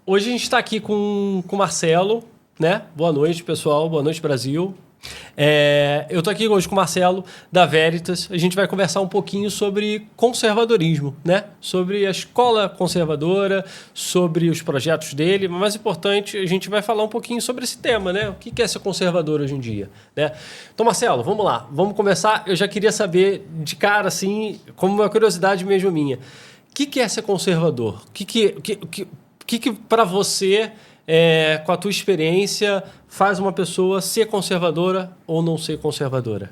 Hoje a gente está aqui com o Marcelo, né? Boa noite, pessoal. Boa noite, Brasil. Eu estou aqui hoje com o Marcelo, da Veritas. A gente vai conversar um pouquinho sobre conservadorismo, né? Sobre a escola conservadora, sobre os projetos dele. Mas mais importante, a gente vai falar um pouquinho sobre esse tema, né? O que é ser conservador hoje em dia, né? Então, Marcelo, vamos lá. Vamos começar. Eu já queria saber de cara, assim, como uma curiosidade mesmo minha. O que é ser conservador? O que para você, com a tua experiência, faz uma pessoa ser conservadora ou não ser conservadora?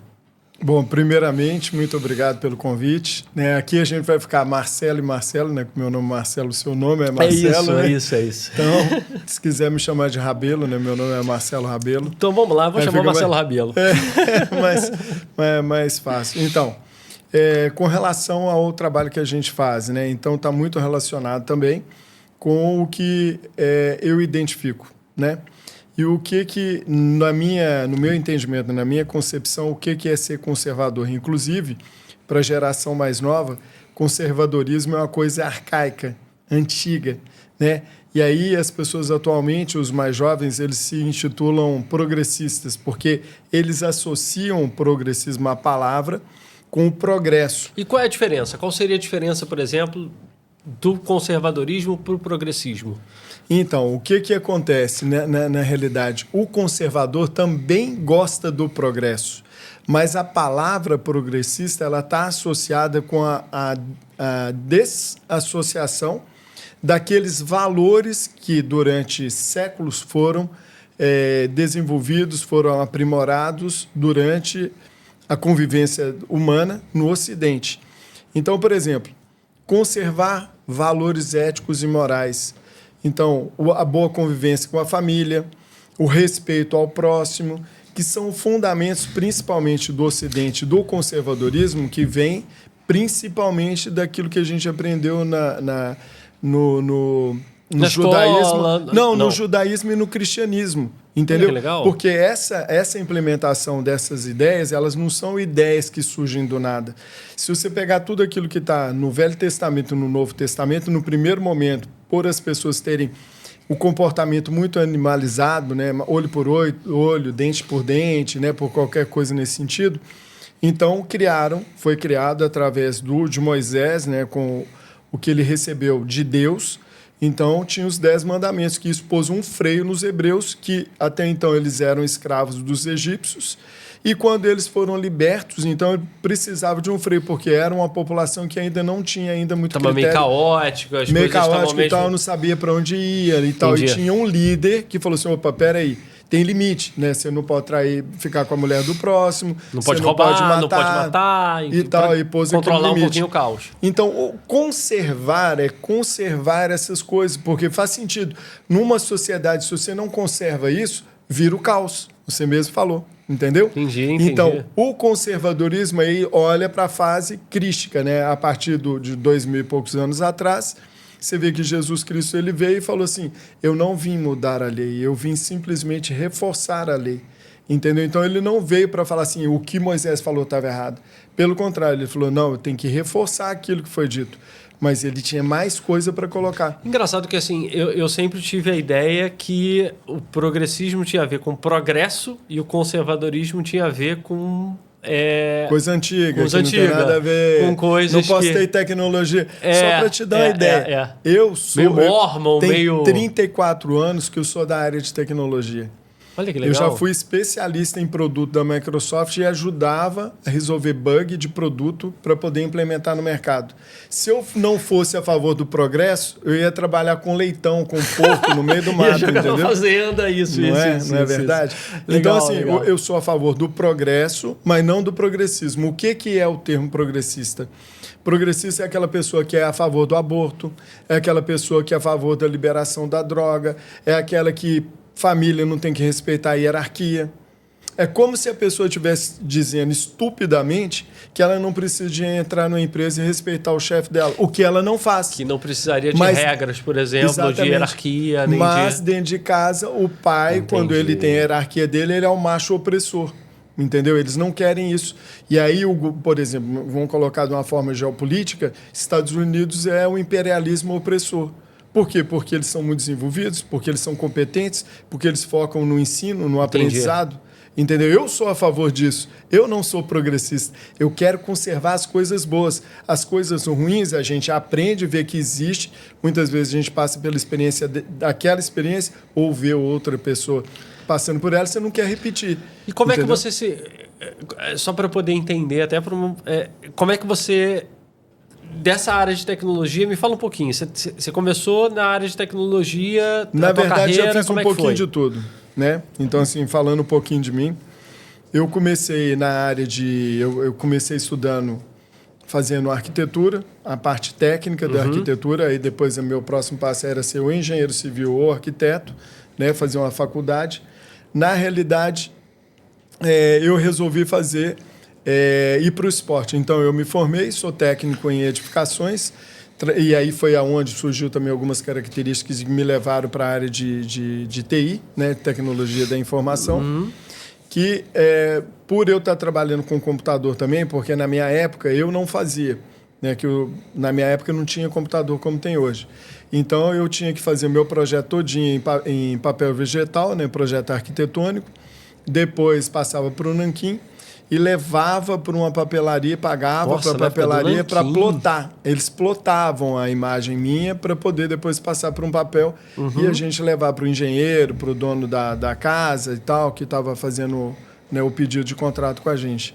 Bom, primeiramente, muito obrigado pelo convite. Aqui a gente vai ficar Marcelo e Marcelo, né? Meu nome é Marcelo, o seu nome é Marcelo. É isso. Então, se quiser me chamar de Rabelo, né? Meu nome é Marcelo Rabelo. Então vamos lá, vou chamar Marcelo Rabelo. Mas é mais fácil. Então, com relação ao trabalho que a gente faz, né? Então, está muito relacionado também com o que eu identifico, né? E o que no meu entendimento, na minha concepção, o que é ser conservador? Inclusive, para a geração mais nova, conservadorismo é uma coisa arcaica, antiga, né? E aí as pessoas atualmente, os mais jovens, eles se intitulam progressistas, porque eles associam o progressismo à palavra com o progresso. E qual é a diferença? Qual seria a diferença, por exemplo, do conservadorismo para o progressismo? Então, o que acontece, né, na realidade? O conservador também gosta do progresso, mas a palavra progressista está associada com a desassociação daqueles valores que durante séculos foram desenvolvidos, foram aprimorados durante a convivência humana no Ocidente. Então, por exemplo, conservar valores éticos e morais. Então, a boa convivência com a família, o respeito ao próximo, que são fundamentos principalmente do Ocidente, do conservadorismo, que vem principalmente daquilo que a gente aprendeu no judaísmo. Escola, no judaísmo e no cristianismo. Entendeu? Que legal. Porque essa implementação dessas ideias, elas não são ideias que surgem do nada. Se você pegar tudo aquilo que está no Velho Testamento e no Novo Testamento, no primeiro momento, por as pessoas terem o comportamento muito animalizado, né? Olho por olho, dente por dente, né? Por qualquer coisa nesse sentido, então foi criado através de Moisés, né? Com o que ele recebeu de Deus. Então, tinha os 10 mandamentos, que isso pôs um freio nos hebreus, que até então eles eram escravos dos egípcios, e quando eles foram libertos, então precisavam de um freio, porque era uma população que ainda não tinha muito critério. Meio caótico, as meio coisas caótico e tal, mesmo... não sabia para onde ia e tal. E tinha um líder que falou assim, opa, peraí, tem limite, né? Você não pode ficar com a mulher do próximo, não pode roubar, não pode matar e tal, e pôs controlar um pouquinho o caos. Então, conservar é conservar essas coisas, porque faz sentido. Numa sociedade, se você não conserva isso, vira o caos. Você mesmo falou, entendeu? Entendi. Então, o conservadorismo aí olha para a fase crística, né? A partir de 2000 e poucos anos atrás, você vê que Jesus Cristo ele veio e falou assim, eu não vim mudar a lei, eu vim simplesmente reforçar a lei. Entendeu? Então, ele não veio para falar assim, o que Moisés falou estava errado. Pelo contrário, ele falou, não, eu tenho que reforçar aquilo que foi dito. Mas ele tinha mais coisa para colocar. Engraçado que, assim, eu sempre tive a ideia que o progressismo tinha a ver com progresso e o conservadorismo tinha a ver com... coisa antiga, não tem nada a ver. Com coisas não posso ter tecnologia. Só para te dar uma ideia. Eu sou... Meio Mormon, tenho 34 anos que eu sou da área de tecnologia. Olha que legal. Eu já fui especialista em produto da Microsoft e ajudava a resolver bug de produto para poder implementar no mercado. Se eu não fosse a favor do progresso, eu ia trabalhar com leitão, com porco no meio do mato, entendeu? Fazenda, isso. Não é verdade? Legal, então, assim, eu sou a favor do progresso, mas não do progressismo. O que é o termo progressista? Progressista é aquela pessoa que é a favor do aborto, é aquela pessoa que é a favor da liberação da droga, é aquela que família não tem que respeitar a hierarquia. É como se a pessoa estivesse dizendo estupidamente que ela não precisa de entrar numa empresa e respeitar o chefe dela, o que ela não faz. Que não precisaria de regras, por exemplo, de hierarquia. Nem dentro de casa, o pai, quando ele tem a hierarquia dele, ele é o macho opressor. Entendeu? Eles não querem isso. E aí, por exemplo, vamos colocar de uma forma geopolítica, Estados Unidos é o imperialismo opressor. Por quê? Porque eles são muito desenvolvidos, porque eles são competentes, porque eles focam no ensino, no aprendizado. Entendeu? Eu sou a favor disso. Eu não sou progressista. Eu quero conservar as coisas boas. As coisas ruins a gente aprende, vê que existe. Muitas vezes a gente passa pela experiência daquela experiência ou vê outra pessoa passando por ela, você não quer repetir. E como entendeu? é que você se... Só para poder entender, até como é que você... Dessa área de tecnologia, me fala um pouquinho. Você começou na área de tecnologia, na verdade, carreira, eu fiz como um é que pouquinho foi? de tudo, né? Então, assim, falando um pouquinho de mim, eu comecei na área de... Eu comecei estudando, fazendo arquitetura, a parte técnica da arquitetura, aí depois o meu próximo passo era ser o engenheiro civil ou arquiteto, né? Fazer uma faculdade. Na realidade, eu resolvi fazer... ir para o esporte. Então, eu me formei, sou técnico em edificações, e aí foi aonde surgiu também algumas características que me levaram para a área de TI, né, tecnologia da informação, que por eu estar trabalhando com computador também, porque na minha época eu não fazia, né, na minha época não tinha computador como tem hoje. Então, eu tinha que fazer o meu projeto todinho em papel vegetal, né, projeto arquitetônico, depois passava para o nanquim, e levava para uma papelaria, pagava para a papelaria para plotar. Eles plotavam a imagem minha para poder depois passar para um papel e a gente levar para o engenheiro, para o dono da casa e tal, que estava fazendo, né, o pedido de contrato com a gente.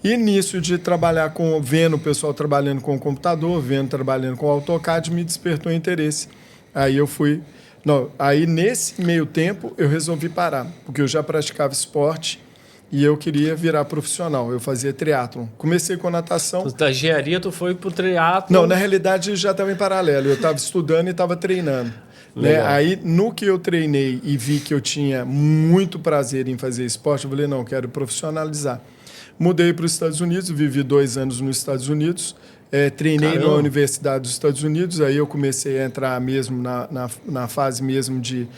E nisso de trabalhar vendo o pessoal trabalhando com o computador, trabalhando com o AutoCAD, me despertou interesse. Aí eu fui... aí nesse meio tempo eu resolvi parar, porque eu já praticava esporte, e eu queria virar profissional. Eu fazia triatlon. Comecei com natação. Da engenharia, tu foi pro triatlon? Não, na realidade, já estava em paralelo. Eu estava estudando e estava treinando. Né? Aí, no que eu treinei e vi que eu tinha muito prazer em fazer esporte, eu falei, não, quero profissionalizar. Mudei para os Estados Unidos, vivi 2 anos nos Estados Unidos. Treinei na Universidade dos Estados Unidos. Aí eu comecei a entrar mesmo na fase mesmo de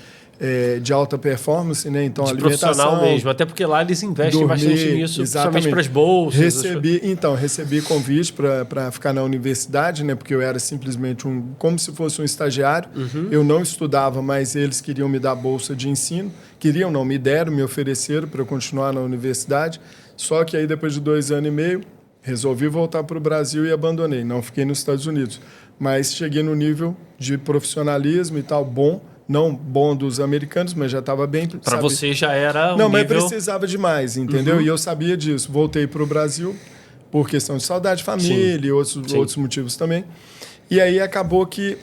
alta performance, né? Então, de alimentação, profissional mesmo, até porque lá eles investem bastante nisso, principalmente para as bolsas. Recebi convite para ficar na universidade, né? Porque eu era simplesmente como se fosse um estagiário. Eu não estudava, mas eles queriam me dar bolsa de ensino. Queriam, não, me deram, me ofereceram para eu continuar na universidade. Só que aí, depois de 2 anos e meio, resolvi voltar para o Brasil e abandonei. Não fiquei nos Estados Unidos. Mas cheguei no nível de profissionalismo e tal, bom. Não bom dos americanos, mas já estava bem... Para você já era Não, mas precisava de mais, entendeu? E eu sabia disso. Voltei para o Brasil por questão de saudade de família e outros motivos também. E aí acabou que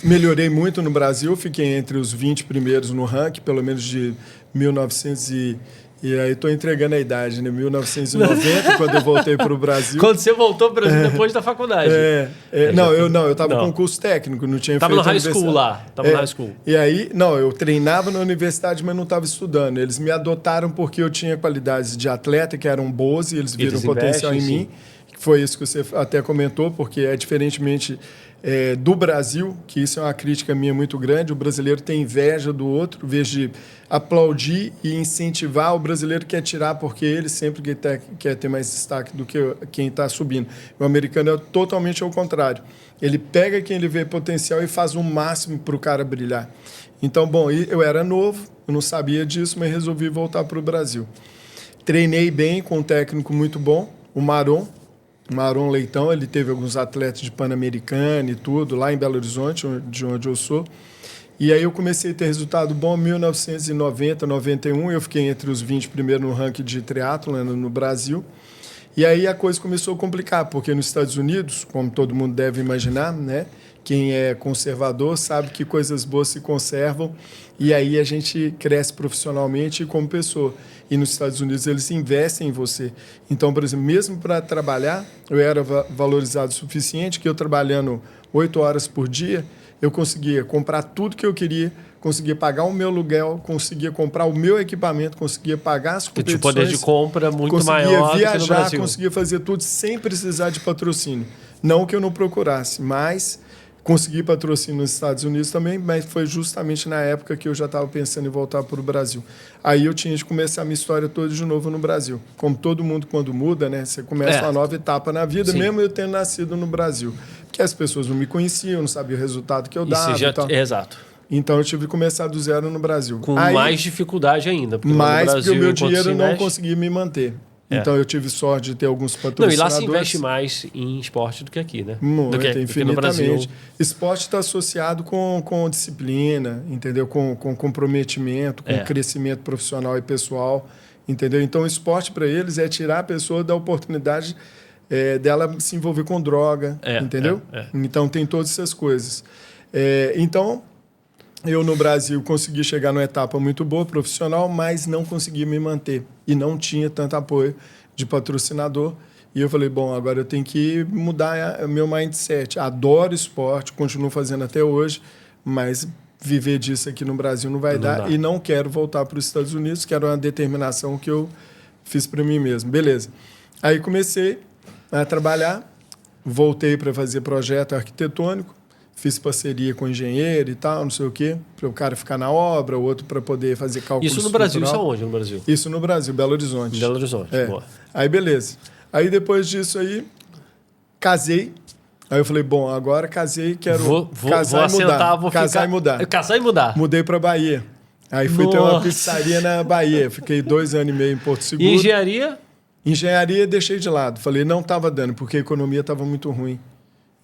melhorei muito no Brasil. Fiquei entre os 20 primeiros no ranking, pelo menos de 1900 e aí estou entregando a idade, né? 1990, quando eu voltei para o Brasil. Quando você voltou para o Brasil depois da faculdade. Eu estava com curso técnico, não tinha feito no high school lá. Estava no high school. E aí, eu treinava na universidade, mas não estava estudando. Eles me adotaram porque eu tinha qualidades de atleta que eram boas e eles viram potencial em mim. Foi isso que você até comentou, porque diferentemente do Brasil, que isso é uma crítica minha muito grande, o brasileiro tem inveja do outro, em vez de aplaudir e incentivar, o brasileiro quer tirar porque ele sempre quer ter mais destaque do que quem está subindo. O americano é totalmente ao contrário. Ele pega quem ele vê potencial e faz o máximo para o cara brilhar. Então, bom, eu era novo, eu não sabia disso, mas resolvi voltar para o Brasil. Treinei bem com um técnico muito bom, o Maron Leitão. Ele teve alguns atletas de Pan-Americano e tudo, lá em Belo Horizonte, de onde eu sou. E aí eu comecei a ter resultado bom em 1990, 91. Eu fiquei entre os 20 primeiros no ranking de triatlon no Brasil. E aí a coisa começou a complicar, porque nos Estados Unidos, como todo mundo deve imaginar, né? Quem é conservador sabe que coisas boas se conservam e aí a gente cresce profissionalmente e como pessoa. E nos Estados Unidos eles investem em você. Então, por exemplo, mesmo para trabalhar, eu era valorizado o suficiente que eu trabalhando 8 horas por dia, eu conseguia comprar tudo que eu queria, conseguia pagar o meu aluguel, conseguia comprar o meu equipamento, conseguia pagar as competições. Tinha poder de compra muito maior conseguia do que no Brasil. Viajar, conseguia fazer tudo sem precisar de patrocínio. Não que eu não procurasse, mas consegui patrocínio nos Estados Unidos também, mas foi justamente na época que eu já estava pensando em voltar para o Brasil. Aí eu tinha de começar a minha história toda de novo no Brasil. Como todo mundo quando muda, né? Você começa uma nova etapa na vida, mesmo eu tendo nascido no Brasil. que as pessoas não me conheciam, não sabiam o resultado que eu E dava. você já... e tal. Exato. Então eu tive que começar do zero no Brasil. Com Aí, mais dificuldade ainda. Porque mais no porque Brasil, o meu enquanto dinheiro se não investe- conseguia me manter. É. Então eu tive sorte de ter alguns Não, e patrocinadores. lá se investe mais em esporte do que aqui, né? Muito, do que no Brasil. infinitamente. Esporte está associado com disciplina, entendeu? Com comprometimento, com crescimento profissional e pessoal, entendeu? Então, o esporte para eles é tirar a pessoa da oportunidade dela se envolver com droga, entendeu? Então, tem todas essas coisas. Então, eu no Brasil consegui chegar numa etapa muito boa profissional, mas não consegui me manter e não tinha tanto apoio de patrocinador. E eu falei, bom, agora eu tenho que mudar meu mindset. Adoro esporte, continuo fazendo até hoje, mas viver disso aqui no Brasil não vai dar. E não quero voltar para os Estados Unidos, que era uma determinação que eu fiz para mim mesmo. Beleza. Aí comecei a trabalhar, voltei para fazer projeto arquitetônico, fiz parceria com engenheiro e tal, não sei o quê, para o cara ficar na obra, o outro para poder fazer cálculo Isso no Brasil, isso estrutural. aonde no Brasil? Isso no Brasil, Belo Horizonte. Belo Horizonte, boa. Aí, beleza. Aí, depois disso aí, casei. Aí eu falei, bom, agora casei, quero casar e mudar. Casar e mudar. Casar e mudar. Mudei para Bahia. Aí fui ter uma pizzaria na Bahia. Fiquei 2 anos e meio em Porto Seguro. E engenharia? Engenharia deixei de lado. Falei, não estava dando, porque a economia estava muito ruim.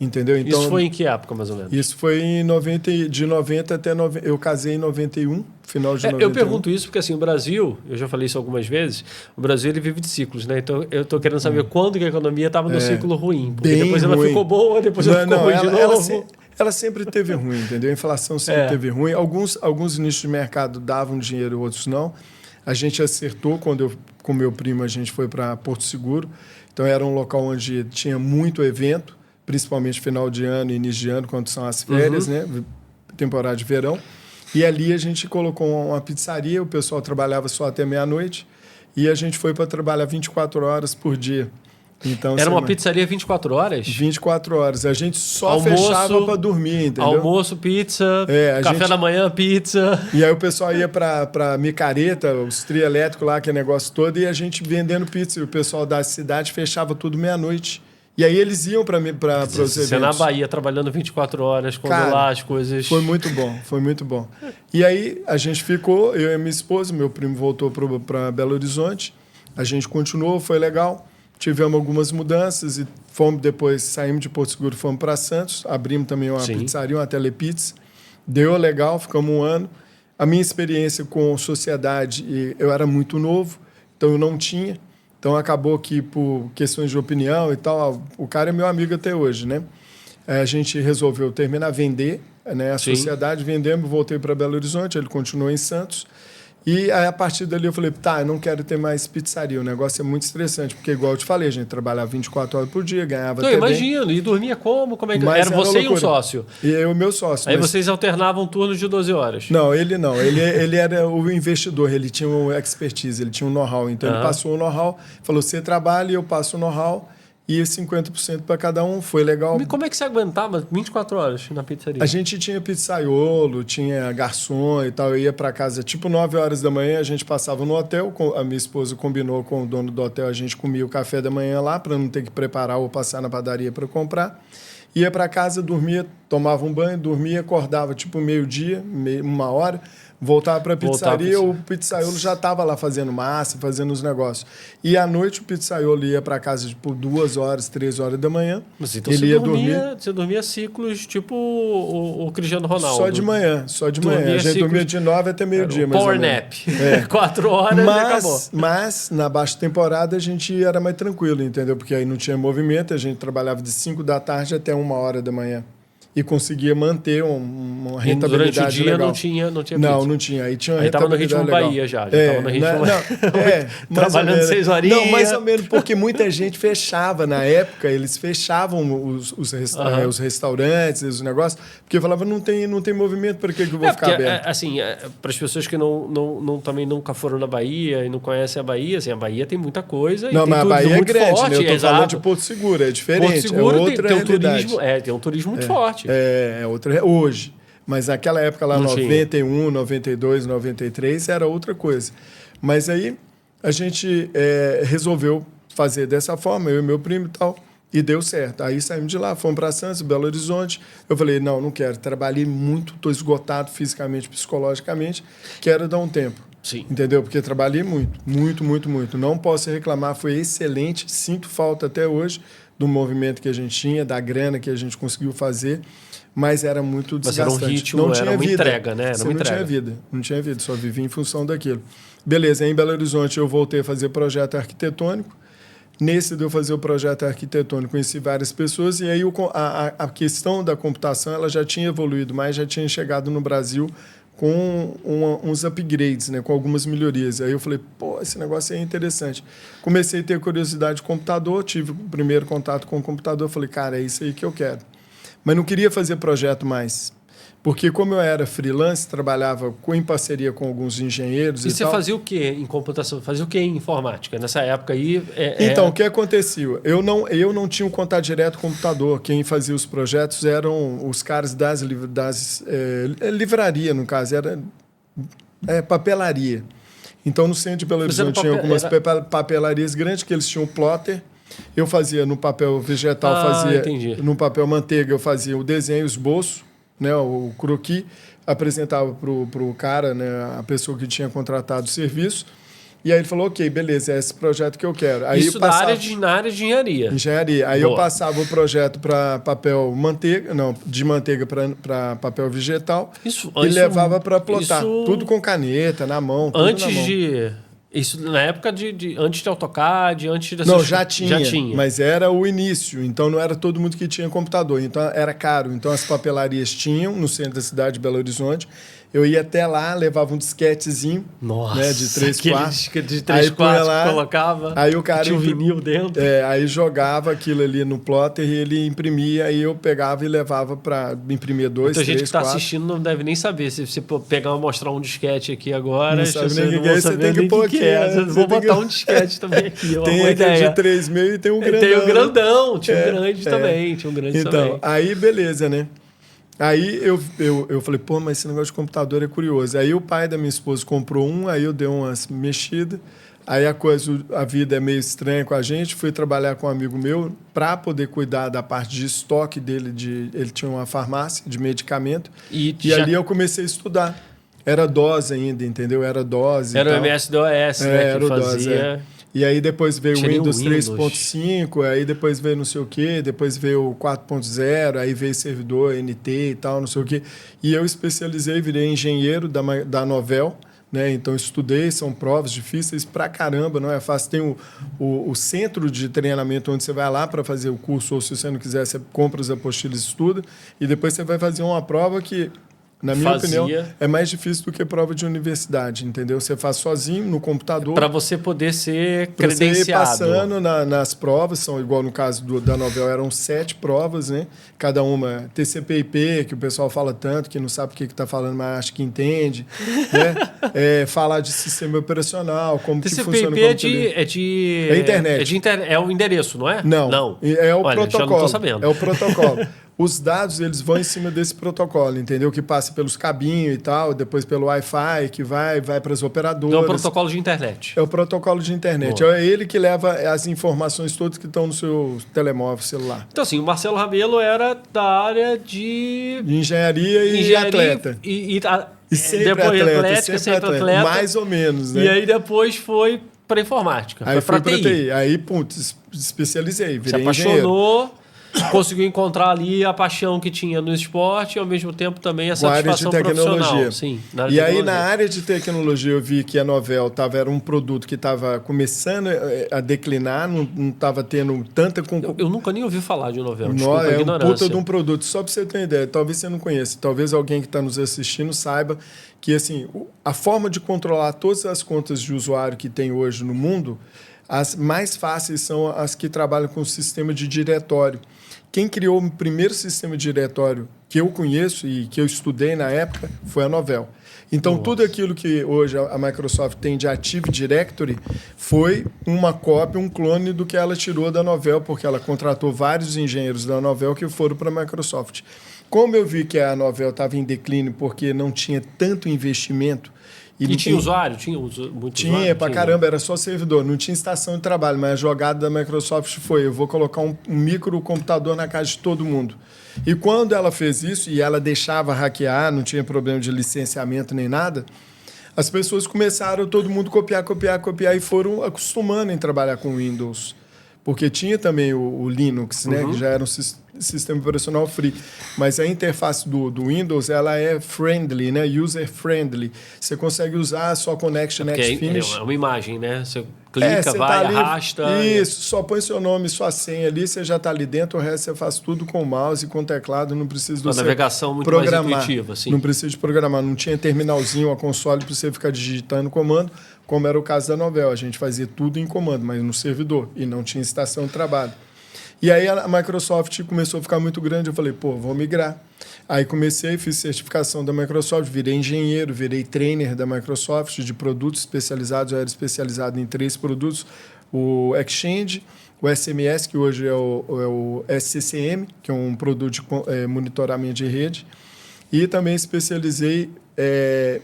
Entendeu? Então, isso foi em que época, mais ou menos? Isso foi em 90 até... Eu casei em 91, final de 91. Eu pergunto isso porque, assim, o Brasil, eu já falei isso algumas vezes, o Brasil ele vive de ciclos, né? Então, eu estou querendo saber quando que a economia estava no ciclo ruim. Porque depois ela ficou boa, depois ela ficou ruim de novo. Ela sempre teve ruim, entendeu? A inflação sempre teve ruim. Alguns nichos de mercado davam dinheiro, outros não. A gente acertou quando com meu primo, a gente foi para Porto Seguro. Então, era um local onde tinha muito evento, principalmente final de ano e início de ano, quando são as férias, né? Temporada de verão. E ali a gente colocou uma pizzaria, o pessoal trabalhava só até meia-noite, e a gente foi para trabalhar 24 horas por dia. Então, era uma pizzaria 24 horas? 24 horas. A gente só fechava para dormir, entendeu? Almoço, pizza, café da manhã, pizza. E aí o pessoal ia para micareta, os trio elétricos lá, aquele negócio todo, e a gente vendendo pizza. E o pessoal da cidade fechava tudo meia-noite. E aí eles iam para os eventos. Você na Bahia, trabalhando 24 horas, quando lá as coisas... Foi muito bom, foi muito bom. E aí a gente ficou, eu e minha esposa, meu primo voltou para Belo Horizonte, a gente continuou, foi legal. Tivemos algumas mudanças e saímos de Porto Seguro, fomos para Santos, abrimos também uma pizzaria, uma Telepizza. Deu legal, ficamos 1 ano. A minha experiência com sociedade, eu era muito novo, então eu não tinha. Então, acabou que, por questões de opinião e tal, o cara é meu amigo até hoje, né? A gente resolveu terminar, vender, né? A sociedade, vendemos, voltei para Belo Horizonte, ele continuou em Santos. E aí, a partir dali eu falei, eu não quero ter mais pizzaria, o negócio é muito estressante, porque igual eu te falei, a gente trabalhava 24 horas por dia, ganhava até imagino, e dormia como? Como é que era você e um sócio? E eu e o meu sócio. Aí vocês alternavam turnos de 12 horas? Não, ele era o investidor, ele tinha uma expertise, ele tinha um know-how, então ele passou o know-how, falou, você trabalha e eu passo o know-how, e 50% para cada um, foi legal. E como é que você aguentava 24 horas na pizzaria? A gente tinha pizzaiolo, tinha garçom e tal. Eu ia para casa tipo 9 horas da manhã, a gente passava no hotel. A minha esposa combinou com o dono do hotel, a gente comia o café da manhã lá para não ter que preparar ou passar na padaria para comprar. Ia para casa, dormia, tomava um banho, dormia, acordava tipo meio-dia, 1 hora. Voltava para a pizzaria, o pizzaiolo já estava lá fazendo massa, fazendo os negócios. E à noite o pizzaiolo ia para casa tipo 2 horas, 3 horas da manhã. Mas então ele ia dormir. Você dormia ciclos tipo o Cristiano Ronaldo. Só de manhã. A gente dormia de 9 até meio-dia. Power nap. 4 horas e acabou. Mas na baixa temporada a gente era mais tranquilo, entendeu? Porque aí não tinha movimento, a gente trabalhava de 5 da tarde até 1 hora da manhã. E conseguia manter uma rentabilidade durante o dia legal. Não tinha não tinha. Aí tinha uma tava no ritmo legal. Bahia já. Tava no ritmo... trabalhando 6 horinhas. Não, mais ou menos, porque muita gente fechava na época, eles fechavam os restaurantes, os negócios, porque falavam, não tem movimento, para que eu vou ficar aberto? Assim, para as pessoas que também nunca foram na Bahia e não conhecem a Bahia, assim, a Bahia tem muita coisa. Não, mas a Bahia é grande, forte, né? Eu tô falando de Porto Seguro, é diferente. Porto Seguro outra tem um turismo, tem um turismo muito forte. É outra hoje. Mas naquela época lá, 91, 92, 93, era outra coisa. Mas aí a gente resolveu fazer dessa forma, eu e meu primo e tal. E deu certo. Aí saímos de lá, fomos para Santos, Belo Horizonte. Eu falei, não quero. Trabalhei muito, estou esgotado fisicamente, psicologicamente. Quero dar um tempo. Sim. Entendeu? Porque trabalhei muito. Não posso reclamar, foi excelente. Sinto falta até hoje do movimento que a gente tinha, da grana que a gente conseguiu fazer. Mas era muito desgastante. Mas era um ritmo, não tinha era uma vida. entrega, né? Era Você uma não entrega. tinha vida, só vivia em função daquilo. Beleza, aí em Belo Horizonte eu voltei a fazer projeto arquitetônico. Nesse de eu fazer o projeto arquitetônico, conheci várias pessoas e aí a questão da computação ela já tinha evoluído mais, já tinha chegado no Brasil com uns upgrades, né, com algumas melhorias. Aí eu falei, pô, esse negócio é interessante. Comecei a ter curiosidade de computador, tive o primeiro contato com o computador, falei, cara, é isso aí que eu quero. Mas não queria fazer projeto mais. Porque como eu era freelance, trabalhava em parceria com alguns engenheiros e e você tal. fazia o quê em computação? Fazia o quê em informática? Nessa época aí... Então, o que aconteceu? Eu não tinha um contato direto com o computador. Quem fazia os projetos eram os caras das livraria, no caso. Era papelaria. Então, no centro de Belo Horizonte tinha algumas papelarias grandes que eles tinham plotter. Eu fazia no papel vegetal, entendi. No papel manteiga, eu fazia o desenho, o esboço, né, o croquis, apresentava para o cara, né, a pessoa que tinha contratado o serviço, e aí ele falou, ok, beleza, é esse projeto que eu quero. Aí isso na área de engenharia. Engenharia. Aí Boa. eu passava o projeto para papel manteiga, de manteiga para papel vegetal, e levava para plotar. Tudo com caneta, na mão, tudo antes na mão. Isso na época antes de AutoCAD, antes dessas... Não, já tinha, mas era o início. Então, não era todo mundo que tinha computador. Então, era caro. Então, as papelarias tinham no centro da cidade de Belo Horizonte. Eu ia até lá, levava um disquetezinho, né, de 3 quartos. De 3 quartos que colocava. Aí o cara tinha um vinil dentro. Aí jogava aquilo ali no plotter e ele imprimia. Aí eu pegava e levava para imprimir 2, 3, 4. Muita gente que está assistindo não deve nem saber. Se você pegar e mostrar um disquete aqui agora... Não sabe nem o que é. Você tem que pôr aqui. Vou botar um disquete também aqui. Tem aquele de 3,5 e tem um grandão. Tem o grandão. Tinha um grande também. Tinha um grande também. Então, aí beleza, né? Aí eu falei, pô, mas esse negócio de computador é curioso. Aí o pai da minha esposa comprou um, aí eu dei umas mexidas. Aí a vida é meio estranha com a gente. Fui trabalhar com um amigo meu para poder cuidar da parte de estoque dele. Ele tinha uma farmácia de medicamento. E ali eu comecei a estudar. Era DOS ainda, entendeu? Era DOS. Era o MS-DOS, né? Que fazia... E aí depois veio o Windows 3.5, aí depois veio não sei o quê, depois veio o 4.0, aí veio servidor NT e tal, não sei o quê. E eu especializei, virei engenheiro da Novell, né? Então estudei, são provas difíceis pra caramba, não é fácil. Tem o centro de treinamento onde você vai lá para fazer o curso, ou se você não quiser, você compra as apostilas e estuda, e depois você vai fazer uma prova que... Na minha opinião, é mais difícil do que prova de universidade, entendeu? Você faz sozinho no computador. Para você poder ser credenciado. Você ir passando nas provas, são igual no caso da Novell, eram 7 provas, né? Cada uma TCP/IP, que o pessoal fala tanto, que não sabe o que está falando, mas acha que entende. Né? Falar de sistema operacional, como que funciona o computador. É internet. É o endereço, não é? Não. É o protocolo. Já não tô sabendo. É o protocolo. Os dados, eles vão em cima desse protocolo, entendeu? Que passa pelos cabinhos e tal, depois pelo Wi-Fi, que vai para as operadoras. Então é o protocolo de internet. É o protocolo de internet. Boa. É ele que leva as informações todas que estão no seu telemóvel, celular. Então, assim, o Marcelo Rabelo era da área de engenharia e atleta. E sempre depois atleta, sempre atleta. Mais ou menos, né? E aí depois foi para informática. Aí foi para TI. Aí, especializei, virei Se apaixonou. Engenheiro. Conseguiu encontrar ali a paixão que tinha no esporte e, ao mesmo tempo, também a satisfação profissional. Sim, e aí, na área de tecnologia, eu vi que a Novell era um produto que estava começando a declinar, não estava tendo tanta concorrência. Eu nunca nem ouvi falar de Novell, é um puta de um produto. Só para você ter uma ideia, talvez você não conheça, talvez alguém que está nos assistindo saiba que assim, a forma de controlar todas as contas de usuário que tem hoje no mundo, as mais fáceis são as que trabalham com o sistema de diretório. Quem criou o primeiro sistema de diretório que eu conheço e que eu estudei na época foi a Novell. Então, tudo aquilo que hoje a Microsoft tem de Active Directory foi uma cópia, um clone do que ela tirou da Novell, porque ela contratou vários engenheiros da Novell que foram para a Microsoft. Como eu vi que a Novell estava em declínio porque não tinha tanto investimento E tinha usuário? Tinha muito tinha, usuário? pra caramba, era só servidor, não tinha estação de trabalho, mas a jogada da Microsoft foi, eu vou colocar um microcomputador na casa de todo mundo. E quando ela fez isso, e ela deixava hackear, não tinha problema de licenciamento nem nada, as pessoas começaram, todo mundo copiar, e foram acostumando em trabalhar com Windows. Porque tinha também o Linux, né, que já era um sistema operacional free. Mas a interface do Windows, ela é friendly, né, user-friendly. Você consegue usar só Connection Next Finish. É uma imagem, né? Você clica, você vai, tá ali, arrasta. Isso, só põe seu nome e sua senha ali, você já está ali dentro, o resto você faz tudo com o mouse e com o teclado, não precisa de uma navegação muito mais intuitiva, assim. Não precisa de programar, não tinha terminalzinho, a console para você ficar digitando comando, como era o caso da Novell. A gente fazia tudo em comando, mas no servidor, e não tinha estação de trabalho. E aí a Microsoft começou a ficar muito grande, eu falei, vou migrar. Aí comecei, fiz certificação da Microsoft, virei engenheiro, virei trainer da Microsoft de produtos especializados. Eu era especializado em 3 produtos: o Exchange, o SMS, que hoje é o SCCM, que é um produto de monitoramento de rede, e também especializei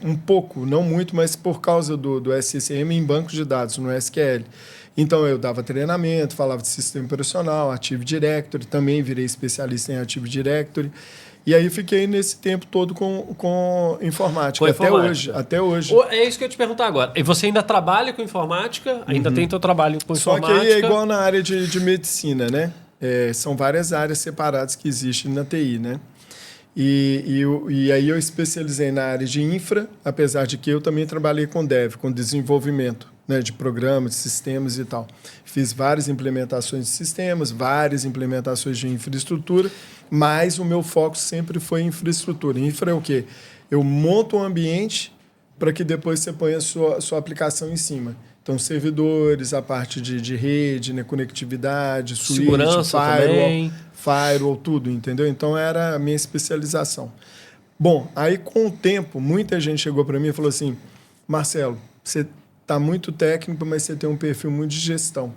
um pouco, não muito, mas por causa do SCCM em bancos de dados, no SQL. Então, eu dava treinamento, falava de sistema operacional, Active Directory, também virei especialista em Active Directory. E aí fiquei nesse tempo todo com informática, até hoje. É isso que eu ia te perguntar agora. E você ainda trabalha com informática? Ainda tem teu trabalho com informática? Só que aí é igual na área de medicina, né? São várias áreas separadas que existem na TI, né? E aí eu especializei na área de infra, apesar de que eu também trabalhei com dev, com desenvolvimento, né, de programas, de sistemas e tal. Fiz várias implementações de sistemas, várias implementações de infraestrutura, mas o meu foco sempre foi em infraestrutura. Infra é o quê? Eu monto um ambiente para que depois você ponha a sua aplicação em cima. Então, servidores, a parte de rede, né, conectividade, switch, segurança também. Firewall, tudo, entendeu? Então, era a minha especialização. Bom, aí com o tempo, muita gente chegou para mim e falou assim, Marcelo, você está muito técnico, mas você tem um perfil muito de gestão.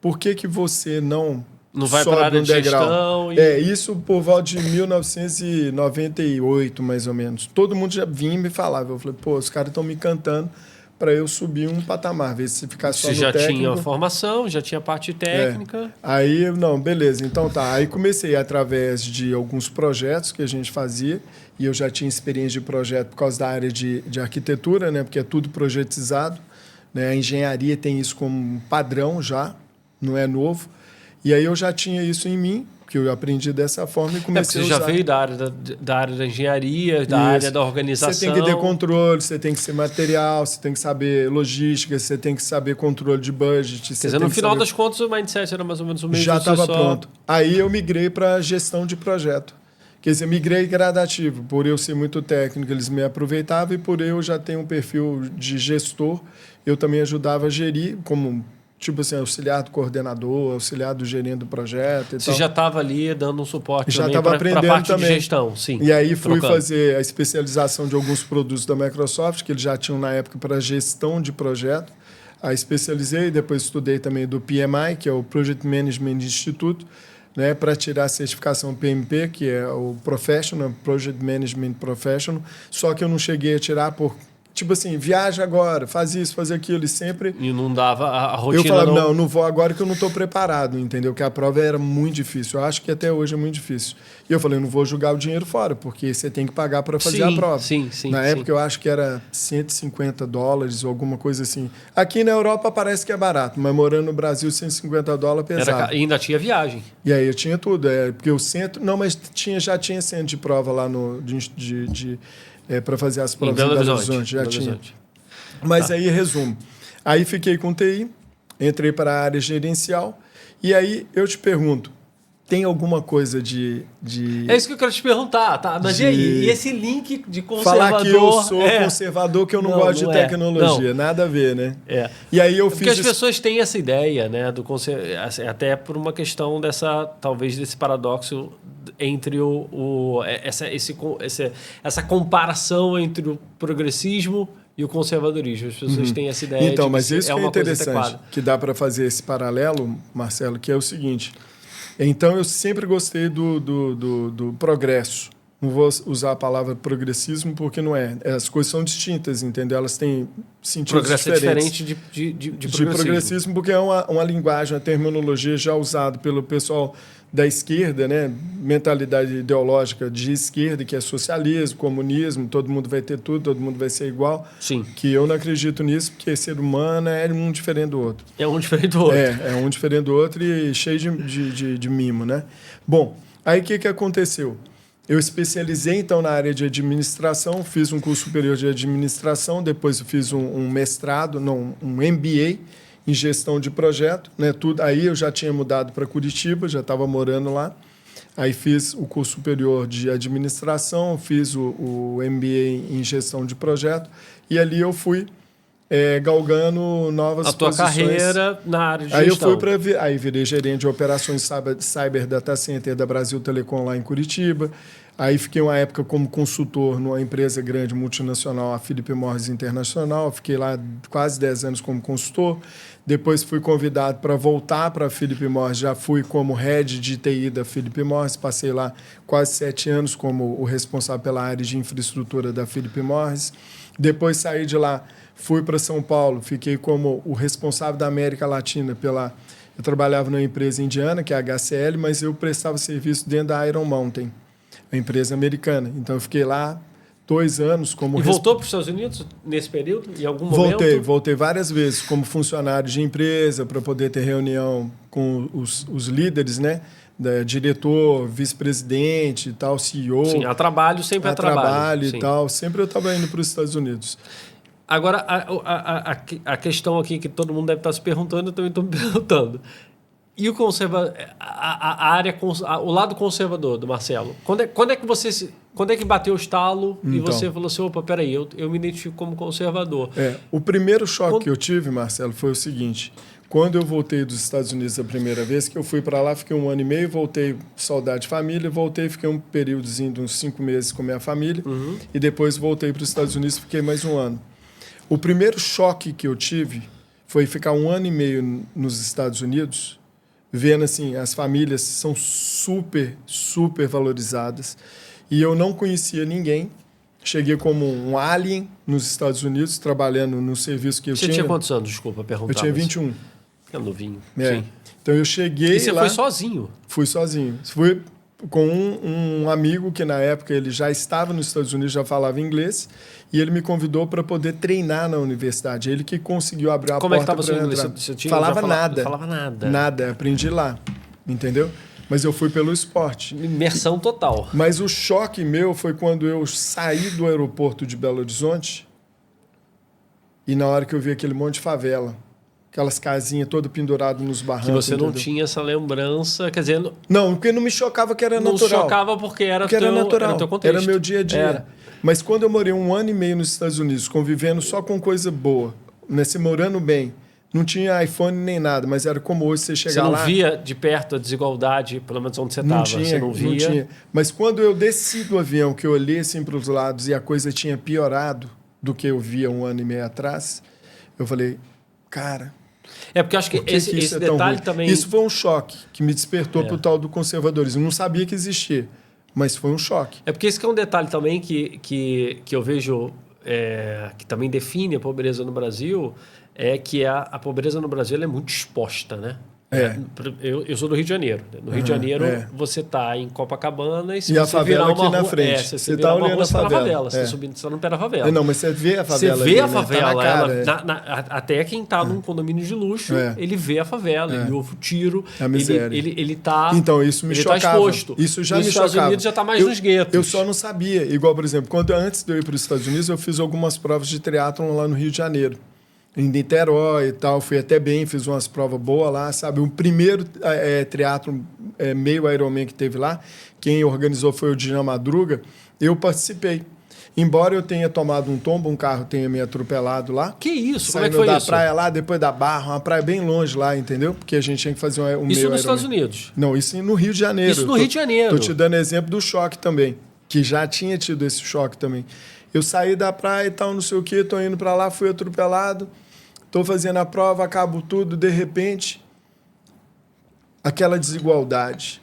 Por que você não vai para a área de gestão? Isso por volta de 1998, mais ou menos. Todo mundo já vinha e me falava. Eu falei, os caras estão me cantando para eu subir um patamar, ver se ficar só no técnico. Você já tinha formação, já tinha parte técnica. Aí, não, beleza. Então tá. Aí comecei através de alguns projetos que a gente fazia, e eu já tinha experiência de projeto por causa da área de arquitetura, né? Porque é tudo projetizado, né? A engenharia tem isso como padrão já, não é novo. E aí eu já tinha isso em mim, que eu aprendi dessa forma e comecei a usar. Você já veio da área da engenharia, da área da organização. Você tem que ter controle, você tem que ser material, você tem que saber logística, você tem que saber controle de budget. Quer dizer, no final das contas, o mindset era mais ou menos o mesmo. Já estava pronto. Aí eu migrei para gestão de projeto. Quer dizer, migrei gradativo. Por eu ser muito técnico, eles me aproveitavam, e por eu já ter um perfil de gestor, eu também ajudava a gerir como... tipo assim, auxiliar do coordenador, auxiliar do gerente do projeto e Você já estava ali dando um suporte já também para a parte também. de gestão, sim. E aí fui fazer a especialização de alguns produtos da Microsoft, que eles já tinham na época para gestão de projeto. Aí especializei, depois estudei também do PMI, que é o Project Management Institute, né, para tirar a certificação PMP, que é o Professional, Project Management Professional, só que eu não cheguei a tirar por... tipo assim, viaja agora, faz isso, faz aquilo, e sempre... E não dava a rotina... Eu falava, não vou agora que eu não estou preparado, entendeu? Porque a prova era muito difícil. Eu acho que até hoje é muito difícil. E eu falei, não vou jogar o dinheiro fora, porque você tem que pagar para fazer a prova. Sim. Na época eu acho que era $150 ou alguma coisa assim. Aqui na Europa parece que é barato, mas morando no Brasil, $150 pesado. E ainda tinha viagem. E aí eu tinha tudo. Porque o centro... Não, mas já tinha centro de prova lá para fazer as provas em Belo Horizonte, já tinha. Mas aí, resumo. Aí fiquei com TI, entrei para a área gerencial, e aí eu te pergunto, tem alguma coisa de... É isso que eu quero te perguntar, tá? Mas e aí? E esse link de conservador... Falar que eu sou conservador, que eu não gosto de tecnologia. Nada a ver, né? E aí eu fiz... Porque as pessoas têm essa ideia, né? Até por uma questão talvez desse paradoxo entre essa comparação entre o progressismo e o conservadorismo. As pessoas têm essa ideia então, de mas que isso é uma é interessante, que dá para fazer esse paralelo, Marcelo, que é o seguinte. Então, eu sempre gostei do progresso, não vou usar a palavra progressismo porque não é. As coisas são distintas, entendeu? Elas têm sentidos Progresso diferentes. é diferente de De progressismo, porque é uma linguagem, uma terminologia já usada pelo pessoal da esquerda, né? Mentalidade ideológica de esquerda, que é socialismo, comunismo, todo mundo vai ter tudo, todo mundo vai ser igual. Sim. Que eu não acredito nisso, porque ser humano é um diferente do outro. É um diferente do outro. É um diferente do outro e cheio de mimo, né? Bom, aí o que aconteceu? Eu especializei, então, na área de administração, fiz um curso superior de administração, depois eu fiz um mestrado, não, um MBA em gestão de projeto, né? Tudo, aí eu já tinha mudado para Curitiba, já estava morando lá. Aí fiz o curso superior de administração, fiz o MBA em gestão de projeto e ali eu fui galgando novas a tua posições. Carreira na área de aí gestão. Eu fui aí virei gerente de operações Cyber Data Center da Brasil Telecom lá em Curitiba. Aí fiquei uma época como consultor numa empresa grande multinacional, a Philip Morris Internacional. Fiquei lá quase 10 anos como consultor. Depois fui convidado para voltar para a Philip Morris. Já fui como head de TI da Philip Morris. Passei lá quase 7 anos como o responsável pela área de infraestrutura da Philip Morris. Depois saí de lá, fui para São Paulo. Fiquei como o responsável da América Latina Eu trabalhava numa empresa indiana, que é a HCL, mas eu prestava serviço dentro da Iron Mountain, a empresa americana. Então, eu fiquei lá 2 anos como... E voltou para os Estados Unidos nesse período, em algum momento? Voltei várias vezes como funcionário de empresa para poder ter reunião com os líderes, né? Diretor, vice-presidente e tal, CEO. Sim, a trabalho, sempre a trabalho. E tal. Sempre eu estava indo para os Estados Unidos. Agora, a questão aqui que todo mundo deve estar se perguntando, eu também estou me perguntando. E o o lado conservador do Marcelo? Quando é que bateu o estalo e você falou assim, opa, peraí, eu me identifico como conservador? O primeiro choque que eu tive, Marcelo, foi o seguinte. Quando eu voltei dos Estados Unidos a primeira vez, que eu fui para lá, fiquei 1 ano e meio, voltei, saudade de família, voltei, fiquei um períodozinho de uns 5 meses com minha família, e depois voltei para os Estados Unidos, fiquei mais 1 ano. O primeiro choque que eu tive foi ficar 1 ano e meio nos Estados Unidos, vendo assim, as famílias são super, super valorizadas, e eu não conhecia ninguém. Cheguei como um alien nos Estados Unidos, trabalhando no serviço que eu tinha. Você tinha quantos anos, desculpa perguntar? Eu tinha 21. É novinho. Sim. Então eu cheguei. E você lá, foi sozinho? Fui sozinho. Fui com um amigo que na época ele já estava nos Estados Unidos, já falava inglês, e ele me convidou para poder treinar na universidade. Ele que conseguiu abrir a Como porta é que estava para o inglês? entrar. Falava nada. Falava nada. Nada, aprendi lá. Entendeu? Mas eu fui pelo esporte. Imersão total. Mas o choque meu foi quando eu saí do aeroporto de Belo Horizonte e na hora que eu vi aquele monte de favela, aquelas casinhas todas penduradas nos barrancos. Que você não entendeu? tinha essa lembrança, quer dizer... Não, porque não me chocava que era natural. Não chocava porque era natural. Era teu contexto. Era meu dia a dia. Era. Mas quando eu morei 1 ano e meio nos Estados Unidos, convivendo só com coisa boa, né, se morando bem, não tinha iPhone nem nada, mas era como hoje você chegar lá... Você não via de perto a desigualdade, pelo menos onde você estava. Você não via. Não tinha. Mas quando eu desci do avião, que eu olhei assim para os lados e a coisa tinha piorado do que eu via 1 ano e meio atrás, eu falei, cara... É porque eu acho que esse detalhe também... Isso foi um choque que me despertou para o tal do conservadorismo. Eu não sabia que existia, mas foi um choque. É porque esse que é um detalhe também que eu vejo que também define a pobreza no Brasil, é que a pobreza no Brasil ela é muito exposta, né? Eu sou do Rio de Janeiro. No Rio de Janeiro, você está em Copacabana e se você a favela virar uma aqui na rua, frente. você está olhando a favela. Você está subindo, você está no pé da favela. Não, mas você vê a favela. Você vê a né? favela. Tá na cara, até quem está num condomínio de luxo, ele vê a favela, ele ouve o tiro, a miséria. ele está Então, isso me chocava. Exposto. Isso já nos me chocava. Estados Unidos já está mais nos guetos. Eu só não sabia. Igual, por exemplo, antes de eu ir para os Estados Unidos, eu fiz algumas provas de triatlon lá no Rio de Janeiro. Em Niterói e tal, fui até bem, fiz umas provas boas lá, sabe? O primeiro triatlon meio Ironman que teve lá, quem organizou foi o Dina Madruga, eu participei. Embora eu tenha tomado um tombo, um carro tenha me atropelado lá. Que isso? Como é que foi da isso? praia lá, depois da Barra, uma praia bem longe lá, entendeu? Porque a gente tinha que fazer um meio Isso nos Ironman. Estados Unidos? Não, isso no Rio de Janeiro. Isso no Rio de Janeiro. Tô te dando exemplo do choque também, que já tinha tido esse choque também. Eu saí da praia e tal, não sei o quê, tô indo para lá, fui atropelado. Estou fazendo a prova, acabo tudo, de repente, aquela desigualdade.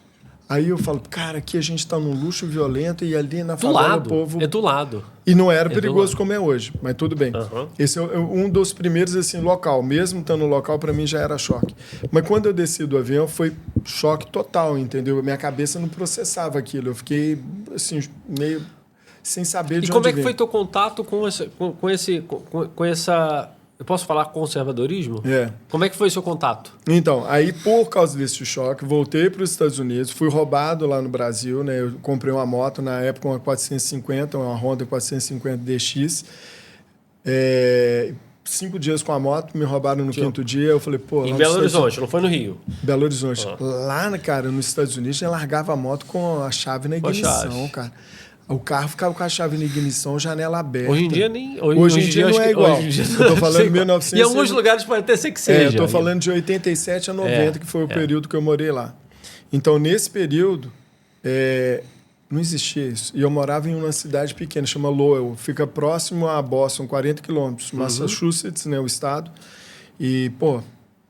Aí eu falo, cara, aqui a gente está num luxo violento e ali na Do favela lado. o povo... É do lado. E não era do perigoso lado. como é hoje, mas tudo bem. Aham. Esse é um dos primeiros, assim, local. Mesmo estando no local, para mim já era choque. Mas quando eu desci do avião, foi choque total, entendeu? Minha cabeça não processava aquilo. Eu fiquei, assim, meio sem saber de E onde como é que vem. foi teu contato com essa... Eu posso falar conservadorismo? É. Como é que foi seu contato? Então, aí por causa desse choque, voltei para os Estados Unidos, fui roubado lá no Brasil, né? Eu comprei uma moto, na época uma 450, uma Honda 450 DX. 5 dias com a moto, me roubaram no quinto dia. Eu falei, pô... Em lá Belo nos Estados Horizonte, não foi no Rio? Belo Horizonte. Lá, cara, nos Estados Unidos, eu largava a moto com a chave na Com a ignição, chave. cara. O carro ficava com a chave na ignição, janela aberta. Hoje em dia nem... Hoje em dia acho não é que- igual. hoje em dia Eu tô falando sei de qual. 1900. Em alguns lugares pode até ser que seja. Eu tô falando de 87 a 90, que foi o período que eu morei lá. Então, nesse período, não existia isso. E eu morava em uma cidade pequena, chama Lowell. Fica próximo a Boston, 40 quilômetros. Massachusetts, né, o estado. E, pô,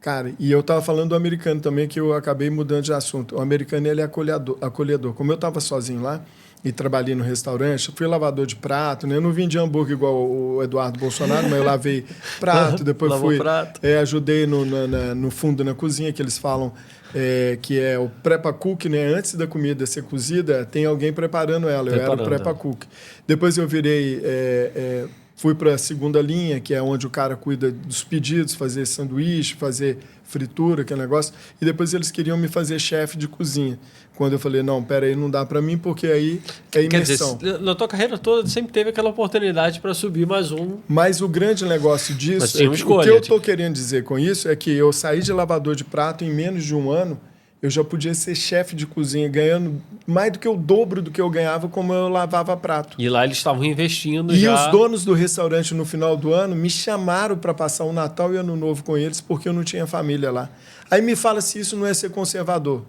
cara, e eu tava falando do americano também, que eu acabei mudando de assunto. O americano, ele é acolhedor. Como eu tava sozinho lá e trabalhei no restaurante, fui lavador de prato, né? Eu não vim de hambúrguer igual o Eduardo Bolsonaro, mas eu lavei prato, depois Lavou fui... prato. ajudei no fundo, na cozinha, que eles falam que é o preppa-cook, né? Antes da comida ser cozida, tem alguém preparando ela. Eu era o preppa-cook. Depois eu virei... fui para a segunda linha, que é onde o cara cuida dos pedidos, fazer sanduíche, fazer fritura, aquele negócio. E depois eles queriam me fazer chefe de cozinha. Quando eu falei, não, peraí, não dá para mim, porque aí é imersão. Quer dizer, na tua carreira toda sempre teve aquela oportunidade para subir mais um. Mas o grande negócio disso, Mas tinha uma o que escolha, eu estou querendo dizer com isso é que eu saí de lavador de prato em menos de um ano, eu já podia ser chefe de cozinha, ganhando mais do que o dobro do que eu ganhava como eu lavava prato. E lá eles estavam investindo E já... os donos do restaurante, no final do ano, me chamaram para passar o Natal e Ano Novo com eles, porque eu não tinha família lá. Aí me fala se isso não é ser conservador.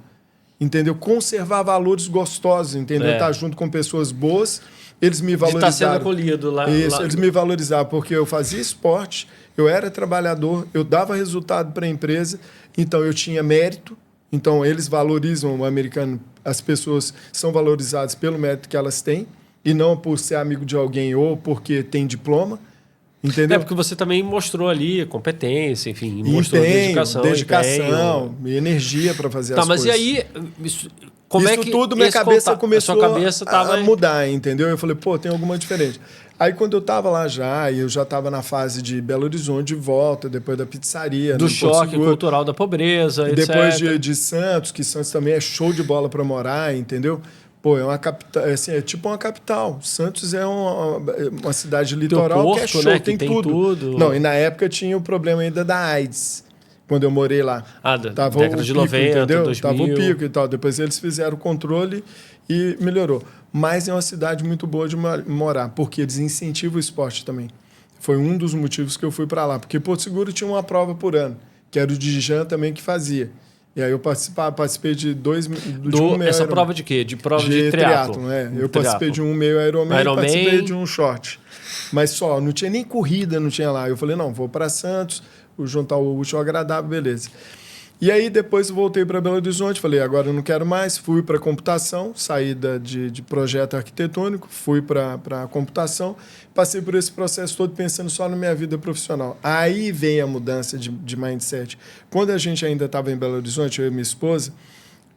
Entendeu? Conservar valores gostosos, entendeu? Estar junto com pessoas boas, eles me valorizaram. De estar sendo acolhido lá. Isso, eles me valorizaram, porque eu fazia esporte, eu era trabalhador, eu dava resultado para a empresa, então eu tinha mérito. Então, eles valorizam o americano, as pessoas são valorizadas pelo mérito que elas têm, e não por ser amigo de alguém ou porque tem diploma, entendeu? É porque você também mostrou ali competência, enfim, E mostrou empenho, dedicação empenho. E energia para fazer Tá, as mas coisas. e aí, como Isso é que tudo, minha esse cabeça contato- começou a sua cabeça tava... a mudar, entendeu? Eu falei, pô, tem alguma diferente. Aí, quando eu estava lá já, e eu já estava na fase de Belo Horizonte de volta, depois da pizzaria. do no Porto choque Seguro. cultural da pobreza, Depois etc. de Santos, que Santos também é show de bola para morar, entendeu? Pô, é uma capital, assim, é tipo uma capital. Santos é uma cidade litoral Porto, que é show, né, que tem, tem tudo. tudo. Não, e na época tinha o problema ainda da AIDS, quando eu morei lá. Da década de 90, entendeu? 2000. Tava o pico e tal. Depois eles fizeram o controle e melhorou. Mas é uma cidade muito boa de morar, porque eles incentivam o esporte também. Foi um dos motivos que eu fui para lá, porque Porto Seguro tinha uma prova por ano, que era o Dijan também que fazia. E aí eu participei de um meio essa Ironman. prova de quê? De prova de triatlo. né? Eu participei de um meio Ironman e participei de um short. Mas só, não tinha nem corrida, não tinha lá. Eu falei, não, vou para Santos, vou juntar o útil ao agradável, beleza. E aí depois voltei para Belo Horizonte, falei, agora eu não quero mais, fui para computação, saí de projeto arquitetônico, fui para computação, passei por esse processo todo pensando só na minha vida profissional. Aí veio a mudança de mindset. Quando a gente ainda estava em Belo Horizonte, eu e minha esposa,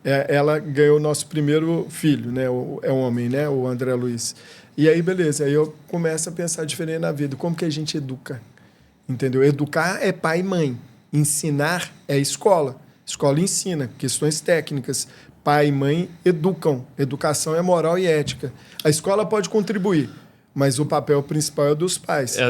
ela ganhou o nosso primeiro filho, né? É um homem, né? O André Luiz. E aí, beleza, aí eu começo a pensar diferente na vida. Como que a gente educa? Entendeu? Educar é pai e mãe. Ensinar é escola. Escola ensina questões técnicas. Pai e mãe educam. Educação é moral e ética. A escola pode contribuir, mas o papel principal é dos pais. É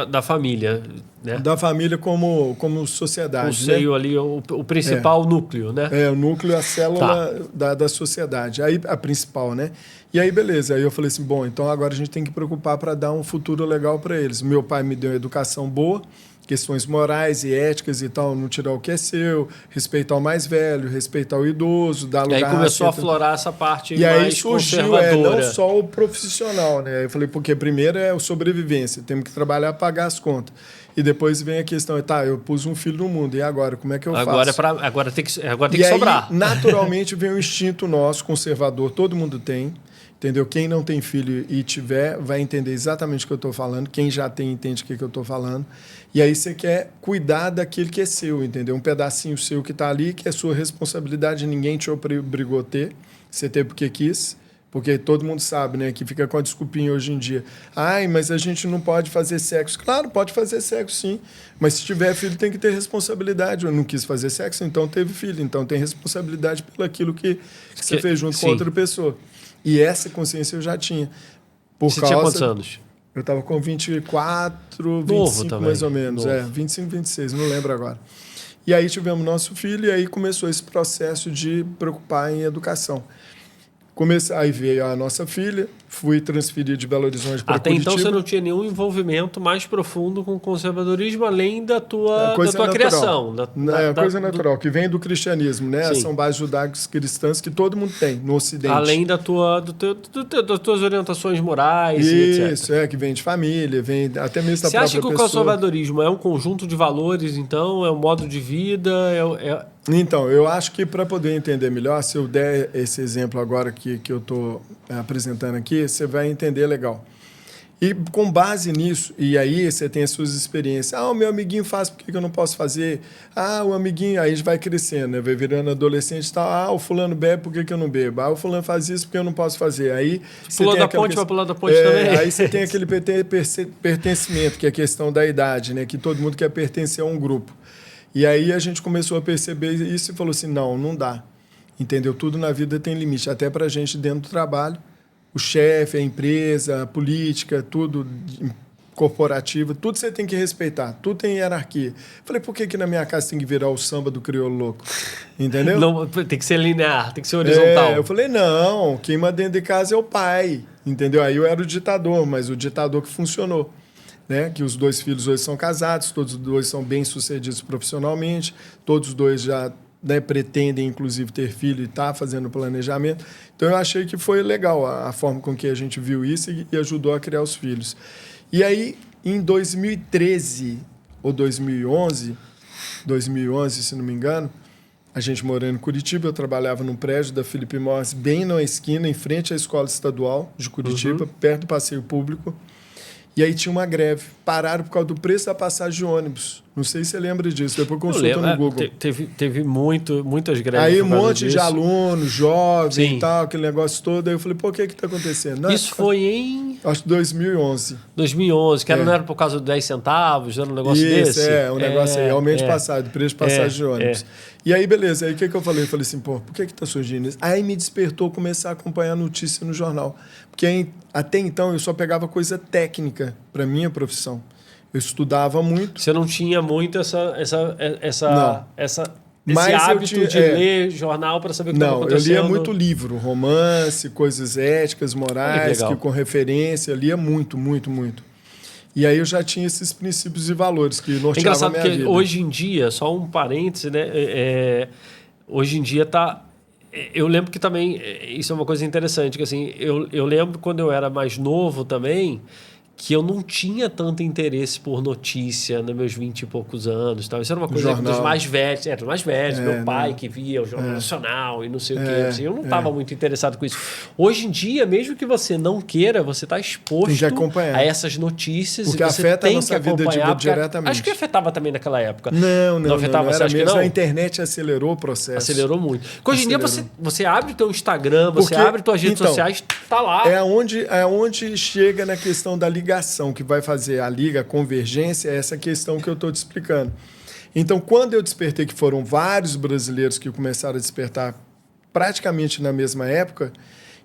da família, né? Da família como sociedade. O seio ali, o principal núcleo, né? O núcleo, a célula da sociedade. Aí a principal, né? E aí, beleza. Aí eu falei assim, bom, então agora a gente tem que preocupar para dar um futuro legal para eles. Meu pai me deu uma educação boa, questões morais e éticas e tal, não tirar o que é seu, respeitar o mais velho, respeitar o idoso, dar lugar... E aí começou a aflorar essa parte e aí mais surgiu, conservadora. não só o profissional, né? Eu falei, porque primeiro é a sobrevivência, temos que trabalhar, pagar as contas. E depois vem a questão, tá, eu pus um filho no mundo, e agora, como é que eu faço? Agora tem que E aí, sobrar. naturalmente, vem o instinto nosso, conservador, todo mundo tem, entendeu? Quem não tem filho e tiver, vai entender exatamente o que eu estou falando. Quem já tem, entende o que eu estou falando. E aí você quer cuidar daquilo que é seu, entendeu? Um pedacinho seu que está ali, que é sua responsabilidade, ninguém te obrigou a ter, você teve porque quis. Porque todo mundo sabe, né, que fica com a desculpinha hoje em dia. Ai, mas a gente não pode fazer sexo. Claro, pode fazer sexo, sim. Mas se tiver filho, tem que ter responsabilidade. Eu não quis fazer sexo, então teve filho. Então tem responsabilidade pelo aquilo que você fez junto com outra pessoa. E essa consciência eu já tinha. Você tinha quantos anos? Eu estava com 24, 25 Novo também. mais ou menos. Novo. 25, 26, não lembro agora. E aí tivemos nosso filho e aí começou esse processo de preocupar em educação. Aí veio a nossa filha, fui transferido de Belo Horizonte para Curitiba. Até então você não tinha nenhum envolvimento mais profundo com o conservadorismo, além da tua criação. Coisa natural, que vem do cristianismo, né? São bases judaicas cristãs que todo mundo tem no Ocidente. Além das tuas orientações morais e etc. Isso, que vem de família, vem até mesmo da própria pessoa. Você acha que o conservadorismo é um conjunto de valores, então? É um modo de vida? Então, eu acho que para poder entender melhor, se eu der esse exemplo agora que eu estou apresentando aqui, você vai entender legal. E com base nisso, e aí você tem as suas experiências. O meu amiguinho faz, por que eu não posso fazer? O amiguinho, aí vai crescendo, né? Vai virando adolescente e tal. O fulano bebe, por que eu não bebo? O fulano faz isso, porque eu não posso fazer? Aí pulou da ponte, vai pular da ponte também. Aí você tem aquele pertencimento, que é a questão da idade, né? Que todo mundo quer pertencer a um grupo. E aí a gente começou a perceber isso e falou assim, não dá. Entendeu? Tudo na vida tem limite, até para a gente dentro do trabalho. O chefe, a empresa, a política, tudo corporativo, tudo você tem que respeitar, tudo tem hierarquia. Falei, por que na minha casa tem que virar o samba do crioulo louco? Entendeu? Não, tem que ser linear, tem que ser horizontal. Eu falei, não, quem manda dentro de casa é o pai. Entendeu? Aí eu era o ditador, mas o ditador que funcionou. Né, que os dois filhos hoje são casados, todos os dois são bem-sucedidos profissionalmente, todos os dois já pretendem, inclusive, ter filho e tá fazendo planejamento. Então, eu achei que foi legal a forma com que a gente viu isso e ajudou a criar os filhos. E aí, em 2013 ou 2011, se não me engano, a gente morando em Curitiba, eu trabalhava num prédio da Philip Morris, bem na esquina, em frente à Escola Estadual de Curitiba, perto do passeio público. E aí tinha uma greve. Pararam por causa do preço da passagem de ônibus. Não sei se você lembra disso. Depois consulta no Google. Teve muitas greves. Aí um monte de alunos, jovens e tal, aquele negócio todo. Aí eu falei, pô, o que está acontecendo? Não, isso foi em... Acho que 2011. 2011, que não era por causa dos 10 centavos, era um negócio desse? Um negócio aí, aumento passado, preço de passagem de ônibus. E aí, beleza. Aí o que eu falei? Eu falei assim, pô, por que está surgindo isso? Aí me despertou começar a acompanhar a notícia no jornal. Porque até então eu só pegava coisa técnica para minha profissão. Eu estudava muito. Você não tinha muito esse Mas hábito de ler jornal para saber o que estava acontecendo? Eu lia muito livro, romance, coisas éticas, morais, que com referência, eu lia muito, muito, muito. E aí eu já tinha esses princípios e valores que norteavam a minha vida. Engraçado porque hoje em dia, só um parêntese, né? Hoje em dia está... Eu lembro que também, isso é uma coisa interessante, que assim, eu lembro quando eu era mais novo também, que eu não tinha tanto interesse por notícia nos meus 20 e poucos anos. Tal. Isso era uma coisa dos mais velhos. Dos mais velhos, meu pai que via o Jornal Nacional e não sei o quê. Assim, eu não estava muito interessado com isso. Hoje em dia, mesmo que você não queira, você está exposto a essas notícias. Porque e você afeta tem a nossa vida diretamente. Acho que afetava também naquela época. Não afetava, você acha que não? A internet acelerou o processo. Acelerou muito. Porque hoje em dia você abre o teu Instagram, você abre tuas redes sociais, tá lá. É onde chega na questão da ligação, que vai fazer a convergência, é essa questão que eu estou te explicando. Então, quando eu despertei, que foram vários brasileiros que começaram a despertar praticamente na mesma época,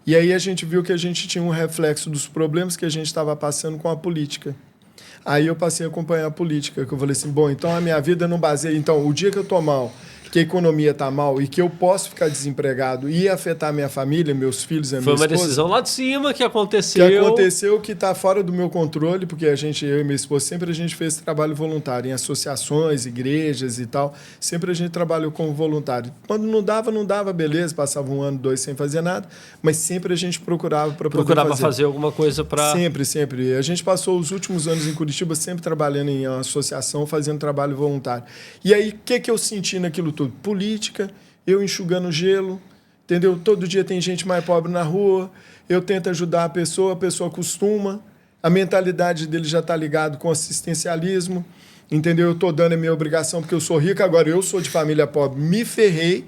e aí a gente viu que a gente tinha um reflexo dos problemas que a gente estava passando com a política. Aí eu passei a acompanhar a política, que eu falei assim, bom, então a minha vida não baseia... Então, o dia que eu estou mal, que a economia está mal e que eu posso ficar desempregado e afetar minha família, meus filhos, a minha esposa. Foi uma decisão lá de cima que aconteceu. Que está fora do meu controle, porque eu e minha esposa, sempre a gente fez trabalho voluntário em associações, igrejas e tal. Sempre a gente trabalhou como voluntário. Quando não dava, beleza, passava 1 ano, 2 sem fazer nada, mas sempre a gente procurava para poder fazer alguma coisa para... Sempre. A gente passou os últimos anos em Curitiba sempre trabalhando em associação, fazendo trabalho voluntário. E aí, o que eu senti naquilo tudo? Política, eu enxugando gelo, entendeu? Todo dia tem gente mais pobre na rua, eu tento ajudar a pessoa acostuma, a mentalidade dele já está ligado com assistencialismo, entendeu? Eu estou dando a minha obrigação porque eu sou rico, agora eu sou de família pobre, me ferrei,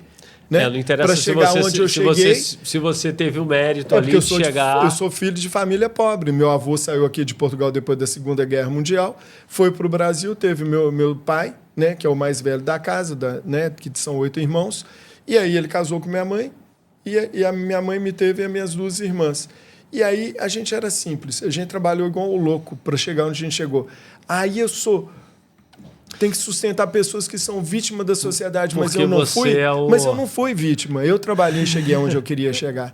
né? Não interessa para chegar onde eu cheguei. Se você teve o mérito ali de chegar... Eu sou filho de família pobre. Meu avô saiu aqui de Portugal depois da Segunda Guerra Mundial, foi para o Brasil, teve meu pai, né, que é o mais velho da casa, né, que são 8 irmãos, e aí ele casou com minha mãe, e a minha mãe me teve e as minhas 2 irmãs. E aí a gente era simples, a gente trabalhou igual um louco para chegar onde a gente chegou. Aí tem que sustentar pessoas que são vítimas da sociedade, mas eu não fui. Mas eu não fui vítima. Eu trabalhei e cheguei onde eu queria chegar.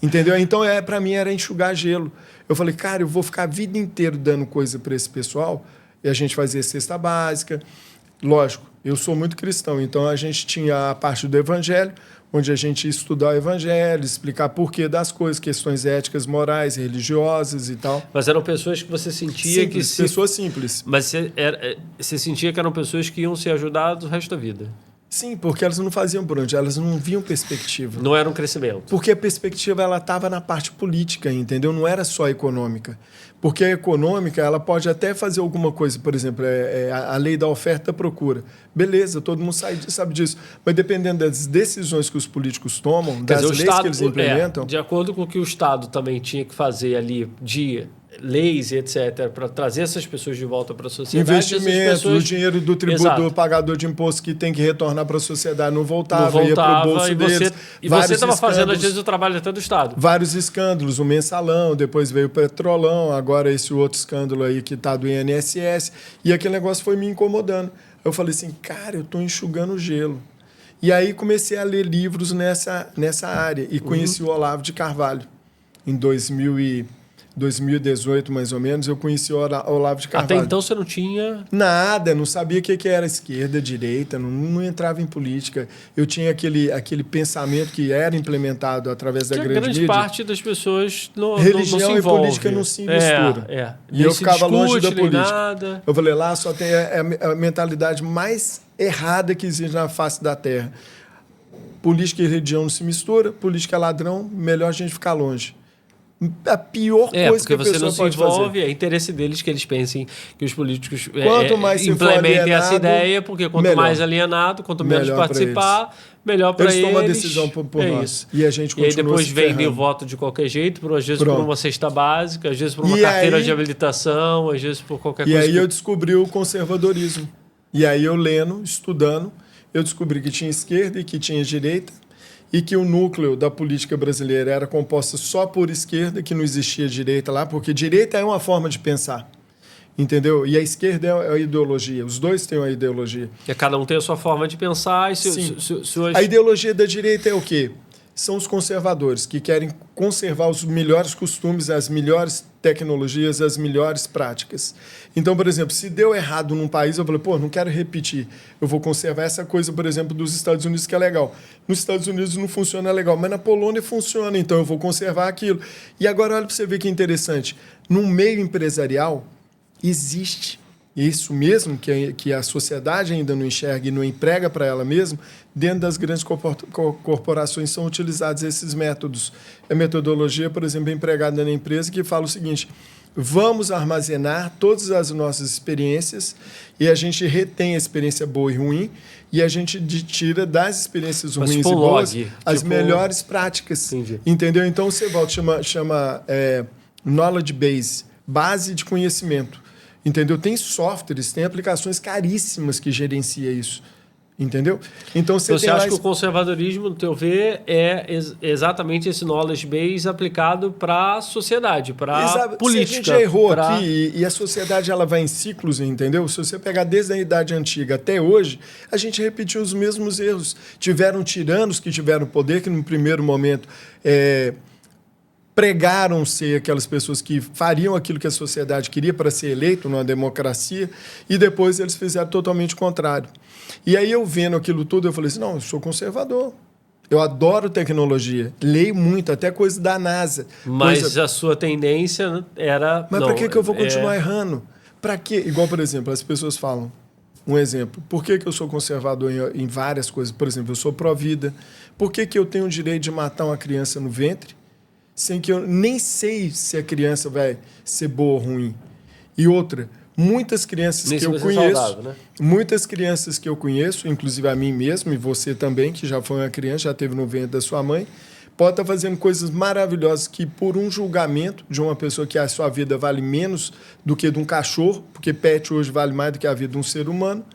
Entendeu? Então, para mim, era enxugar gelo. Eu falei, cara, eu vou ficar a vida inteira dando coisa para esse pessoal. E a gente fazia cesta básica. Lógico, eu sou muito cristão, então a gente tinha a parte do evangelho, onde a gente ia estudar o evangelho, explicar porquê das coisas, questões éticas, morais, religiosas e tal. Mas eram pessoas que você sentia simples, pessoas simples. Mas você sentia que eram pessoas que iam ser ajudadas o resto da vida? Sim, porque elas não faziam por onde, elas não viam perspectiva. Não era um crescimento. Porque a perspectiva ela estava na parte política, entendeu? Não era só econômica. Porque a econômica ela pode até fazer alguma coisa, por exemplo, a lei da oferta e procura. Beleza, todo mundo sabe disso. Mas dependendo das decisões que os políticos tomam, das leis que eles implementam... de acordo com o que o Estado também tinha que fazer ali de leis e etc., para trazer essas pessoas de volta para a sociedade. Investimentos, o dinheiro do tributo do pagador de imposto que tem que retornar para a sociedade não voltava, ia para o bolso deles. E você estava fazendo, às vezes, o trabalho até do Estado. Vários escândalos, o mensalão, depois veio o petrolão, agora esse outro escândalo aí que está do INSS, e aquele negócio foi me incomodando. Eu falei assim, cara, eu estou enxugando gelo. E aí comecei a ler livros nessa área e conheci o Olavo de Carvalho em 2018, mais ou menos, eu conheci o Olavo de Carvalho. Até então você não tinha... Nada, não sabia o que era esquerda, direita, não entrava em política. Eu tinha aquele pensamento que era implementado através da grande mídia. Grande parte das pessoas religião não se e política não se mistura. E eu ficava longe da política. Nada. Eu falei, lá só tem a mentalidade mais errada que existe na face da Terra. Política e religião não se mistura, política é ladrão, melhor a gente ficar longe. A pior coisa que a pessoa pode fazer. É interesse deles que eles pensem que os políticos quanto mais implementem essa ideia, porque quanto melhor. Mais alienado, quanto menos participar, melhor para eles. Eles tomam a decisão por nós. Isso. E a gente continua. E aí depois vendem o voto de qualquer jeito, às vezes por uma cesta básica, às vezes por uma carteira de habilitação, às vezes por qualquer coisa. E aí eu descobri o conservadorismo. E aí eu lendo, estudando, eu descobri que tinha esquerda e que tinha direita, e que o núcleo da política brasileira era composta só por esquerda, que não existia direita lá, porque direita é uma forma de pensar, entendeu? E a esquerda é a ideologia, os dois têm uma ideologia. E cada um tem a sua forma de pensar. E A ideologia da direita é o quê? São os conservadores, que querem conservar os melhores costumes, as melhores tecnologias, as melhores práticas. Então, por exemplo, se deu errado num país, eu falei, não quero repetir. Eu vou conservar essa coisa, por exemplo, dos Estados Unidos, que é legal. Nos Estados Unidos não funciona legal, mas na Polônia funciona, então eu vou conservar aquilo. E agora, olha para você ver que interessante. No meio empresarial, existe isso mesmo, que a sociedade ainda não enxerga e não emprega para ela mesma, dentro das grandes corporações são utilizados esses métodos. A metodologia, por exemplo, é empregada na empresa que fala o seguinte: vamos armazenar todas as nossas experiências e a gente retém a experiência boa e ruim e a gente tira das experiências ruins e boas as melhores práticas. Entendi. Entendeu? Então, você volta, chama knowledge base de conhecimento. Entendeu? Tem softwares, tem aplicações caríssimas que gerenciam isso. Entendeu? Então você acha que o conservadorismo, no teu ver, é exatamente esse knowledge base aplicado para a sociedade, para a política. Se a gente já errou aqui e a sociedade ela vai em ciclos, entendeu? Se você pegar desde a Idade Antiga até hoje, a gente repetiu os mesmos erros. Tiveram tiranos que tiveram poder, que no primeiro momento pregaram ser aquelas pessoas que fariam aquilo que a sociedade queria para ser eleito numa democracia, e depois eles fizeram totalmente o contrário. E aí eu vendo aquilo tudo, eu falei assim, não, eu sou conservador. Eu adoro tecnologia, leio muito, até coisa da NASA. Mas a sua tendência era... Mas para que eu vou continuar errando? Para quê? Igual, por exemplo, as pessoas falam, um exemplo, por que eu sou conservador em várias coisas? Por exemplo, eu sou pró-vida. Por que eu tenho o direito de matar uma criança no ventre, sem que eu nem sei se a criança vai ser boa ou ruim? E outra, muitas crianças que eu conheço, saudável, né? Muitas crianças que eu conheço, inclusive a mim mesmo e você também, que já foi uma criança, já teve no ventre da sua mãe, pode estar fazendo coisas maravilhosas que por um julgamento de uma pessoa que a sua vida vale menos do que de um cachorro, porque pet hoje vale mais do que a vida de um ser humano,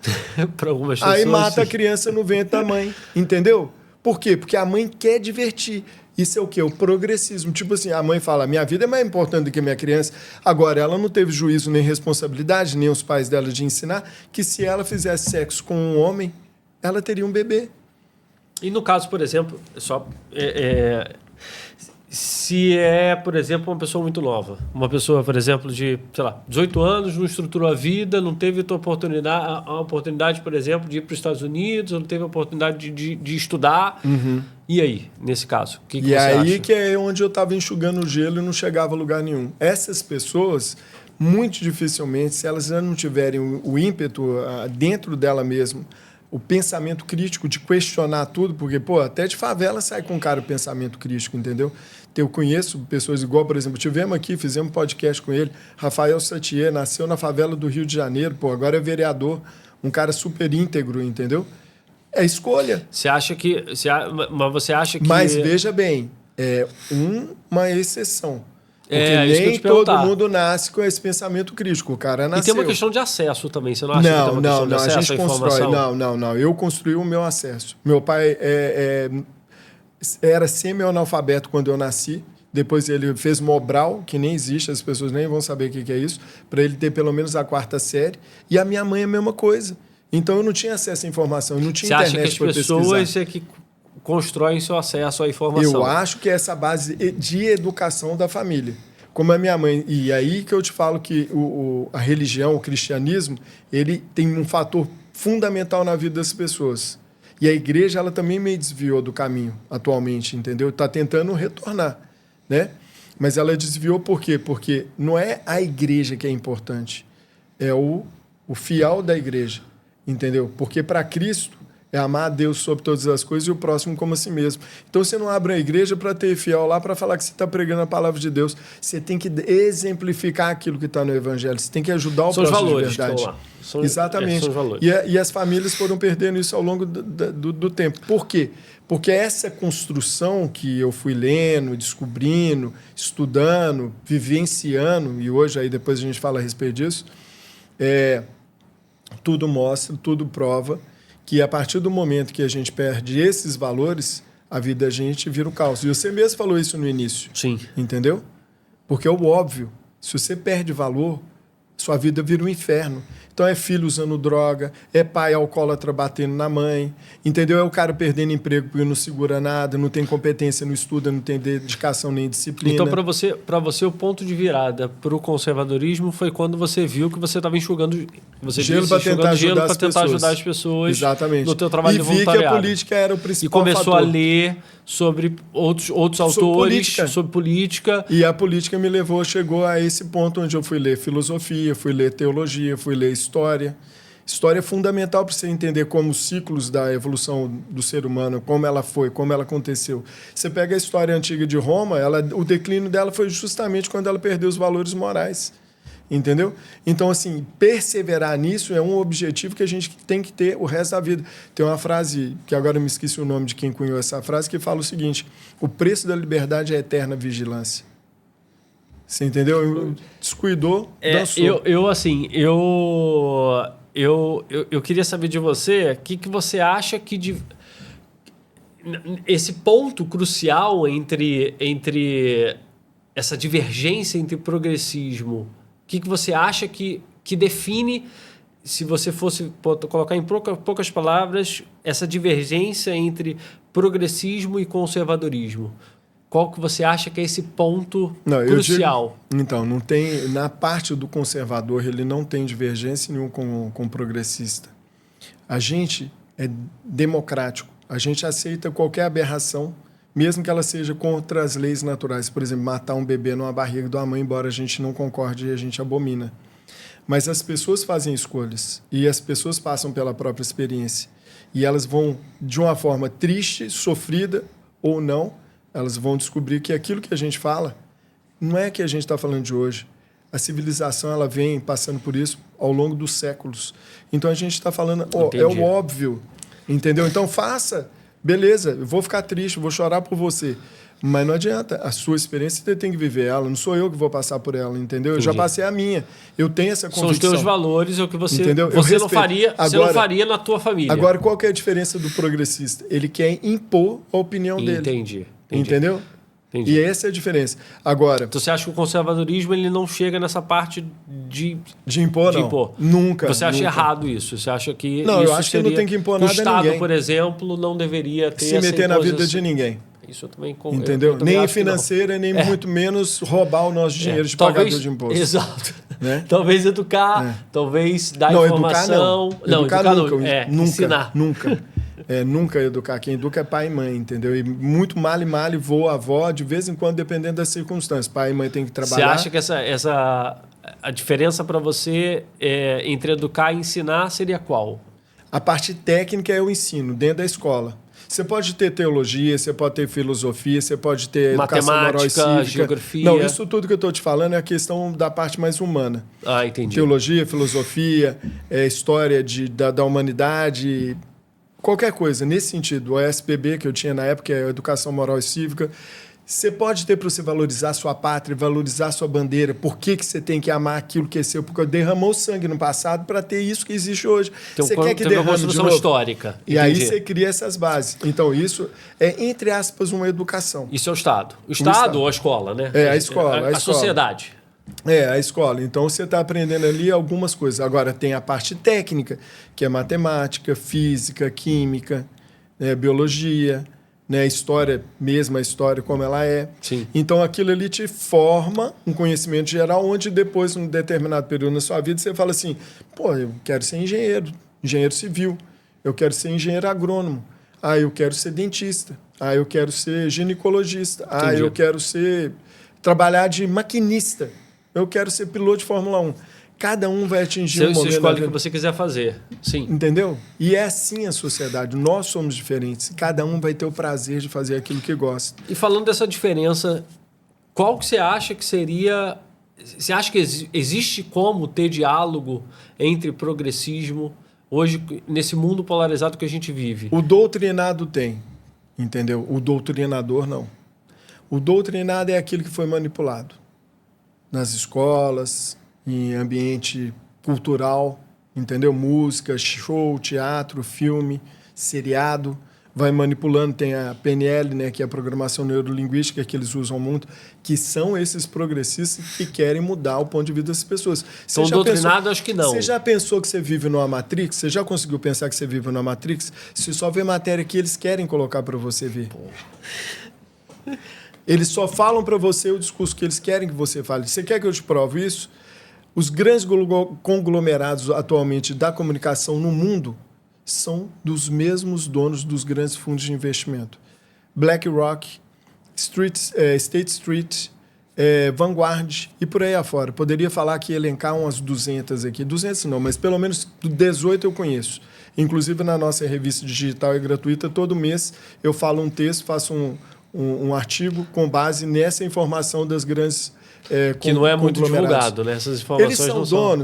para algumas pessoas, aí mata a criança no ventre da mãe, entendeu? Por quê? Porque a mãe quer divertir. Isso é o quê? O progressismo. Tipo assim, a mãe fala, minha vida é mais importante do que a minha criança. Agora, ela não teve juízo nem responsabilidade, nem os pais dela de ensinar, que se ela fizesse sexo com um homem, ela teria um bebê. E no caso, por exemplo, se por exemplo, uma pessoa muito nova, uma pessoa, por exemplo, de, sei lá, 18 anos, não estruturou a vida, não teve a oportunidade, por exemplo, de ir para os Estados Unidos, não teve a oportunidade de estudar. Uhum. E aí, nesse caso, o que você acha? E aí acha? que é onde eu estava enxugando o gelo e não chegava a lugar nenhum. Essas pessoas, muito dificilmente, se elas já não tiverem o ímpeto dentro dela mesma, o pensamento crítico de questionar tudo, porque, pô, até de favela sai com um cara o pensamento crítico, entendeu? Eu conheço pessoas igual, por exemplo, tivemos aqui, fizemos um podcast com ele, Rafael Satier, nasceu na favela do Rio de Janeiro, pô, agora é vereador, um cara super íntegro, entendeu? É escolha. Você acha que... Mas você acha que... Mas veja bem, é uma exceção. Porque nem todo mundo nasce com esse pensamento crítico. O cara nasceu. E tem uma questão de acesso também. Você não acha que tem uma questão de acesso a gente constrói. Não. Eu construí o meu acesso. Meu pai era semi-analfabeto quando eu nasci. Depois ele fez Mobral, que nem existe, as pessoas nem vão saber o que é isso, para ele ter pelo menos a 4ª série. E a minha mãe é a mesma coisa. Então eu não tinha acesso à informação, eu não tinha internet para pesquisar. Você acha que as pessoas é que constroem seu acesso à informação? Eu acho que é essa base de educação da família. Como a minha mãe... E aí que eu te falo que a religião, o cristianismo, ele tem um fator fundamental na vida das pessoas. E a igreja, ela também meio desviou do caminho atualmente, entendeu? Está tentando retornar, né? Mas ela desviou por quê? Porque não é a igreja que é importante, é o fiel da igreja, entendeu? Porque para Cristo é amar a Deus sobre todas as coisas e o próximo como a si mesmo. Então você não abre a igreja para ter fiel lá, para falar que você está pregando a palavra de Deus. Você tem que exemplificar aquilo que está no Evangelho. Você tem que ajudar o próximo de verdade. Exatamente. São os valores. E as famílias foram perdendo isso ao longo do tempo. Por quê? Porque essa construção que eu fui lendo, descobrindo, estudando, vivenciando, e hoje aí depois a gente fala a respeito disso, tudo mostra, tudo prova que a partir do momento que a gente perde esses valores, a vida da gente vira um caos. E você mesmo falou isso no início. Sim. Entendeu? Porque é o óbvio. Se você perde valor, sua vida vira um inferno. Então é filho usando droga, é pai alcoólatra batendo na mãe, entendeu? É o cara perdendo emprego porque não segura nada, não tem competência, não estuda, não tem dedicação nem disciplina. Então, para você o ponto de virada para o conservadorismo foi quando você viu que você estava enxugando gelo para tentar ajudar as pessoas. Exatamente. No teu trabalho de voluntariado. E vi que a política era o principal fator. E começou a ler sobre outros autores, sobre política. E a política chegou a esse ponto onde eu fui ler filosofia, fui ler teologia, fui ler história. História é fundamental para você entender como os ciclos da evolução do ser humano, como ela foi, como ela aconteceu. Você pega a história antiga de Roma, o declínio dela foi justamente quando ela perdeu os valores morais. Entendeu? Então, assim, perseverar nisso é um objetivo que a gente tem que ter o resto da vida. Tem uma frase, que agora eu me esqueci o nome de quem cunhou essa frase, que fala o seguinte: o preço da liberdade é a eterna vigilância. Você entendeu? Descuidou, dançou. eu queria saber de você, o que você acha que esse ponto crucial entre essa divergência entre progressismo, o que você acha que define, se você fosse colocar em poucas palavras, essa divergência entre progressismo e conservadorismo? Qual que você acha que é esse ponto crucial? Então, não tem, na parte do conservador, ele não tem divergência nenhuma com o progressista. A gente é democrático. A gente aceita qualquer aberração, mesmo que ela seja contra as leis naturais. Por exemplo, matar um bebê numa barriga de uma mãe, embora a gente não concorde e a gente abomina. Mas as pessoas fazem escolhas e as pessoas passam pela própria experiência. E elas vão, de uma forma triste, sofrida ou não, elas vão descobrir que aquilo que a gente fala não é que a gente está falando de hoje. A civilização ela vem passando por isso ao longo dos séculos. Então a gente está falando, é o óbvio. Entendeu? Então faça, beleza, eu vou ficar triste, vou chorar por você. Mas não adianta, a sua experiência você tem que viver ela, não sou eu que vou passar por ela, entendeu? Entendi. Eu já passei a minha, eu tenho essa convicção. São os teus valores, é o que você, entendeu? Você não faria na tua família. Agora, qual que é a diferença do progressista? Ele quer impor a opinião dele. Entendi. Entendeu? Entendi. E essa é a diferença. Agora, então você acha que o conservadorismo ele não chega nessa parte de impor, não. Impor. Nunca. Você acha nunca. errado isso? Você acha que não, isso eu acho que não tem que impor nada a ninguém. O Estado, por exemplo, não deveria ter se meter na vida de ninguém. Isso eu também entendeu? Eu também nem financeira, nem muito menos roubar o nosso dinheiro de pagador de imposto. Exato. Né? Talvez educar, talvez dar informação. Educar nunca. Ensinar. Nunca. Nunca educar. Quem educa é pai e mãe, entendeu? E muito mal e mal, vô, avó, de vez em quando, dependendo das circunstâncias. Pai e mãe tem que trabalhar. Você acha que a diferença para você entre educar e ensinar seria qual? A parte técnica é o ensino, dentro da escola. Você pode ter teologia, você pode ter filosofia, você pode ter educação moral e cívica. Geografia. Não, isso tudo que eu estou te falando é a questão da parte mais humana. Ah, entendi. Teologia, filosofia, história da humanidade, qualquer coisa nesse sentido. O ESPB que eu tinha na época, é Educação Moral e Cívica. Você pode ter para você valorizar sua pátria, valorizar sua bandeira. Por que você tem que amar aquilo que é seu? Porque derramou sangue no passado para ter isso que existe hoje. Então, você quer que derrame uma construção de novo? Histórica. E aí você cria essas bases. Então, isso é, entre aspas, uma educação. Isso é o Estado. O Estado ou a escola, né? É, a escola. A sociedade. A escola. Então, você está aprendendo ali algumas coisas. Agora, tem a parte técnica, que é matemática, física, química, biologia, né, a história mesmo, a história como ela é. Sim. Então, aquilo ali te forma um conhecimento geral, onde depois, num determinado período na sua vida, você fala assim, eu quero ser engenheiro civil, eu quero ser engenheiro agrônomo, eu quero ser dentista, eu quero ser ginecologista, Entendi. Eu quero trabalhar de maquinista, eu quero ser piloto de Fórmula 1. Cada um vai atingir um momento. Você escolhe o que você quiser fazer. Sim. Entendeu? E é assim a sociedade. Nós somos diferentes. Cada um vai ter o prazer de fazer aquilo que gosta. E falando dessa diferença, qual que você acha que seria... Você acha que existe como ter diálogo entre progressismo hoje, nesse mundo polarizado que a gente vive? O doutrinado tem, entendeu? O doutrinador não. O doutrinado é aquele que foi manipulado. Nas escolas, em ambiente cultural, entendeu? Música, show, teatro, filme, seriado, vai manipulando. Tem a PNL, né, que é a programação neurolinguística, que eles usam muito, que são esses progressistas que querem mudar o ponto de vista das pessoas. Então, doutrinado, acho que não. Você já pensou que você vive numa Matrix? Você já conseguiu pensar que você vive numa Matrix? Você só vê matéria que eles querem colocar para você ver. Eles só falam para você o discurso que eles querem que você fale. Você quer que eu te prove isso? Os grandes conglomerados atualmente da comunicação no mundo são dos mesmos donos dos grandes fundos de investimento. BlackRock, State Street, Vanguard e por aí afora. Poderia falar que elencar umas 200 aqui. 200 não, mas pelo menos 18 eu conheço. Inclusive na nossa revista digital é gratuita. Todo mês eu falo um texto, faço um artigo com base nessa informação das grandes que não é muito divulgado, né? Essas informações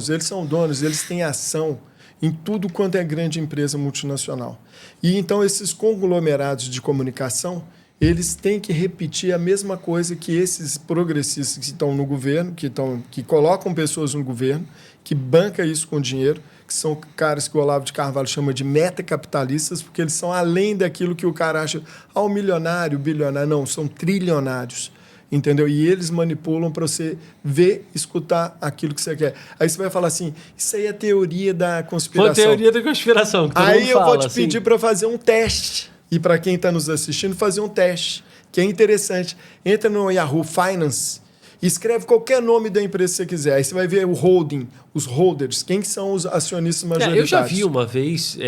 eles são donos, eles têm ação em tudo quanto é grande empresa multinacional. E então esses conglomerados de comunicação, eles têm que repetir a mesma coisa que esses progressistas que estão no governo, que colocam pessoas no governo, que banca isso com dinheiro, que são caras que o Olavo de Carvalho chama de metacapitalistas, porque eles são além daquilo que o cara acha, o milionário, bilionário. Não, são trilionários. Entendeu? E eles manipulam para você ver, escutar aquilo que você quer. Aí você vai falar assim, isso aí é teoria da conspiração. Teoria da conspiração. Que todo aí mundo eu fala, vou te assim. pedir para fazer um teste. E para quem está nos assistindo, fazer um teste, que é interessante. Entra no Yahoo Finance e escreve qualquer nome da empresa que você quiser. Aí você vai ver o holding, os holders, quem que são os acionistas majoritários. Eu já vi uma vez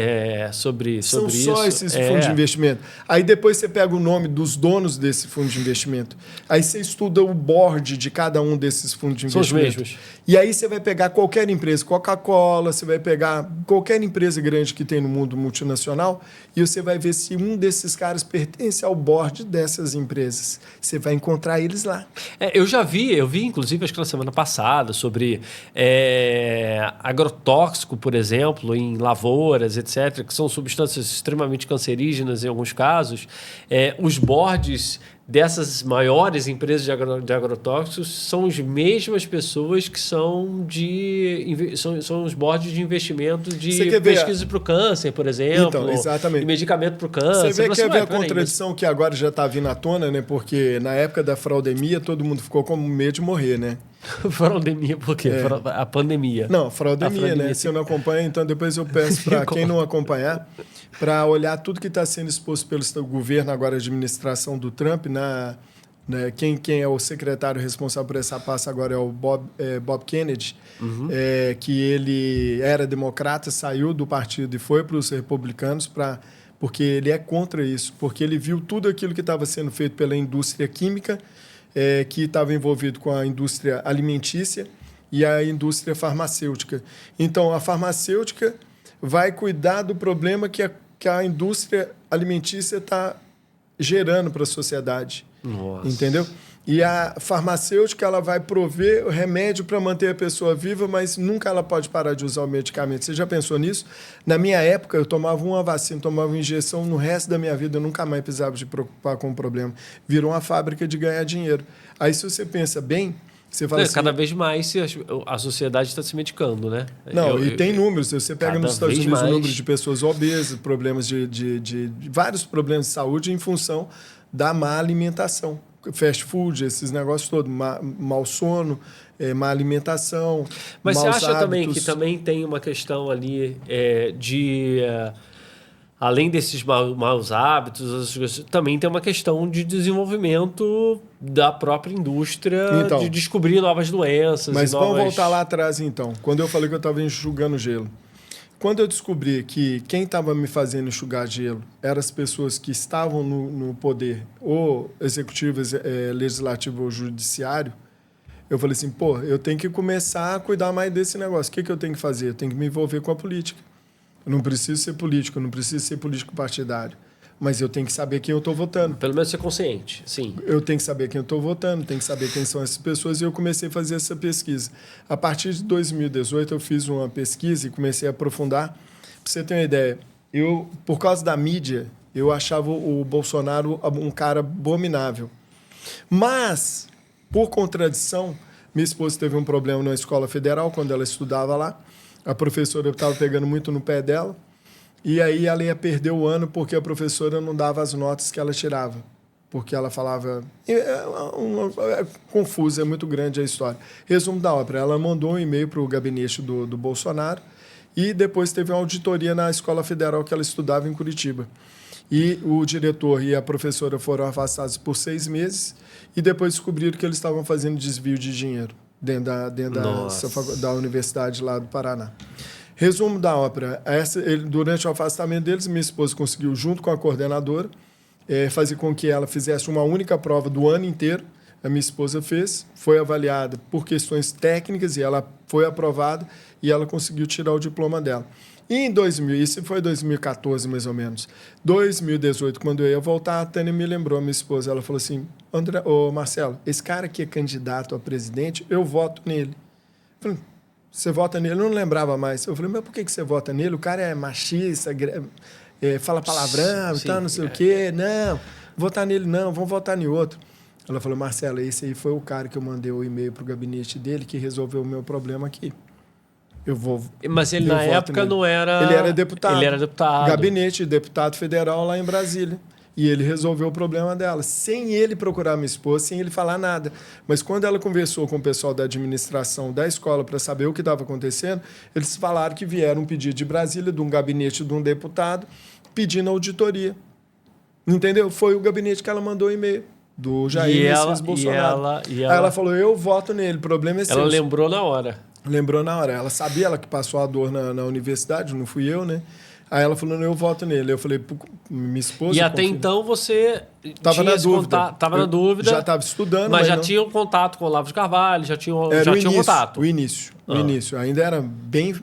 sobre São isso. só esses fundos de investimento. Aí depois você pega o nome dos donos desse fundo de investimento. Aí você estuda o board de cada um desses fundos de investimento. São os mesmos. E aí você vai pegar qualquer empresa, Coca-Cola, você vai pegar qualquer empresa grande que tem no mundo multinacional e você vai ver se um desses caras pertence ao board dessas empresas. Você vai encontrar eles lá. Eu vi inclusive acho que na semana passada sobre agrotóxico, por exemplo, em lavouras, etc., que são substâncias extremamente cancerígenas em alguns casos. Os boards dessas maiores empresas de agrotóxicos são as mesmas pessoas que são os boards de investimento de pesquisa para o câncer, por exemplo. Então, exatamente. De medicamento para o câncer. Você vê que a contradição que agora já está vindo à tona, né? Porque na época da fraudemia todo mundo ficou com medo de morrer, né? Fraudemia por quê? A pandemia. Não, fraudemia, né? Se eu não acompanho, então depois eu peço para quem não acompanhar, para olhar tudo que está sendo exposto pelo governo, agora a administração do Trump, quem é o secretário responsável por essa pasta agora é o Bob Kennedy, que ele era democrata, saiu do partido e foi para os republicanos porque ele é contra isso, porque ele viu tudo aquilo que estava sendo feito pela indústria química, que estava envolvido com a indústria alimentícia e a indústria farmacêutica. Então, a farmacêutica vai cuidar do problema que a indústria alimentícia está gerando para a sociedade. Nossa. Entendeu? E a farmacêutica ela vai prover o remédio para manter a pessoa viva, mas nunca ela pode parar de usar o medicamento. Você já pensou nisso? Na minha época, eu tomava uma vacina, tomava uma injeção, no resto da minha vida eu nunca mais precisava de preocupar com o problema. Virou uma fábrica de ganhar dinheiro. Aí, se você pensa bem, você fala assim... Cada vez mais a sociedade está se medicando, né? Não, tem números. Você pega nos Estados Unidos o número de pessoas obesas, problemas de vários problemas de saúde em função da má alimentação. Fast food, esses negócios todos, mau sono, má alimentação, mas maus você acha hábitos. também que também tem uma questão ali além desses maus hábitos, também tem uma questão de desenvolvimento da própria indústria, então, de descobrir novas doenças. Mas vamos voltar lá atrás, então. Quando eu falei que eu estava enxugando gelo. Quando eu descobri que quem estava me fazendo enxugar gelo eram as pessoas que estavam no poder, ou executivo, legislativo ou judiciário, eu falei assim, eu tenho que começar a cuidar mais desse negócio. O que eu tenho que fazer? Eu tenho que me envolver com a política. Eu não preciso ser político, eu não preciso ser político partidário. Mas eu tenho que saber quem eu estou votando. Pelo menos ser consciente, sim. Eu tenho que saber quem eu estou votando, tenho que saber quem são essas pessoas, e eu comecei a fazer essa pesquisa. A partir de 2018, eu fiz uma pesquisa e comecei a aprofundar. Para você ter uma ideia, por causa da mídia, eu achava o Bolsonaro um cara abominável. Mas, por contradição, minha esposa teve um problema na escola federal, quando ela estudava lá. A professora estava pegando muito no pé dela. E aí ela ia perder o ano porque a professora não dava as notas que ela tirava. Porque ela falava... É confusa, é muito grande a história. Resumo da ópera. Ela mandou um e-mail para o gabinete do Bolsonaro e depois teve uma auditoria na escola federal que ela estudava em Curitiba. E o diretor e a professora foram afastados por 6 meses e depois descobriram que eles estavam fazendo desvio de dinheiro dentro da universidade lá do Paraná. Resumo da ópera. Durante o afastamento deles, minha esposa conseguiu, junto com a coordenadora, fazer com que ela fizesse uma única prova do ano inteiro. A minha esposa fez, foi avaliada por questões técnicas e ela foi aprovada e ela conseguiu tirar o diploma dela. E isso foi 2014, mais ou menos. 2018, quando eu ia voltar, a Tânia me lembrou, minha esposa, ela falou assim, Marcelo, esse cara que é candidato a presidente, eu voto nele. Eu falei, você vota nele? Eu não lembrava mais. Eu falei, mas por que você vota nele? O cara é machista, fala palavrão e tal, não sei o quê. Não, votar nele não, vamos votar em outro. Ela falou, Marcelo, esse aí foi o cara que eu mandei o e-mail para o gabinete dele que resolveu o meu problema aqui. eu vou... Mas ele, eu na voto época, nele. não era... Ele era deputado. Ele era deputado. Gabinete de deputado federal lá em Brasília. E ele resolveu o problema dela, sem ele procurar minha esposa, sem ele falar nada. Mas quando ela conversou com o pessoal da administração da escola para saber o que estava acontecendo, eles falaram que vieram um pedido de Brasília, de um gabinete de um deputado, pedindo auditoria. Entendeu? Foi o gabinete que ela mandou e-mail, do Jair Messias Bolsonaro. Aí ela falou, eu voto nele, o problema é seu. Ela lembrou na hora. Lembrou na hora. Ela sabia, ela que passou a dor na universidade, não fui eu, né? Aí ela falou, eu voto nele. Eu falei, minha esposa... E até então você estava na dúvida. Estava na dúvida. Já estava estudando. Mas já não... tinha um contato com o Olavo de Carvalho, já tinha um contato. O início. Ainda era bem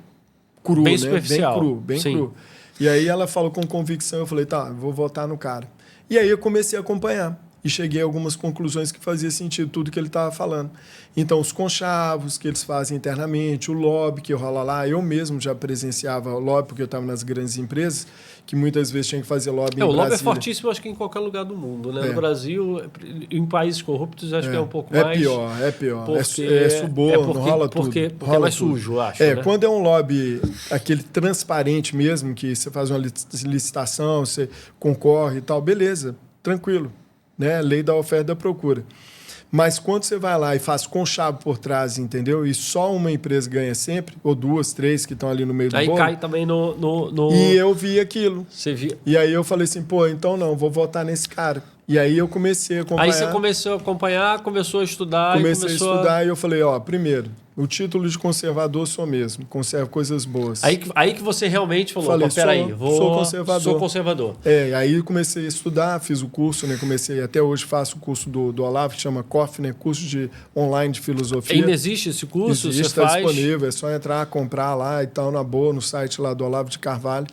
cru, bem né? Superficial. Bem cru. E aí ela falou com convicção, eu falei, tá, vou votar no cara. E aí eu comecei a acompanhar. E cheguei a algumas conclusões que fazia sentido tudo que ele estava falando. Então, os conchavos que eles fazem internamente, o lobby que rola lá, eu mesmo já presenciava o lobby, porque eu estava nas grandes empresas, que muitas vezes tinha que fazer lobby em Brasília. O lobby é fortíssimo, acho que em qualquer lugar do mundo, né? No Brasil, em países corruptos, acho que é um pouco mais... É pior. Porque, é suborno, rola tudo. Porque rola é mais tudo. sujo, acho, né? Quando é um lobby, aquele transparente mesmo, que você faz uma licitação, você concorre e tal, beleza, tranquilo. Né? Lei da oferta e da procura. Mas quando você vai lá e faz conchavo por trás, entendeu? E só uma empresa ganha sempre, ou duas, três que estão ali no meio do bolo. Aí cai também no... E eu vi aquilo. Você viu? E aí eu falei assim, então não, vou votar nesse cara. E aí eu comecei a acompanhar. Aí você começou a acompanhar, começou a estudar. Comecei a estudar e eu falei, primeiro, o título de conservador sou mesmo, conservo coisas boas. Aí que você realmente falou, falei, peraí, sou conservador. Aí comecei a estudar, fiz o curso, né? Até hoje faço o curso do Olavo, que chama COF, né? Curso online de filosofia. Ainda existe esse curso? Existe, está disponível, é só entrar, comprar lá e tal, na boa, no site lá do Olavo de Carvalho.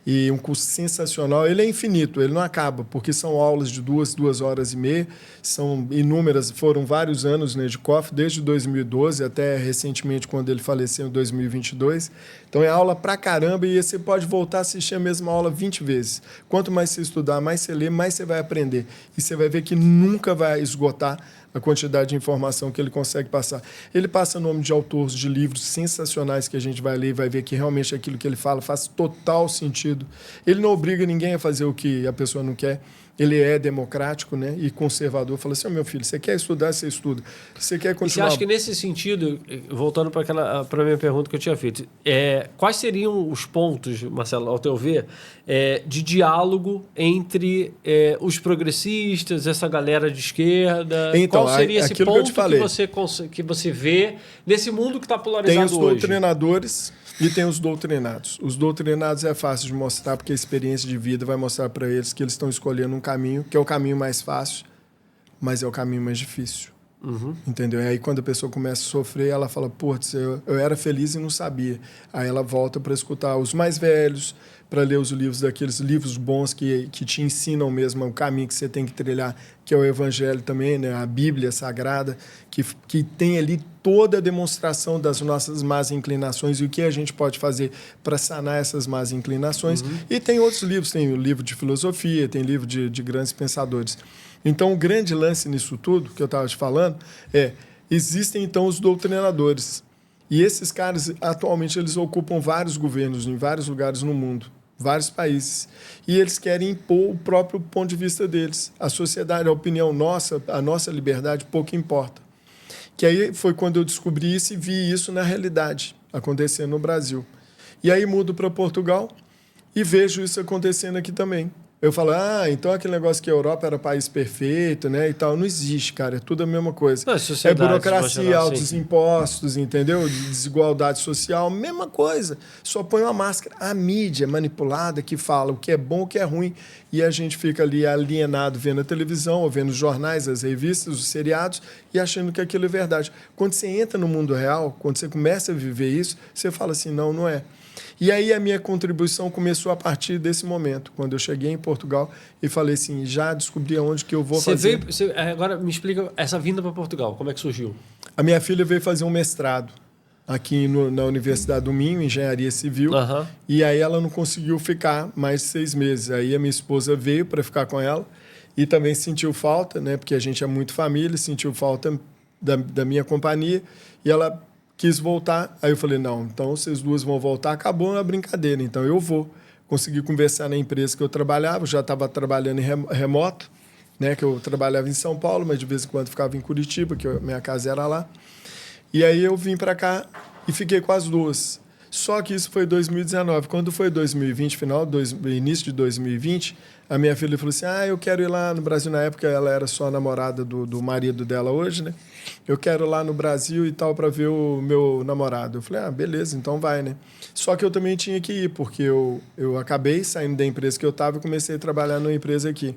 E um curso sensacional. Ele é infinito, ele não acaba, porque são aulas de 2 horas e meia, são inúmeras, foram vários anos, né, de COF, desde 2012 até recentemente, quando ele faleceu em 2022. Então é aula pra caramba e você pode voltar a assistir a mesma aula 20 vezes. Quanto mais você estudar, mais você lê, mais você vai aprender. E você vai ver que nunca vai esgotar a quantidade de informação que ele consegue passar. Ele passa nome de autores de livros sensacionais que a gente vai ler e vai ver que realmente aquilo que ele fala faz total sentido. Ele não obriga ninguém a fazer o que a pessoa não quer. Ele é democrático, né, e conservador. Fala assim, meu filho, você quer estudar, você estuda. Você quer continuar... E você acha que nesse sentido, voltando para a minha pergunta que eu tinha feito, quais seriam os pontos, Marcelo, ao teu ver, de diálogo entre os progressistas, essa galera de esquerda? Então, qual seria esse ponto que você vê nesse mundo que está polarizado hoje? Tem os doutrinadores e tem os doutrinados. Os doutrinados é fácil de mostrar, porque a experiência de vida vai mostrar para eles que eles estão escolhendo um caminho, que é o caminho mais fácil, mas é o caminho mais difícil. Uhum. Entendeu? E aí, quando a pessoa começa a sofrer, ela fala, eu era feliz e não sabia. Aí ela volta para escutar os mais velhos, para ler os livros, daqueles livros bons que te ensinam mesmo o caminho que você tem que trilhar, que é o Evangelho também, né? A Bíblia Sagrada, que tem ali toda a demonstração das nossas más inclinações e o que a gente pode fazer para sanar essas más inclinações. Uhum. E tem outros livros, tem o livro de filosofia, tem livro de grandes pensadores. Então, o grande lance nisso tudo, que eu estava te falando, existem, então, os doutrinadores. E esses caras, atualmente, eles ocupam vários governos em vários lugares no mundo, vários países. E eles querem impor o próprio ponto de vista deles. A sociedade, a opinião nossa, a nossa liberdade, pouco importa. Que aí foi quando eu descobri isso e vi isso na realidade, acontecendo no Brasil. E aí mudo para Portugal e vejo isso acontecendo aqui também. Eu falo, então aquele negócio que a Europa era país perfeito, né, e tal, não existe, cara, é tudo a mesma coisa. Não, é burocracia, altos impostos, entendeu? Desigualdade social, mesma coisa. Só põe uma máscara. A mídia manipulada que fala o que é bom, o que é ruim, e a gente fica ali alienado vendo a televisão, ou vendo os jornais, as revistas, os seriados, e achando que aquilo é verdade. Quando você entra no mundo real, quando você começa a viver isso, você fala assim, não é. E aí a minha contribuição começou a partir desse momento, quando eu cheguei em Portugal e falei assim, já descobri aonde que eu vou fazer. Agora me explica essa vinda para Portugal, como é que surgiu? A minha filha veio fazer um mestrado aqui na Universidade do Minho, Engenharia Civil, e aí ela não conseguiu ficar mais de 6 meses. Aí a minha esposa veio para ficar com ela e também sentiu falta, né, porque a gente é muito família, sentiu falta da minha companhia, e ela quis voltar. Aí eu falei, não, então vocês duas vão voltar, acabou a brincadeira, então eu vou. Consegui conversar na empresa que eu trabalhava, já estava trabalhando em remoto, né, que eu trabalhava em São Paulo, mas de vez em quando ficava em Curitiba, que minha casa era lá. E aí eu vim para cá e fiquei com as duas. Só que isso foi 2019. Quando foi 2020, início de 2020, a minha filha falou assim, eu quero ir lá no Brasil. Na época ela era só namorada do marido dela hoje, né? Eu quero ir lá no Brasil e tal para ver o meu namorado. Eu falei, beleza, então vai, né? Só que eu também tinha que ir, porque eu acabei saindo da empresa que eu estava e comecei a trabalhar numa empresa aqui.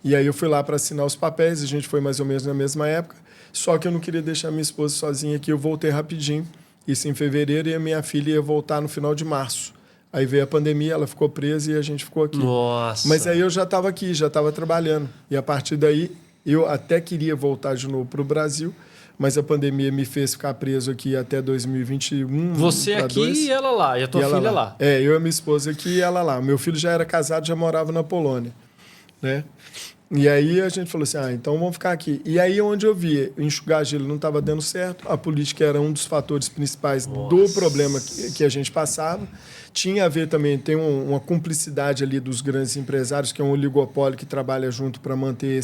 E aí eu fui lá para assinar os papéis, a gente foi mais ou menos na mesma época, só que eu não queria deixar minha esposa sozinha aqui, eu voltei rapidinho, isso em fevereiro, e a minha filha ia voltar no final de março. Aí veio a pandemia, ela ficou presa e a gente ficou aqui. Nossa! Mas aí eu já estava aqui, já estava trabalhando. E a partir daí, eu até queria voltar de novo para o Brasil, mas a pandemia me fez ficar preso aqui até 2021. Você aqui e ela lá, e a tua filha lá. Eu e a minha esposa aqui e ela lá. Meu filho já era casado, já morava na Polônia, né? E aí a gente falou assim, então vamos ficar aqui. E aí onde eu vi, enxugar gelo não estava dando certo, a política era um dos fatores principais do problema que a gente passava. Tinha a ver também, tem uma cumplicidade ali dos grandes empresários, que é um oligopólio que trabalha junto para manter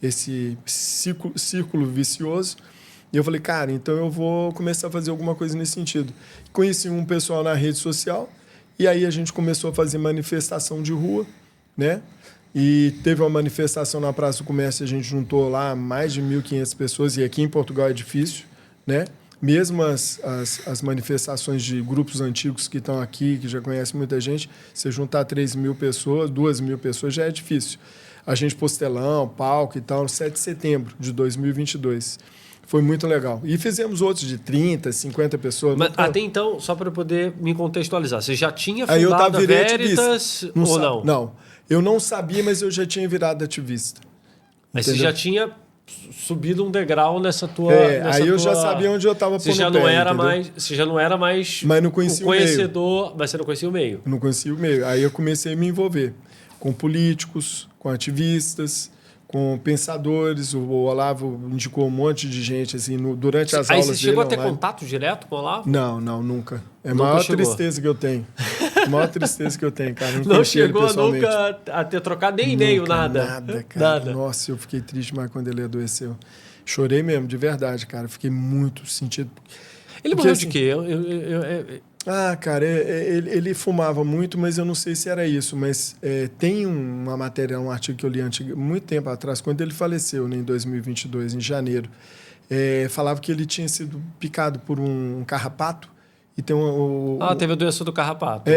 esse círculo vicioso. E eu falei, cara, então eu vou começar a fazer alguma coisa nesse sentido. Conheci um pessoal na rede social, e aí a gente começou a fazer manifestação de rua, né? E teve uma manifestação na Praça do Comércio, a gente juntou lá mais de 1.500 pessoas, e aqui em Portugal é difícil, né? Mesmo as manifestações de grupos antigos que estão aqui, que já conhecem muita gente, você juntar 3.000 pessoas, 2.000 pessoas, já é difícil. A gente postelão, palco e tal, no 7 de setembro de 2022. Foi muito legal. E fizemos outros de 30, 50 pessoas. Mas até então, só para poder me contextualizar, você já tinha fundado a Veritas ou não? Não. Eu não sabia, mas eu já tinha virado ativista. Mas você já tinha subido um degrau nessa tua... aí eu já sabia onde eu estava pondo o pé, Você já não era mais mas não conhecia o conhecedor, mas você não conhecia o meio. Não conhecia o meio. Aí eu comecei a me envolver com políticos, com ativistas, com pensadores. O Olavo indicou um monte de gente assim, durante as aulas dele. Aí você chegou a ter contato direto com o Olavo? Não, nunca. É a maior tristeza que eu tenho. A maior tristeza que eu tenho, cara. Não chegou nunca a ter trocado nem e-mail, nada. Nada, cara. Nada. Nossa, eu fiquei triste mais quando ele adoeceu. Chorei mesmo, de verdade, cara. Fiquei muito sentido. Ele morreu de quê? Cara, ele fumava muito, mas eu não sei se era isso. Mas tem uma matéria, um artigo que eu li muito tempo atrás, quando ele faleceu, né, em 2022, em janeiro. Falava que ele tinha sido picado por um carrapato. E tem teve a doença do carrapato.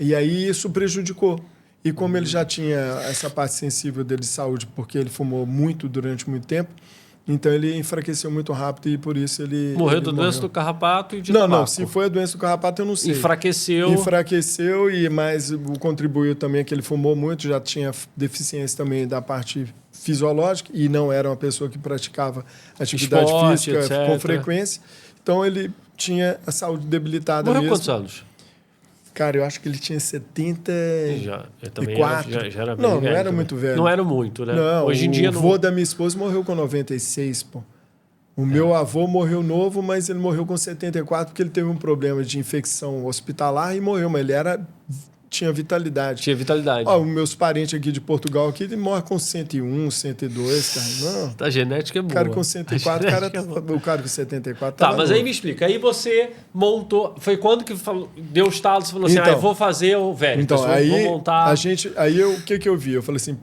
E aí isso prejudicou. E como ele já tinha essa parte sensível dele de saúde, porque ele fumou muito durante muito tempo, então ele enfraqueceu muito rápido e por isso ele... Morreu da doença do carrapato e de tabaco. Não, se foi a doença do carrapato eu não sei. Enfraqueceu e mais contribuiu também que ele fumou muito, já tinha deficiência também da parte fisiológica e não era uma pessoa que praticava atividade física etc. com frequência. Então ele tinha a saúde debilitada mesmo. Morreu quantos anos? Cara, eu acho que ele tinha 74. Já era não velho, era muito velho. Não era muito, né? Não, hoje em dia o avô da minha esposa morreu com 96, pô. O meu avô morreu novo, mas ele morreu com 74 porque ele teve um problema de infecção hospitalar e morreu, mas ele tinha vitalidade. Os meus parentes aqui de Portugal aqui, ele morre com 101, 102, cara. Não. A genética é boa. O cara com 104, o cara com 74. Tá, mas aí me explica. Aí você montou. Foi quando que deu o estalo? Você falou assim, eu vou fazer o velho. Então, aí vou montar. O que eu vi? Eu falei assim,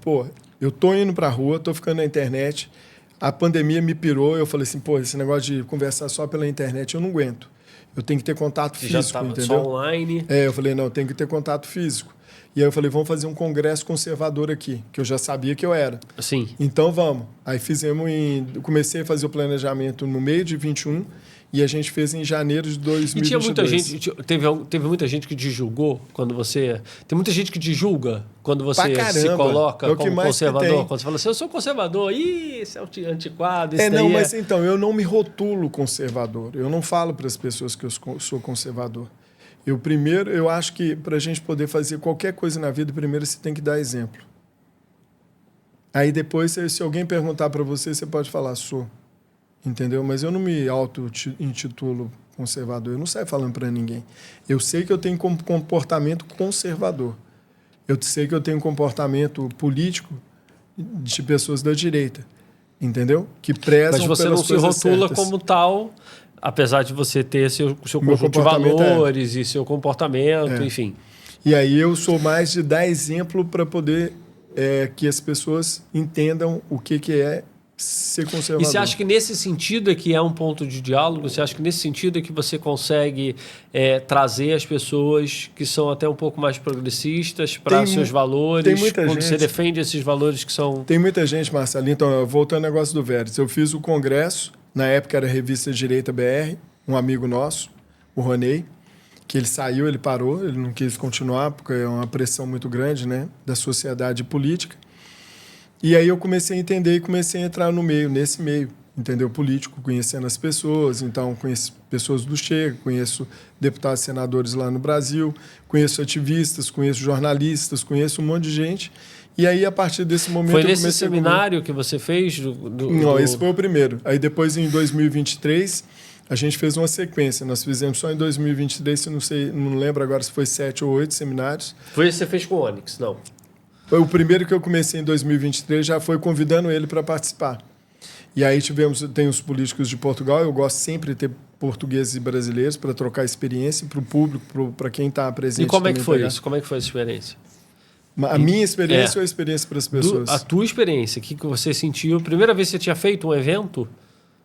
eu tô indo pra rua, tô ficando na internet. A pandemia me pirou. Eu falei assim, esse negócio de conversar só pela internet eu não aguento. Eu tenho que ter contato físico, já tava entendeu? Só online. Eu falei, não, eu tenho que ter contato físico. E aí eu falei, vamos fazer um congresso conservador aqui, que eu já sabia que eu era. Sim. Então vamos. Aí comecei a fazer o planejamento no meio de 21 e a gente fez em janeiro de 2022. E tinha muita gente, teve muita gente que te julgou quando você... Tem muita gente que te julga quando você se coloca como conservador. Quando você fala assim, eu sou conservador, isso é antiquado, mas então, eu não me rotulo conservador. Eu não falo para as pessoas que eu sou conservador. Eu acho que para a gente poder fazer qualquer coisa na vida, primeiro você tem que dar exemplo. Aí depois, se alguém perguntar para você, você pode falar, sou. entendeu? Mas eu não me auto-intitulo conservador, eu não saio falando para ninguém. Eu sei que eu tenho comportamento conservador. Eu sei que eu tenho comportamento político de pessoas da direita, entendeu? Que prezam Mas você pelas não se rotula certas. como tal, apesar de você ter seu conjunto de valores e seu comportamento, enfim. E aí eu sou mais de dar exemplo para poder que as pessoas entendam o que é ser conservador. E você acha que nesse sentido é que é um ponto de diálogo? Você acha que nesse sentido é que você consegue trazer as pessoas que são até um pouco mais progressistas para seus valores? Tem muita quando gente, você defende esses valores que são... Tem muita gente, Marcelo. Então, voltando ao negócio do Vértice, eu fiz o congresso, na época era a revista Direita BR, um amigo nosso, o Ronei, que ele saiu, ele parou, ele não quis continuar, porque é uma pressão muito grande, né, da sociedade política. E aí eu comecei a entender e comecei a entrar no meio, nesse meio, entendeu? Político, conhecendo as pessoas. Então, conheço pessoas do Chega, conheço deputados e senadores lá no Brasil, conheço ativistas, conheço jornalistas, conheço um monte de gente. E aí, a partir desse momento... Foi nesse seminário que você fez? Não, esse foi o primeiro. Aí depois, em 2023, a gente fez uma sequência. Nós fizemos só em 2023, não lembro agora se foi 7 ou 8 seminários. Foi esse que você fez com o Onyx, não? O primeiro que eu comecei em 2023 já foi convidando ele para participar. E aí tem os políticos de Portugal, eu gosto sempre de ter portugueses e brasileiros para trocar experiência para o público, para quem está presente. E como é que foi isso? Como é que foi essa experiência? A minha experiência ou a experiência para as pessoas? A tua experiência, o que você sentiu? Primeira vez que você tinha feito um evento?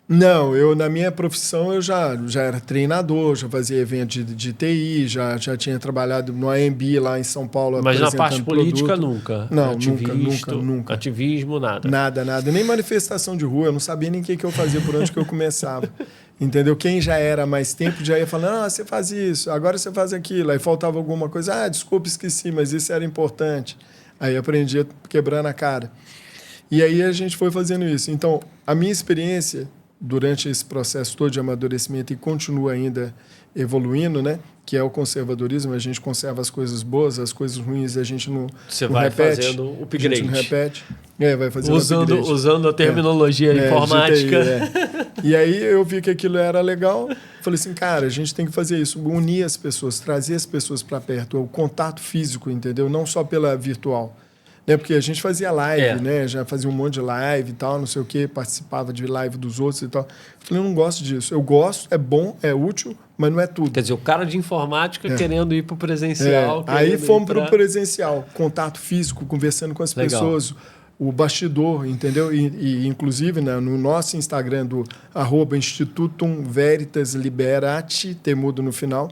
Não, na minha profissão eu já era treinador, já fazia evento de TI, já tinha trabalhado no AMB lá em São Paulo. Mas na parte política nunca? Não, nunca. Ativismo, nada? Nada. Nem manifestação de rua, eu não sabia nem o que eu fazia, por onde que eu começava. Entendeu? Quem já era há mais tempo já ia falando, você faz isso, agora você faz aquilo. Aí faltava alguma coisa, desculpa, esqueci, mas isso era importante. Aí aprendi quebrando a cara. E aí a gente foi fazendo isso. Então, a minha experiência durante esse processo todo de amadurecimento e continua ainda evoluindo, né? Que é o conservadorismo, a gente conserva as coisas boas, as coisas ruins a gente não Você vai repete, fazendo o upgrade. A gente não repete. Vai fazendo usando a terminologia informática. TI. E aí eu vi que aquilo era legal, falei assim, cara, a gente tem que fazer isso, unir as pessoas, trazer as pessoas para perto, o contato físico, entendeu? Não só pela virtual. Né? Porque a gente fazia live, né? Já fazia um monte de live e tal, não sei o quê, participava de live dos outros e tal. Falei, eu não gosto disso. Eu gosto, é bom, é útil, mas não é tudo. Quer dizer, o cara de informática querendo ir para o presencial. Aí fomos para o presencial, contato físico, conversando com as pessoas, o bastidor, entendeu? E inclusive, né, no nosso Instagram do @Institutum Veritas Liberati, temudo no final.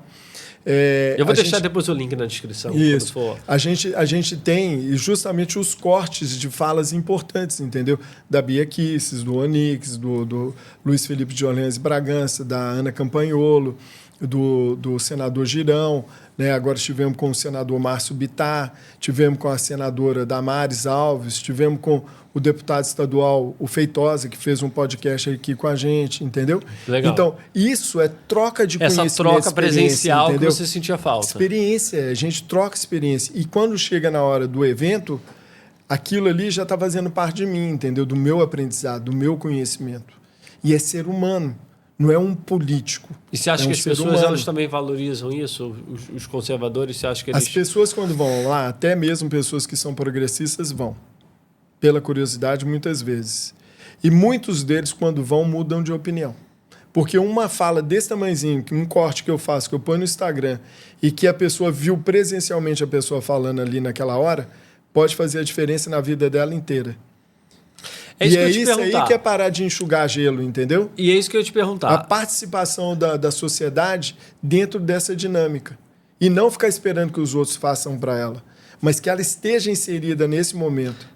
Eu vou deixar depois o link na descrição. Isso. A gente tem justamente os cortes de falas importantes, entendeu? Da Bia Kicis, do Onyx, do Luiz Felipe de Orleans e Bragança, da Ana Campanholo, do senador Girão, né? Agora estivemos com o senador Márcio Bittar, tivemos com a senadora Damares Alves, tivemos com o deputado estadual, o Feitosa, que fez um podcast aqui com a gente, entendeu? Legal. Então, isso é troca de conhecimento. Essa troca presencial, entendeu? Que você sentia falta. Experiência, a gente troca experiência. E quando chega na hora do evento, aquilo ali já está fazendo parte de mim, entendeu? Do meu aprendizado, do meu conhecimento. E é ser humano. Não é um político. E você acha que as pessoas elas também valorizam isso? Os conservadores, você acha que eles... As pessoas, quando vão lá, até mesmo pessoas que são progressistas, vão. Pela curiosidade, muitas vezes. E muitos deles, quando vão, mudam de opinião. Porque uma fala desse tamanhozinho, um corte que eu faço, que eu ponho no Instagram, e que a pessoa viu presencialmente a pessoa falando ali naquela hora, pode fazer a diferença na vida dela inteira. É isso e é isso aí que é parar de enxugar gelo, entendeu? E é isso que eu ia te perguntar. A participação da sociedade dentro dessa dinâmica. E não ficar esperando que os outros façam para ela, mas que ela esteja inserida nesse momento.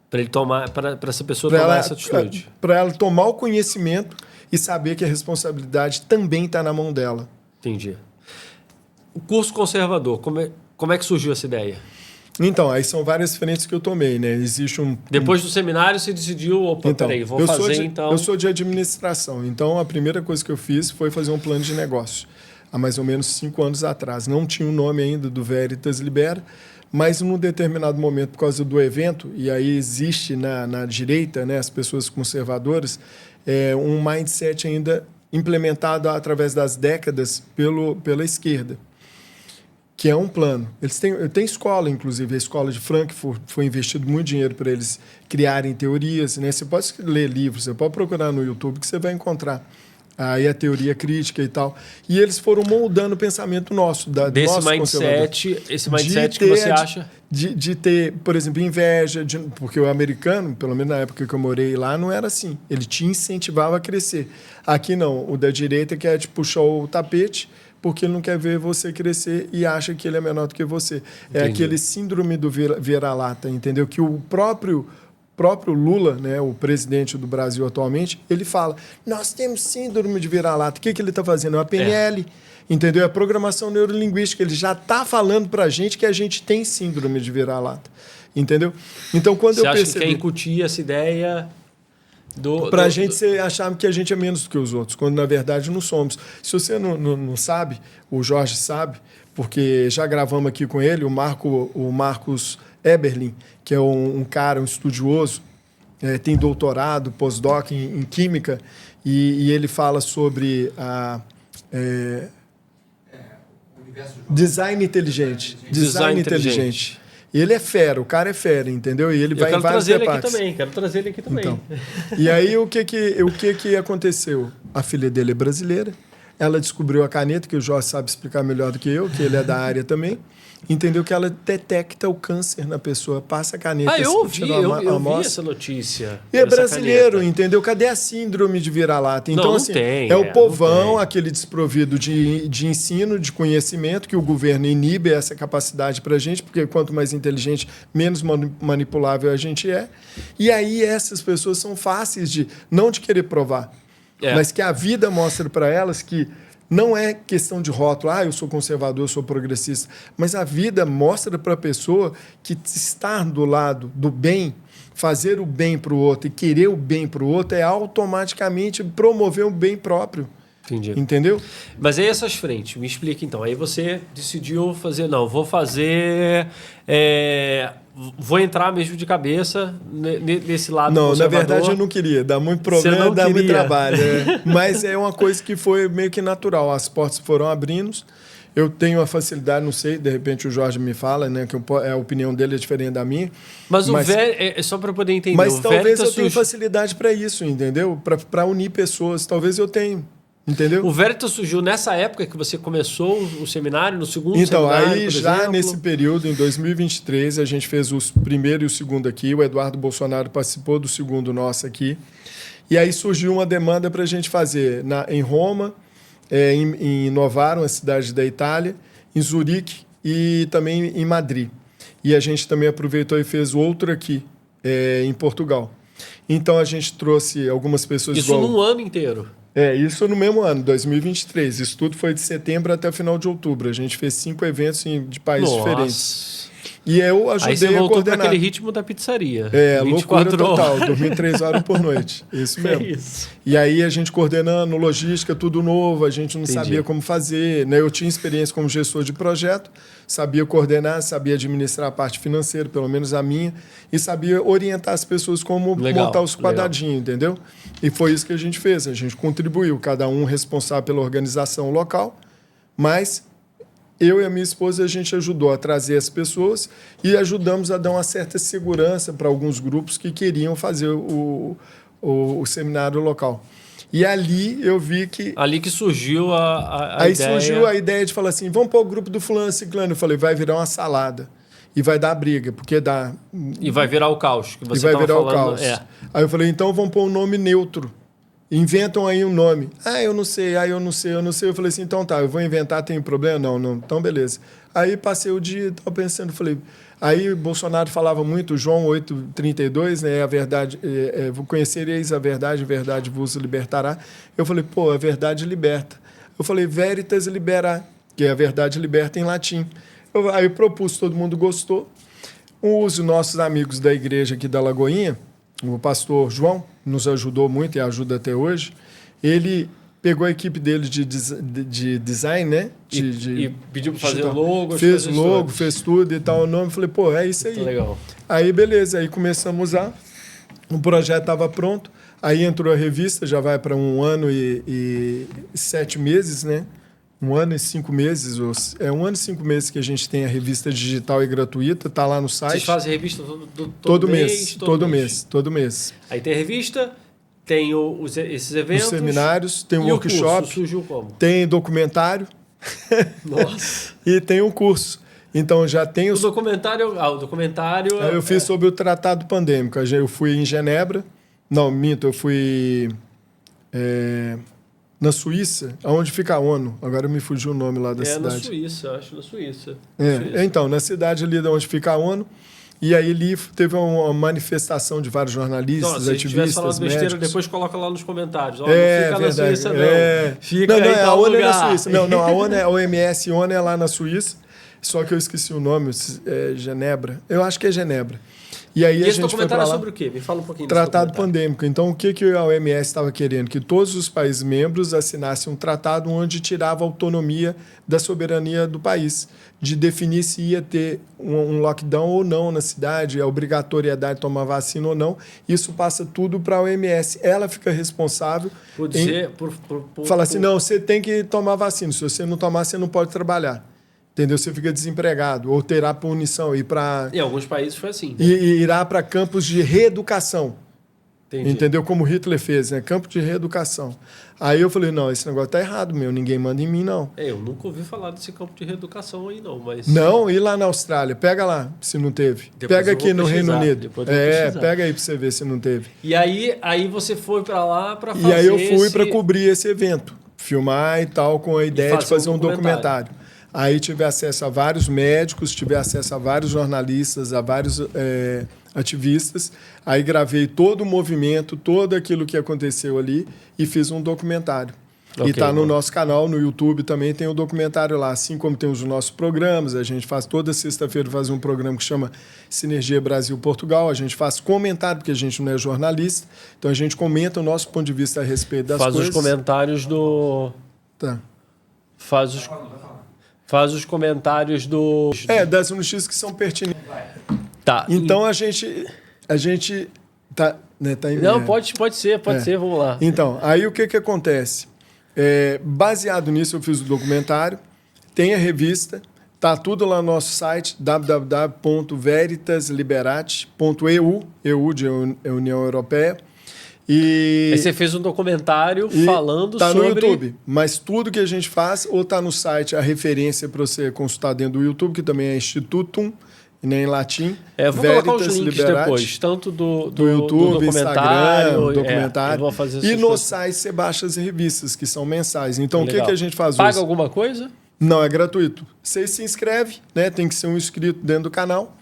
Para essa pessoa tomar essa atitude. Para ela tomar o conhecimento e saber que a responsabilidade também está na mão dela. Entendi. O curso conservador, como é que surgiu essa ideia? Então, aí são várias frentes que eu tomei, né? Existe Depois do seminário, você decidiu, peraí, vou fazer então... Eu sou de administração, então a primeira coisa que eu fiz foi fazer um plano de negócio. Há mais ou menos 5 anos atrás. Não tinha o nome ainda do Veritas Libera, mas num determinado momento, por causa do evento, e aí existe na direita, né, as pessoas conservadoras, um mindset ainda implementado através das décadas pela esquerda, que é um plano. Eles têm escola, inclusive, a escola de Frankfurt, foi investido muito dinheiro para eles criarem teorias, né? Você pode ler livros, você pode procurar no YouTube que você vai encontrar aí a teoria crítica e tal. E eles foram moldando o pensamento nosso, desse nosso mindset, esse mindset que você acha? De ter, por exemplo, inveja, porque o americano, pelo menos na época que eu morei lá, não era assim. Ele te incentivava a crescer. Aqui não, o da direita quer te puxar o tapete, porque ele não quer ver você crescer e acha que ele é menor do que você. Entendi. É aquele síndrome do vira-lata, entendeu? Que o próprio Lula, né, o presidente do Brasil atualmente, ele fala, nós temos síndrome de vira-lata. O que ele está fazendo? É uma PNL, entendeu? É a programação neurolinguística. Ele já está falando para a gente que a gente tem síndrome de vira-lata, entendeu? Então, quando eu percebi... Você acha que quer incutir essa ideia... Para a gente achar que a gente é menos do que os outros, quando na verdade não somos. Se você não sabe, o Jorge sabe, porque já gravamos aqui com ele, o Marcos Eberlin, que é um cara, um estudioso, tem doutorado, pós-doc em química, e ele fala sobre design inteligente. Design inteligente. E ele é fera, o cara é fera, entendeu? E ele vai em vários debates. Quero trazer ele aqui também. Então, e aí, o que aconteceu? A filha dele é brasileira, ela descobriu a caneta, que o Jorge sabe explicar melhor do que eu, que ele é da área também, entendeu que ela detecta o câncer na pessoa, passa a caneta. Eu vi essa notícia. E é brasileiro, caneta. Entendeu? Cadê a síndrome de vira-lata? Então, não assim, tem, é o povão, aquele desprovido de ensino, de conhecimento, que o governo inibe essa capacidade para a gente, porque quanto mais inteligente, menos manipulável a gente é. E aí essas pessoas são fáceis não de querer provar, mas que a vida mostra para elas que não é questão de rótulo, eu sou conservador, eu sou progressista, mas a vida mostra para a pessoa que estar do lado do bem, fazer o bem para o outro e querer o bem para o outro é automaticamente promover o bem próprio. Entendi. Entendeu? Mas aí essas frentes, me explica então. Aí você decidiu fazer, vou fazer... vou entrar mesmo de cabeça nesse lado conservador. Não, na verdade eu não queria. Dá muito problema, dá muito trabalho. Mas é uma coisa que foi meio que natural. As portas foram abrindo. Eu tenho a facilidade, não sei, de repente o Jorge me fala, né, que a opinião dele é diferente da minha. Mas o só para poder entender. Mas talvez eu tenha facilidade para isso, entendeu? Para unir pessoas. Talvez eu tenha. Entendeu? O Veritas surgiu nessa época que você começou o seminário, no segundo então, seminário, aí já nesse período, em 2023, a gente fez o primeiro e o segundo aqui. O Eduardo Bolsonaro participou do segundo nosso aqui. E aí surgiu uma demanda para a gente fazer em Roma, em Novara, uma cidade da Itália, em Zurique e também em Madrid. E a gente também aproveitou e fez outro aqui, em Portugal. Então, a gente trouxe algumas pessoas... Isso num ano inteiro? Isso no mesmo ano, 2023. Isso tudo foi de setembro até o final de outubro. A gente fez 5 eventos de países diferentes. E eu ajudei a coordenar. Aí você voltou para aquele ritmo da pizzaria. Loucura total. Dormi 3 horas por noite. Isso mesmo. Isso. E aí a gente coordenando, logística, tudo novo. A gente não sabia como fazer. Né? Eu tinha experiência como gestor de projeto. Sabia coordenar, sabia administrar a parte financeira, pelo menos a minha. E sabia orientar as pessoas como montar os quadradinhos, entendeu? E foi isso que a gente fez. A gente contribuiu. Cada um responsável pela organização local. Mas... eu e a minha esposa, a gente ajudou a trazer as pessoas e ajudamos a dar uma certa segurança para alguns grupos que queriam fazer o seminário local. E ali eu vi que... ali que surgiu a aí ideia... Aí surgiu a ideia de falar assim, vamos para o grupo do fulano ciclano. Eu falei, vai virar uma salada. E vai dar briga, porque dá... e vai virar o caos que você estava falando. E vai virar falando, o caos. Aí eu falei, então vamos pôr um nome neutro. Inventam aí um nome. Eu não sei, eu não sei. Eu falei assim, então tá, eu vou inventar, tem problema? Não. Então, beleza. Aí passei o dia, estava pensando, falei... aí Bolsonaro falava muito, João 8,32, né? A verdade, conhecereis a verdade vos libertará. Eu falei, a verdade liberta. Eu falei, veritas liberar, que a verdade liberta em latim. Aí eu propus, todo mundo gostou. Os nossos amigos da igreja aqui da Lagoinha, o pastor João, nos ajudou muito e ajuda até hoje. Ele pegou a equipe dele de design, né? E pediu para fazer o logo. Fez logo, fez tudo e tal. O nome, falei, é isso aí. Tá legal. Aí, beleza. Aí começamos o projeto estava pronto. Aí entrou a revista, já vai para 1 ano e 7 meses, né? 1 ano e 5 meses. É 1 ano e 5 meses que a gente tem a revista digital e gratuita, tá lá no site. Vocês fazem revista todo mês? Todo mês. Aí tem a revista, tem esses eventos. Os seminários, tem um workshop. O curso surgiu como? Tem documentário. Nossa. E tem um curso. Então já tem O documentário. O documentário. Eu fiz sobre o tratado pandêmico. Eu fui em Genebra. Não, minto, eu fui na Suíça, onde fica a ONU. Agora me fugiu o nome lá da cidade. Na Suíça, acho, na Suíça. Então, na cidade ali de onde fica a ONU. E aí ali teve uma manifestação de vários jornalistas, ativistas, falando besteira, médicos. Depois coloca lá nos comentários. Não fica na Suíça, não. Fica não, a ONU é na Suíça. Não, a ONU é a OMS, a ONU é lá na Suíça. Só que eu esqueci o nome, Genebra. Eu acho que é Genebra. E aí esse documentário é sobre o quê? Me fala um pouquinho. Tratado pandêmico. Então, o que a OMS estava querendo? Que todos os países membros assinassem um tratado onde tirava a autonomia da soberania do país, de definir se ia ter um lockdown ou não na cidade, a obrigatoriedade de tomar vacina ou não. Isso passa tudo para a OMS. Ela fica responsável falar assim, não, você tem que tomar vacina. Se você não tomar, você não pode trabalhar. Entendeu? Você fica desempregado ou terá punição. Em alguns países foi assim. E irá para campos de reeducação. Entendi. Entendeu? Como Hitler fez, né? Campo de reeducação. Aí eu falei, não, esse negócio tá errado, ninguém manda em mim, não. Eu nunca ouvi falar desse campo de reeducação aí, não, mas... Não, e lá na Austrália? Pega lá, se não teve. Pega aqui no Reino Unido. Pega aí para você ver se não teve. E aí você foi para lá para fazer... E aí eu fui para cobrir esse evento. Filmar e tal, com a ideia de fazer um documentário. Aí tive acesso a vários médicos, tive acesso a vários jornalistas, a vários ativistas. Aí gravei todo o movimento, todo aquilo que aconteceu ali e fiz um documentário. Okay, e está no nosso canal, no YouTube também tem o documentário lá, assim como tem os nossos programas. A gente faz toda sexta-feira um programa que chama Sinergia Brasil-Portugal. A gente faz comentário, porque a gente não é jornalista. Então a gente comenta o nosso ponto de vista a respeito das coisas. Faz os comentários do... Tá. Faz os comentários do... das notícias que são pertinentes. Tá. Então a gente tá, né, não, pode ser, vamos lá. Então, aí o que acontece? Baseado nisso, eu fiz o documentário, tem a revista, tá tudo lá no nosso site, www.veritasliberate.eu, EU de União Europeia. Aí você fez um documentário falando sobre... Está no YouTube, mas tudo que a gente faz ou está no site, a referência para você consultar dentro do YouTube, que também é Institutum, né, em latim. Vou colocar os links depois, tanto do YouTube, do Instagram, documentário. Eu vou fazer e no site você baixa as revistas, que são mensais. Então, legal. O que a gente faz Paga hoje? alguma coisa? Não, é gratuito. Você se inscreve, né? Tem que ser um inscrito dentro do canal,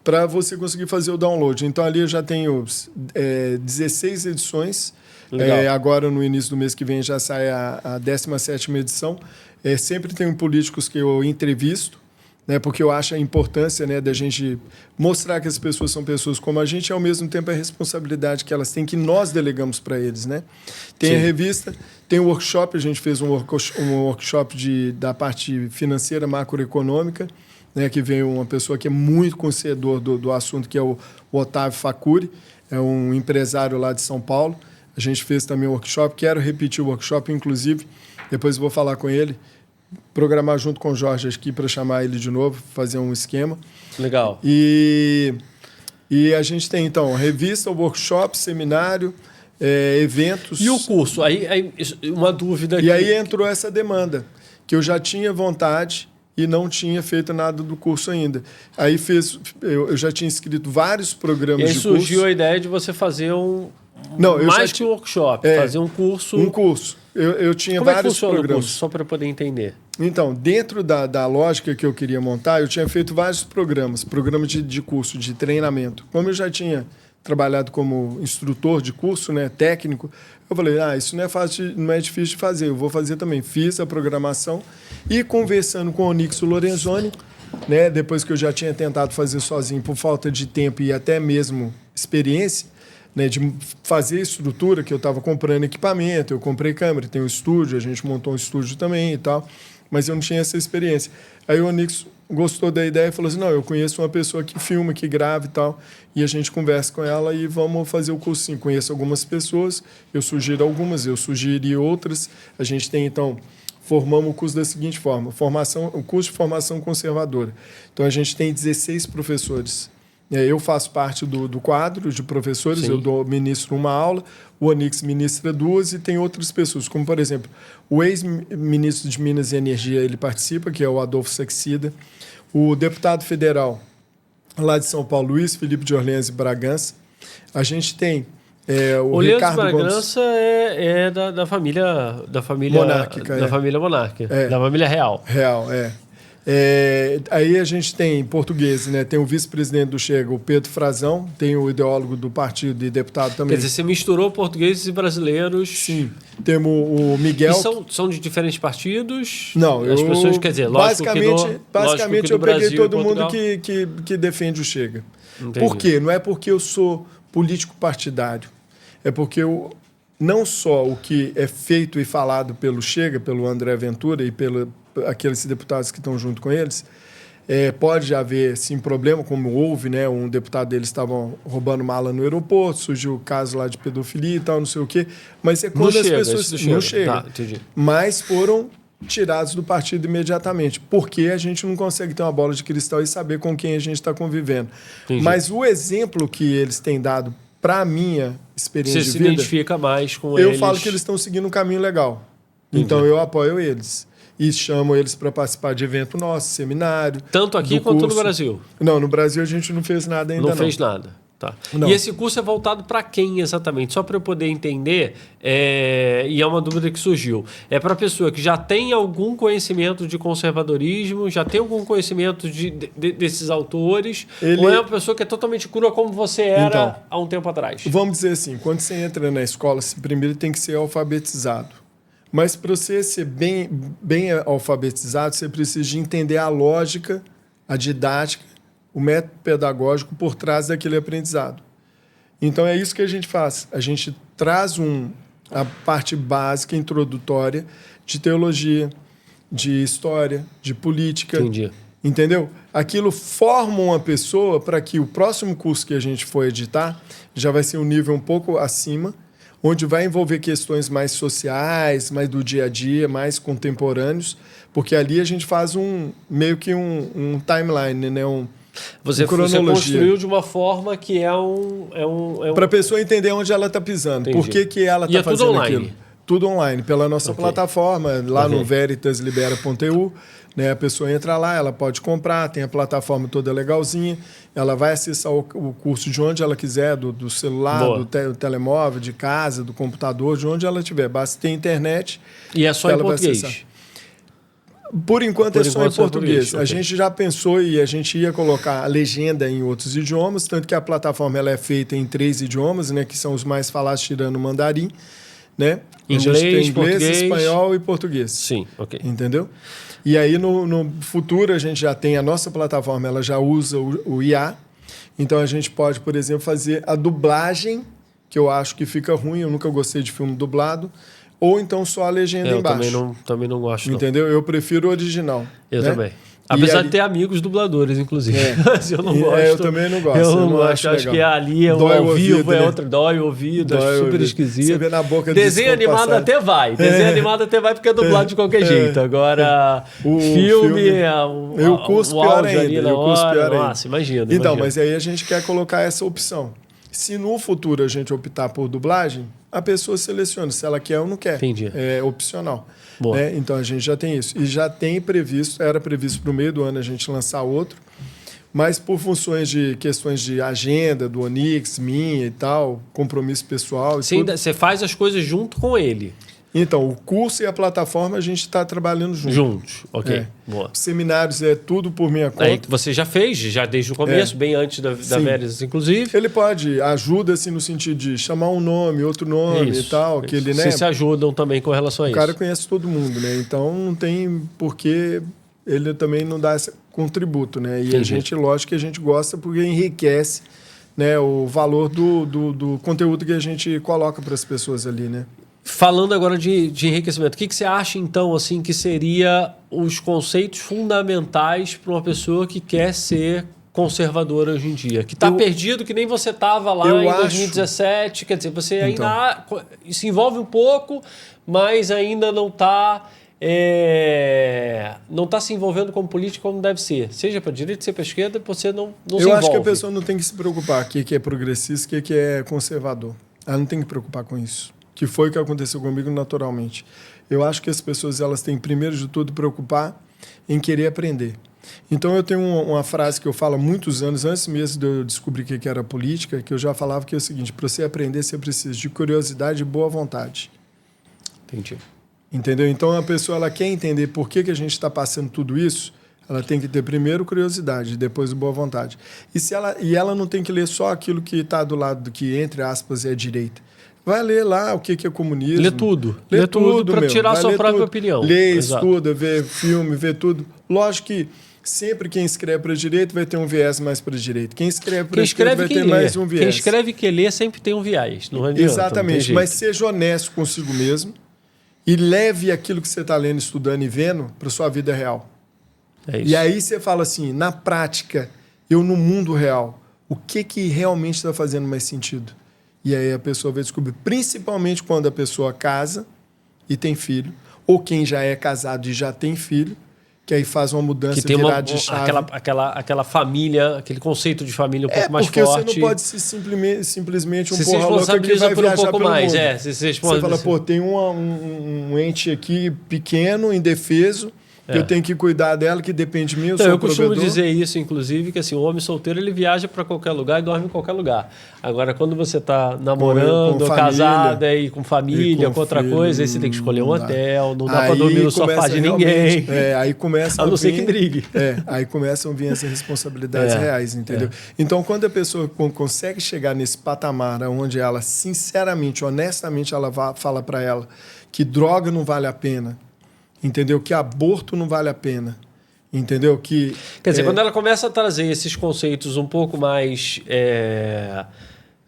para você conseguir fazer o download. Então, ali eu já tenho 16 edições. Agora, no início do mês que vem, já sai a 17ª edição. Sempre tenho políticos que eu entrevisto, né, porque eu acho a importância, né, da gente mostrar que as pessoas são pessoas como a gente e, ao mesmo tempo, a responsabilidade que elas têm, que nós delegamos para eles. Né? Tem a revista, tem o workshop, a gente fez um workshop da parte financeira macroeconômica, né, que veio uma pessoa que é muito conhecedor do assunto, que é o Otávio Facuri, é um empresário lá de São Paulo. A gente fez também um workshop, quero repetir o workshop, inclusive, depois eu vou falar com ele, programar junto com o Jorge aqui para chamar ele de novo, fazer um esquema. Legal. E a gente tem, então, revista, workshop, seminário, eventos... E o curso? Aí uma dúvida aqui. E aí entrou essa demanda, que eu já tinha vontade... e não tinha feito nada do curso ainda. Aí eu já tinha escrito vários programas de curso. E aí surgiu a ideia de você fazer mais que um workshop, fazer um curso... Um curso. Eu tinha vários programas. Como é que funciona o curso? Só para poder entender. Então, dentro da lógica que eu queria montar, eu tinha feito vários programas de curso, de treinamento. Como eu já tinha trabalhado como instrutor de curso, né, técnico, eu falei, isso não é fácil, não é difícil de fazer, eu vou fazer também. Fiz a programação e conversando com o Onixo Lorenzoni, né, depois que eu já tinha tentado fazer sozinho por falta de tempo e até mesmo experiência, né, de fazer a estrutura, que eu estava comprando equipamento, eu comprei câmera, tem um estúdio, a gente montou um estúdio também e tal, mas eu não tinha essa experiência. Aí o Onix gostou da ideia e falou assim, não, eu conheço uma pessoa que filma, que grava e tal, e a gente conversa com ela e vamos fazer o curso sim. Conheço algumas pessoas, eu sugiro algumas, eu sugeri outras. A gente tem, então, formamos o curso da seguinte forma, o curso de formação conservadora. Então, a gente tem 16 professores. Eu faço parte do quadro de professores, Sim. eu ministro uma aula, o Onix ministra 2 e tem outras pessoas, como, por exemplo, o ex-ministro de Minas e Energia, ele participa, que é o Adolfo Saxida, o deputado federal lá de São Paulo, Luiz Felipe de Orleans e Bragança. A gente tem o Ricardo Bragança é da família monárquica, da família monárquica, da família real. Real, aí a gente tem português, né? Tem o vice-presidente do Chega, o Pedro Frazão, tem o ideólogo do partido e deputado também. Quer dizer, você misturou portugueses e brasileiros. Sim. Temos o Miguel. E são de diferentes partidos? Não, as pessoas, quer dizer, basicamente eu peguei todo mundo que defende o Chega. Entendi. Por quê? Não é porque eu sou político partidário. É porque não só o que é feito e falado pelo Chega, pelo André Ventura e aqueles deputados que estão junto com eles, pode haver, sim, problema, como houve, né? Um deputado deles estavam roubando mala no aeroporto, surgiu o caso lá de pedofilia e tal, não sei o quê. Mas é quando as pessoas... Não chega. Tá, entendi. Mas foram tirados do partido imediatamente, porque a gente não consegue ter uma bola de cristal e saber com quem a gente está convivendo. Entendi. Mas o exemplo que eles têm dado para a minha experiência Você de vida... se identifica mais com eles? Eu falo que eles estão seguindo um caminho legal. Entendi. Então, eu apoio eles. E chamo eles para participar de evento nosso, seminário. Tanto aqui quanto no Brasil? Não, no Brasil a gente não fez nada ainda. Não fez nada. Tá. Não. E esse curso é voltado para quem exatamente? Só para eu poder entender, e é uma dúvida que surgiu. É para a pessoa que já tem algum conhecimento de conservadorismo, já tem algum conhecimento desses autores, ou é uma pessoa que é totalmente crua como você era há um tempo atrás? Vamos dizer assim, quando você entra na escola, você primeiro tem que ser alfabetizado. Mas para você ser bem alfabetizado, você precisa de entender a lógica, a didática, o método pedagógico por trás daquele aprendizado. Então, é isso que a gente faz. A gente traz a parte básica, introdutória, de teologia, de história, de política. Entendi. Entendeu? Aquilo forma uma pessoa para que o próximo curso que a gente for editar já vai ser um nível um pouco acima, onde vai envolver questões mais sociais, mais do dia a dia, mais contemporâneos, porque ali a gente faz meio que um timeline, né? Você construiu de uma forma que para a pessoa entender onde ela está pisando. Entendi. Por que ela está fazendo aquilo. Tudo online, pela nossa plataforma, lá no veritaslibera.eu. Né, a pessoa entra lá, ela pode comprar, tem a plataforma toda legalzinha, ela vai acessar o curso de onde ela quiser, do celular, do telemóvel, de casa, do computador, de onde ela estiver. Basta ter internet. E é só em português? Por enquanto é só em português. A gente já pensou e a gente ia colocar a legenda em outros idiomas, tanto que a plataforma ela é feita em 3 idiomas, né, que são os mais falados tirando o mandarim. Né? Inglês, a gente tem inglês, português, espanhol e português. Sim, ok. Entendeu? E aí, no futuro, a gente já tem a nossa plataforma, ela já usa o IA. Então, a gente pode, por exemplo, fazer a dublagem, que eu acho que fica ruim, eu nunca gostei de filme dublado, ou então só a legenda embaixo. Eu também não gosto, não. Entendeu? Eu prefiro o original. Eu também. Apesar de ter amigos dubladores, inclusive. Mas eu não gosto. Eu também não gosto. Eu não gosto. Acho que ali é dói ao vivo, ouvido, é outra. Dói o ouvido, acho super esquisito. Você vê na boca desenho animado até vai. Desenho animado até vai porque é dublado de qualquer jeito. Agora, filme eu curso pior ainda. Nossa, imagina. Então, mas aí a gente quer colocar essa opção. Se no futuro a gente optar por dublagem, a pessoa seleciona se ela quer ou não quer. Entendi. É opcional. Né? Então, a gente já tem isso. E já tem previsto, era previsto para o meio do ano a gente lançar outro, mas por funções de questões de agenda, do Onix, minha e tal, compromisso pessoal e tudo. Você faz as coisas junto com ele. Então, o curso e a plataforma a gente está trabalhando junto. Juntos, ok. Boa. Seminários é tudo por minha conta. Aí você já fez, já desde o começo, bem antes da Veritas, inclusive. Ele pode, ajuda assim, no sentido de chamar um nome, outro nome e tal. Que ele, né, vocês se ajudam também com relação a isso. O cara conhece todo mundo, né? Então não tem por que ele também não dá esse contributo, né? E a gente, lógico que a gente gosta porque enriquece né, o valor do conteúdo que a gente coloca para as pessoas ali, né? Falando agora de enriquecimento, o que você acha, então, assim, que seria os conceitos fundamentais para uma pessoa que quer ser conservadora hoje em dia? Que está perdido, que nem você estava lá em 2017. Quer dizer, você ainda se envolve um pouco, mas ainda não está se envolvendo como político como deve ser. Seja para a direita, seja para a esquerda, você não se envolve. Eu acho que a pessoa não tem que se preocupar com o que é progressista e o que é conservador. Ela não tem que se preocupar com isso. Que foi o que aconteceu comigo naturalmente. Eu acho que as pessoas elas têm, primeiro de tudo, preocupar em querer aprender. Então, eu tenho uma frase que eu falo há muitos anos, antes mesmo de eu descobrir o que era política, que eu já falava que é o seguinte: para você aprender, você precisa de curiosidade e boa vontade. Entendi. Entendeu? Então, a pessoa ela quer entender por que a gente está passando tudo isso, ela tem que ter primeiro curiosidade, depois boa vontade. E ela não tem que ler só aquilo que está do lado do que, entre aspas, é direita. Vai ler lá o que é comunismo. Lê tudo. Lê tudo para tirar a sua própria opinião. Lê, estuda, vê filme, vê tudo. Lógico que sempre quem escreve para a direita vai ter um viés mais para a direita. Quem escreve para a esquerda vai ter mais um viés. Quem escreve e quer ler sempre tem um viés. Não adianta, exatamente. Não mas seja honesto consigo mesmo e leve aquilo que você está lendo, estudando e vendo para sua vida real. É isso. E aí você fala assim, na prática, eu no mundo real, o que realmente está fazendo mais sentido? E aí a pessoa vai descobrir, principalmente quando a pessoa casa e tem filho, ou quem já é casado e já tem filho, que aí faz uma mudança, que tem de chave. Aquela família, aquele conceito de família um pouco mais forte. Porque você não pode ser simplesmente um você porra louca que vai por um viajar pouco pelo mais. mundo. Você fala, pô, tem um ente aqui pequeno, indefeso, que eu tenho que cuidar dela, que depende de mim, eu costumo dizer isso, inclusive, que assim, o homem solteiro ele viaja para qualquer lugar e dorme em qualquer lugar. Agora, quando você está namorando, casada e com família, com outra coisa, aí você tem que escolher um hotel, não dá para dormir no sofá de ninguém. Aí começa a não ser que brigue. Aí começam a vir essas responsabilidades reais, entendeu? Então, quando a pessoa consegue chegar nesse patamar onde ela, sinceramente, honestamente, ela fala para ela que droga não vale a pena, entendeu? Que aborto não vale a pena. Entendeu? Quer dizer, quando ela começa a trazer esses conceitos um pouco mais...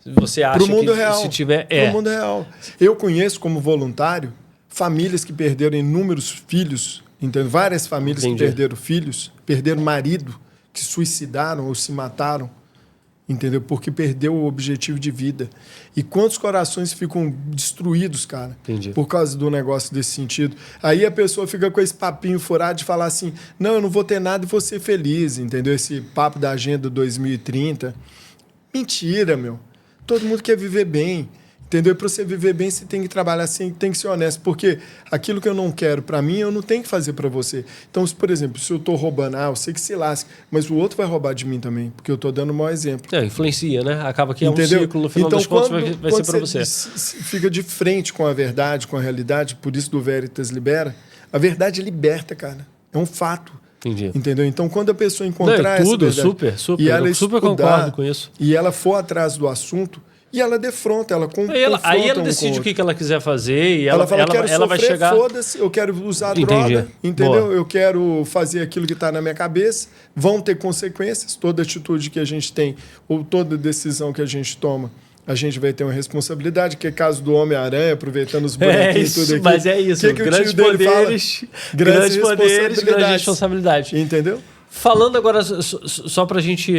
você acha pro mundo que real, se tiver... Pro mundo real. Eu conheço como voluntário famílias que perderam inúmeros filhos, entendeu? Várias famílias que perderam filhos, perderam marido, que suicidaram ou se mataram, entendeu? Porque perdeu o objetivo de vida. E quantos corações ficam destruídos, cara, por causa do negócio desse sentido. Aí a pessoa fica com esse papinho furado de falar assim, não, eu não vou ter nada e vou ser feliz, entendeu? Esse papo da Agenda 2030. Mentira, meu. Todo mundo quer viver bem, entendeu? Para você viver bem, você tem que trabalhar assim, tem que ser honesto, porque aquilo que eu não quero para mim, eu não tenho que fazer para você. Então, por exemplo, se eu estou roubando, eu sei que se lasca, mas o outro vai roubar de mim também, porque eu estou dando o maior exemplo. Influencia, né? Acaba que é um ciclo, no final das contas vai ser para você. Fica de frente com a verdade, com a realidade, por isso do Veritas Libera, a verdade liberta, cara. É um fato. Entendi. Entendeu? Então, quando a pessoa encontrar essa verdade, super. E ela eu super concordo com isso. E ela for atrás do assunto, e ela defronta, ela confronta. Aí ela decide o que ela quiser fazer e ela fala, ela vai chegar... foda-se, eu quero usar droga, entendeu? Boa. Eu quero fazer aquilo que está na minha cabeça, vão ter consequências, toda atitude que a gente tem, ou toda decisão que a gente toma, a gente vai ter uma responsabilidade, que é caso do Homem-Aranha, aproveitando os bonequinhos tudo aqui. Mas é isso, grandes poderes, grandes responsabilidades. Entendeu? Falando agora, só para a gente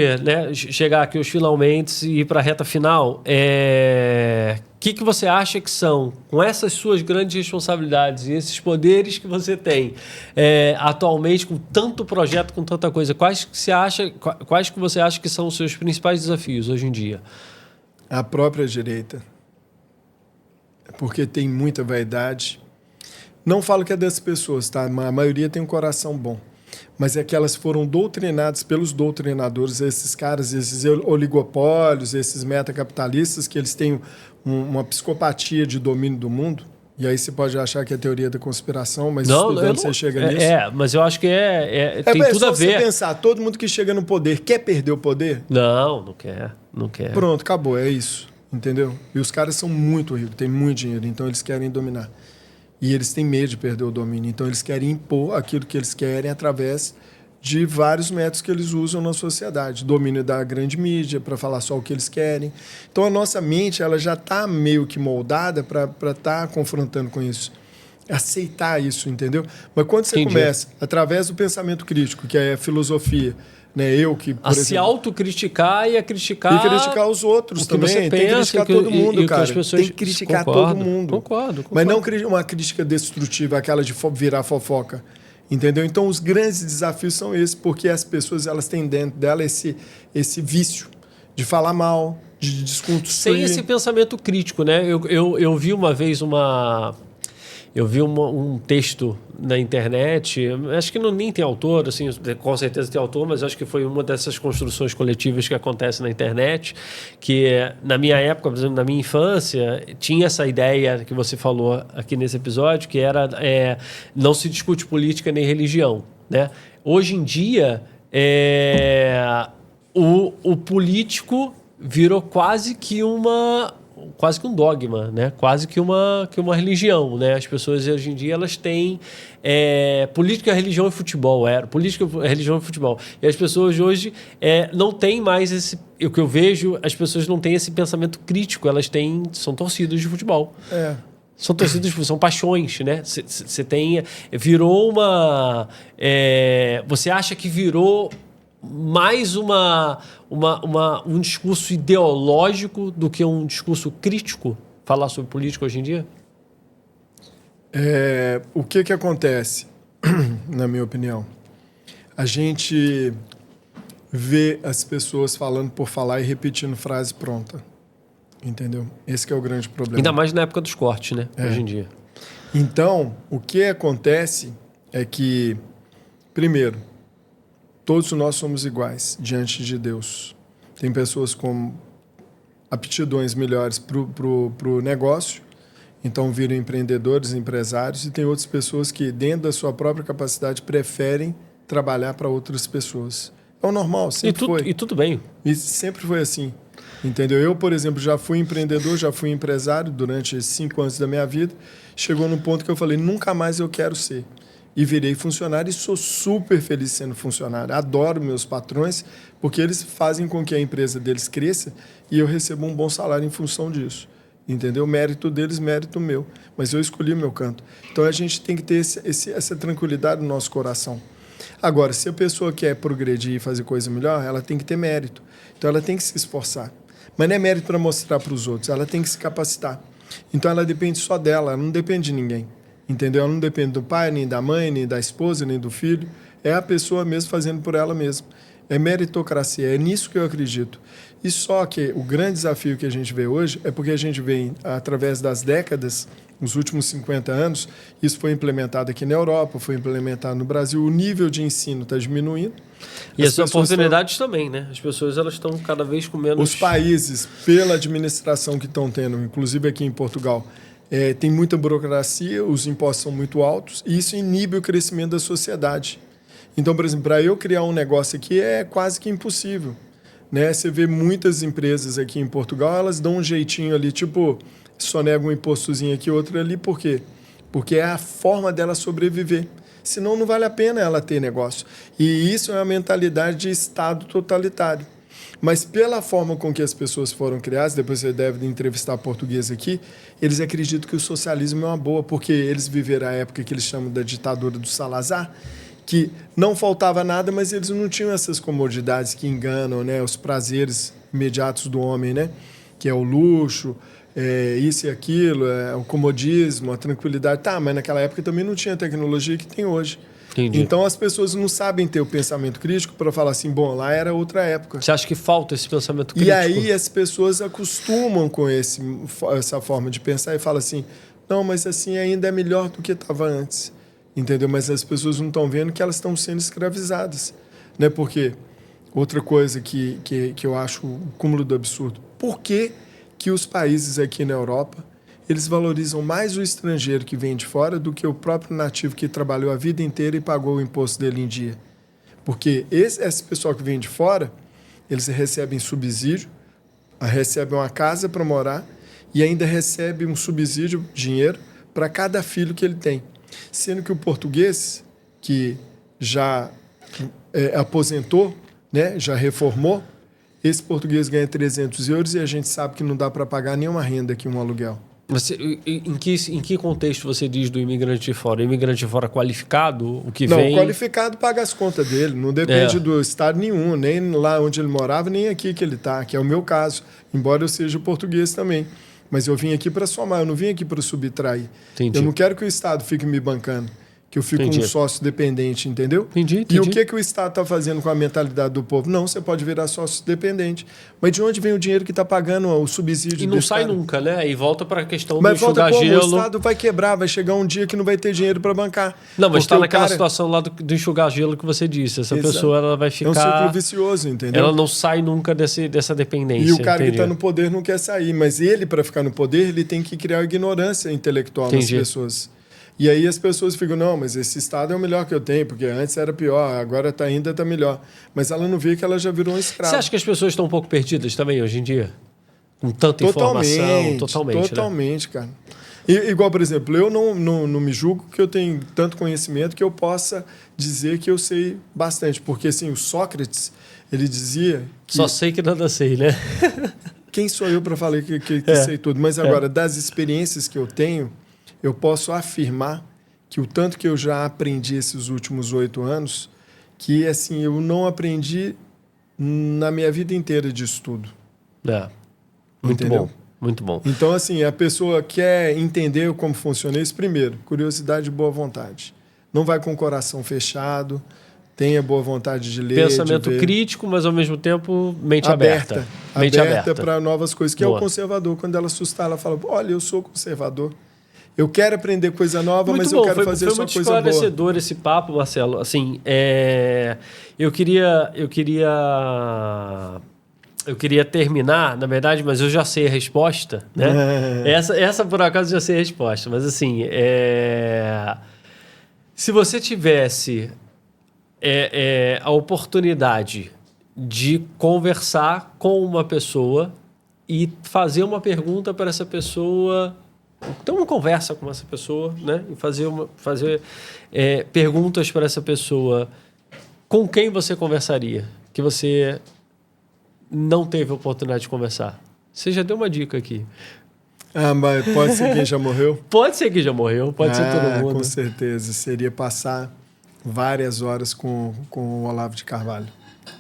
chegar aqui aos finalmente e ir para a reta final, o que você acha que são, com essas suas grandes responsabilidades e esses poderes que você tem atualmente, com tanto projeto, com tanta coisa, quais que você acha que são os seus principais desafios hoje em dia? A própria direita. Porque tem muita vaidade. Não falo que é dessas pessoas, tá? A maioria tem um coração bom. Mas é que elas foram doutrinadas pelos doutrinadores, esses caras, esses oligopólios, esses metacapitalistas, que eles têm uma psicopatia de domínio do mundo. E aí você pode achar que é teoria da conspiração, mas estudando você chega nisso. Mas eu acho que tem tudo a ver. Você pensar, todo mundo que chega no poder quer perder o poder? Não quer. Pronto, acabou, é isso. Entendeu? E os caras são muito ricos, têm muito dinheiro, então eles querem dominar. E eles têm medo de perder o domínio, então eles querem impor aquilo que eles querem através de vários métodos que eles usam na sociedade. Domínio da grande mídia, para falar só o que eles querem. Então, a nossa mente ela já está meio que moldada para estar confrontando com isso. Aceitar isso, entendeu? Mas quando você começa, através do pensamento crítico, que é a filosofia, né? Eu que, por exemplo, se autocriticar e a criticar... E criticar os outros também. Você tem que criticar todo mundo, cara. Tem que criticar todo mundo. Concordo. Mas não uma crítica destrutiva, aquela de virar fofoca. Entendeu? Então, os grandes desafios são esses, porque as pessoas elas têm dentro dela esse vício de falar mal, de desconstruir. Sem esse pensamento crítico, né? Eu vi uma vez um texto na internet, acho que nem tem autor, assim, com certeza tem autor, mas acho que foi uma dessas construções coletivas que acontece na internet, que na minha época, por exemplo, na minha infância, tinha essa ideia que você falou aqui nesse episódio, que era não se discute política nem religião, né? Hoje em dia, o político virou quase que um dogma, né? Quase que uma religião, né? As pessoas hoje em dia elas têm política, religião e futebol, política, religião e futebol. E as pessoas hoje não têm mais esse, o que eu vejo, as pessoas não têm esse pensamento crítico, são torcidas de futebol. São torcidas, são paixões, né? Você virou uma... você acha que virou mais um discurso ideológico do que um discurso crítico falar sobre política hoje em dia? O que acontece, na minha opinião? A gente vê as pessoas falando por falar e repetindo frase pronta. Entendeu? Esse que é o grande problema. Ainda mais na época dos cortes, né? Hoje em dia. Então, o que acontece é que, primeiro, todos nós somos iguais diante de Deus. Tem pessoas com aptidões melhores para o negócio, então viram empreendedores, empresários, e tem outras pessoas que, dentro da sua própria capacidade, preferem trabalhar para outras pessoas. É o normal, sempre foi. E tudo bem. E sempre foi assim, entendeu? Eu, por exemplo, já fui empreendedor, já fui empresário durante 5 anos da minha vida. Chegou num ponto que eu falei, nunca mais eu quero ser. E virei funcionário e sou super feliz sendo funcionário. Adoro meus patrões, porque eles fazem com que a empresa deles cresça e eu recebo um bom salário em função disso. Entendeu? Mérito deles, mérito meu. Mas eu escolhi o meu canto. Então a gente tem que ter essa tranquilidade no nosso coração. Agora, se a pessoa quer progredir e fazer coisa melhor, ela tem que ter mérito. Então ela tem que se esforçar. Mas não é mérito para mostrar para os outros, ela tem que se capacitar. Então ela depende só dela, ela não depende de ninguém. Entendeu? Ela não depende do pai, nem da mãe, nem da esposa, nem do filho. É a pessoa mesmo fazendo por ela mesma. É meritocracia, é nisso que eu acredito. E só que o grande desafio que a gente vê hoje é porque a gente vê, através das décadas, nos últimos 50 anos, isso foi implementado aqui na Europa, foi implementado no Brasil, o nível de ensino está diminuindo. E as oportunidades também, né? As pessoas elas estão cada vez com menos... Os países, pela administração que estão tendo, inclusive aqui em Portugal, tem muita burocracia, os impostos são muito altos, e isso inibe o crescimento da sociedade. Então, por exemplo, para eu criar um negócio aqui é quase que impossível. Né? Você vê muitas empresas aqui em Portugal, elas dão um jeitinho ali, tipo, só nega um impostozinho aqui, outro ali. Por quê? Porque é a forma dela sobreviver. Senão não vale a pena ela ter negócio. E isso é uma mentalidade de Estado totalitário. Mas pela forma com que as pessoas foram criadas, depois você deve entrevistar português aqui, eles acreditam que o socialismo é uma boa, porque eles viveram a época que eles chamam da ditadura do Salazar, que não faltava nada, mas eles não tinham essas comodidades que enganam, né? Os prazeres imediatos do homem, né? Que é o luxo, isso e aquilo, o comodismo, a tranquilidade. Tá, mas naquela época também não tinha a tecnologia que tem hoje. Entendi. Então as pessoas não sabem ter o pensamento crítico para falar assim, bom, lá era outra época. Você acha que falta esse pensamento crítico? E aí as pessoas acostumam com essa forma de pensar e falam assim, não, mas assim ainda é melhor do que estava antes. Entendeu? Mas as pessoas não estão vendo que elas estão sendo escravizadas. Né? Porque outra coisa que eu acho o cúmulo do absurdo, por que os países aqui na Europa eles valorizam mais o estrangeiro que vem de fora do que o próprio nativo que trabalhou a vida inteira e pagou o imposto dele em dia? Porque esse pessoal que vem de fora, eles recebem subsídio, recebem uma casa para morar e ainda recebem um subsídio, dinheiro, para cada filho que ele tem. Sendo que o português, que já aposentou, né, já reformou, esse português ganha 300 euros e a gente sabe que não dá para pagar nenhuma renda aqui, um aluguel. Em que contexto você diz do imigrante de fora? O imigrante de fora qualificado, o que não, vem... Não, qualificado paga as contas dele, não depende do estado nenhum, nem lá onde ele morava, nem aqui que ele está, que é o meu caso, embora eu seja português também. Mas eu vim aqui para somar, eu não vim aqui para subtrair. Entendi. Eu não quero que o Estado fique me bancando, que eu fique um sócio dependente, entendeu? Entendi. E o que o Estado está fazendo com a mentalidade do povo? Não, você pode virar sócio dependente. Mas de onde vem o dinheiro que está pagando o subsídio? E não sai nunca, né? E volta para a questão mas do enxugar gelo. O Estado vai quebrar, vai chegar um dia que não vai ter dinheiro para bancar. Não, mas está naquela situação lá do enxugar gelo que você disse. Essa pessoa ela vai ficar... É um ciclo vicioso, entendeu? Ela não sai nunca dessa dependência. E o cara que está no poder não quer sair. Mas ele, para ficar no poder, ele tem que criar ignorância intelectual nas pessoas. E aí as pessoas ficam, não, mas esse estado é o melhor que eu tenho, porque antes era pior, agora ainda está melhor. Mas ela não vê que ela já virou um escravo. Você acha que as pessoas estão um pouco perdidas também hoje em dia? Com tanta informação? Totalmente, cara. Igual, por exemplo, eu não me julgo que eu tenho tanto conhecimento que eu possa dizer que eu sei bastante. Porque, assim, o Sócrates, ele dizia... Só sei que nada sei, né? Quem sou eu para falar que sei tudo? Mas agora, das experiências que eu tenho... Eu posso afirmar que o tanto que eu já aprendi esses últimos 8 anos, que assim, eu não aprendi na minha vida inteira de estudo. Muito bom, muito bom. Então, assim, a pessoa quer entender como funciona isso, primeiro, curiosidade e boa vontade. Não vai com o coração fechado, tenha boa vontade de ler, pensamento de ver. Crítico, mas ao mesmo tempo mente aberta. Mente aberta para novas coisas, que é o conservador. Quando ela assustar, ela fala, olha, eu sou conservador. Eu quero aprender coisa nova, mas eu quero fazer só coisa boa. Foi muito esclarecedor esse papo, Marcelo. Assim, eu queria terminar, na verdade, mas eu já sei a resposta, né? Essa por acaso já sei a resposta, mas assim, se você tivesse a oportunidade de conversar com uma pessoa e fazer uma pergunta para essa pessoa... Então, uma conversa com essa pessoa, né? E fazer perguntas para essa pessoa. Com quem você conversaria? Que você não teve a oportunidade de conversar. Você já deu uma dica aqui. Mas pode ser quem já morreu? Pode ser quem já morreu, pode ser todo mundo. Com certeza. Seria passar várias horas com o Olavo de Carvalho.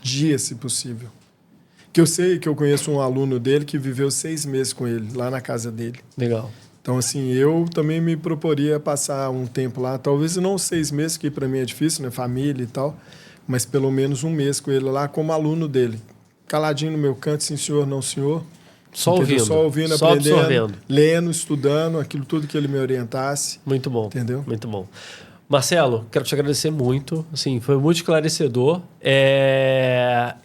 Dias, se possível. Que eu sei que eu conheço um aluno dele que viveu 6 meses com ele, lá na casa dele. Legal. Então, assim, eu também me proporia passar um tempo lá, talvez não 6 meses, que para mim é difícil, né? Família e tal, mas pelo menos 1 mês com ele lá como aluno dele. Caladinho no meu canto, sim senhor, não senhor. Só ouvindo. Só ouvindo, só aprendendo, absorvendo. Lendo, estudando, aquilo tudo que ele me orientasse. Muito bom. Entendeu? Muito bom. Marcelo, quero te agradecer muito. Assim, foi muito esclarecedor.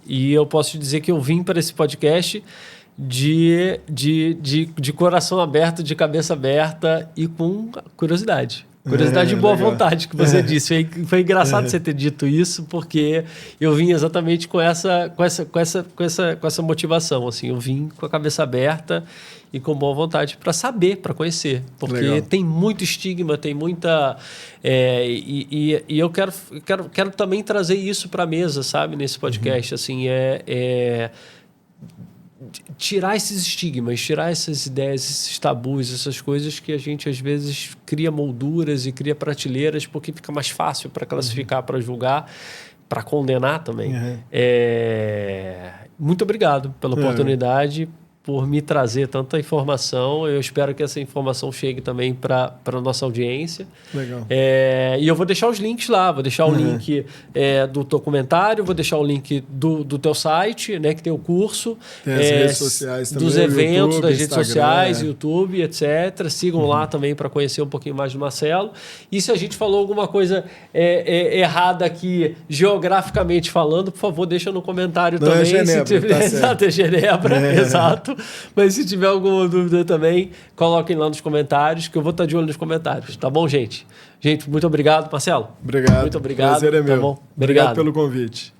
E eu posso te dizer que eu vim para esse podcast... De coração aberto, de cabeça aberta e com curiosidade. Curiosidade e boa vontade, que você disse. Foi engraçado você ter dito isso, porque eu vim exatamente com essa motivação. Assim, eu vim com a cabeça aberta e com boa vontade para saber, para conhecer. Porque tem muito estigma, tem muita... E eu quero também trazer isso para a mesa, sabe? Nesse podcast. Assim, tirar esses estigmas, tirar essas ideias, esses tabus, essas coisas que a gente às vezes cria molduras e cria prateleiras porque fica mais fácil para classificar, para julgar, para condenar também. Muito obrigado pela oportunidade, por me trazer tanta informação. Eu espero que essa informação chegue também para a nossa audiência. Legal. E eu vou deixar os links lá. Vou deixar o link do teu comentário, vou deixar o link do teu site, né, que tem o curso. Tem as redes sociais também. Dos eventos, YouTube, das redes Instagram, sociais, YouTube, etc. Sigam lá também para conhecer um pouquinho mais do Marcelo. E se a gente falou alguma coisa errada aqui, geograficamente falando, por favor, deixa no comentário também. É Genebra, Exato, é Genebra, exato. Mas se tiver alguma dúvida também, coloquem lá nos comentários, que eu vou estar de olho nos comentários. Tá bom, gente? Gente, muito obrigado. Marcelo. Obrigado. Muito obrigado. Prazer é meu. Tá bom? Obrigado pelo convite.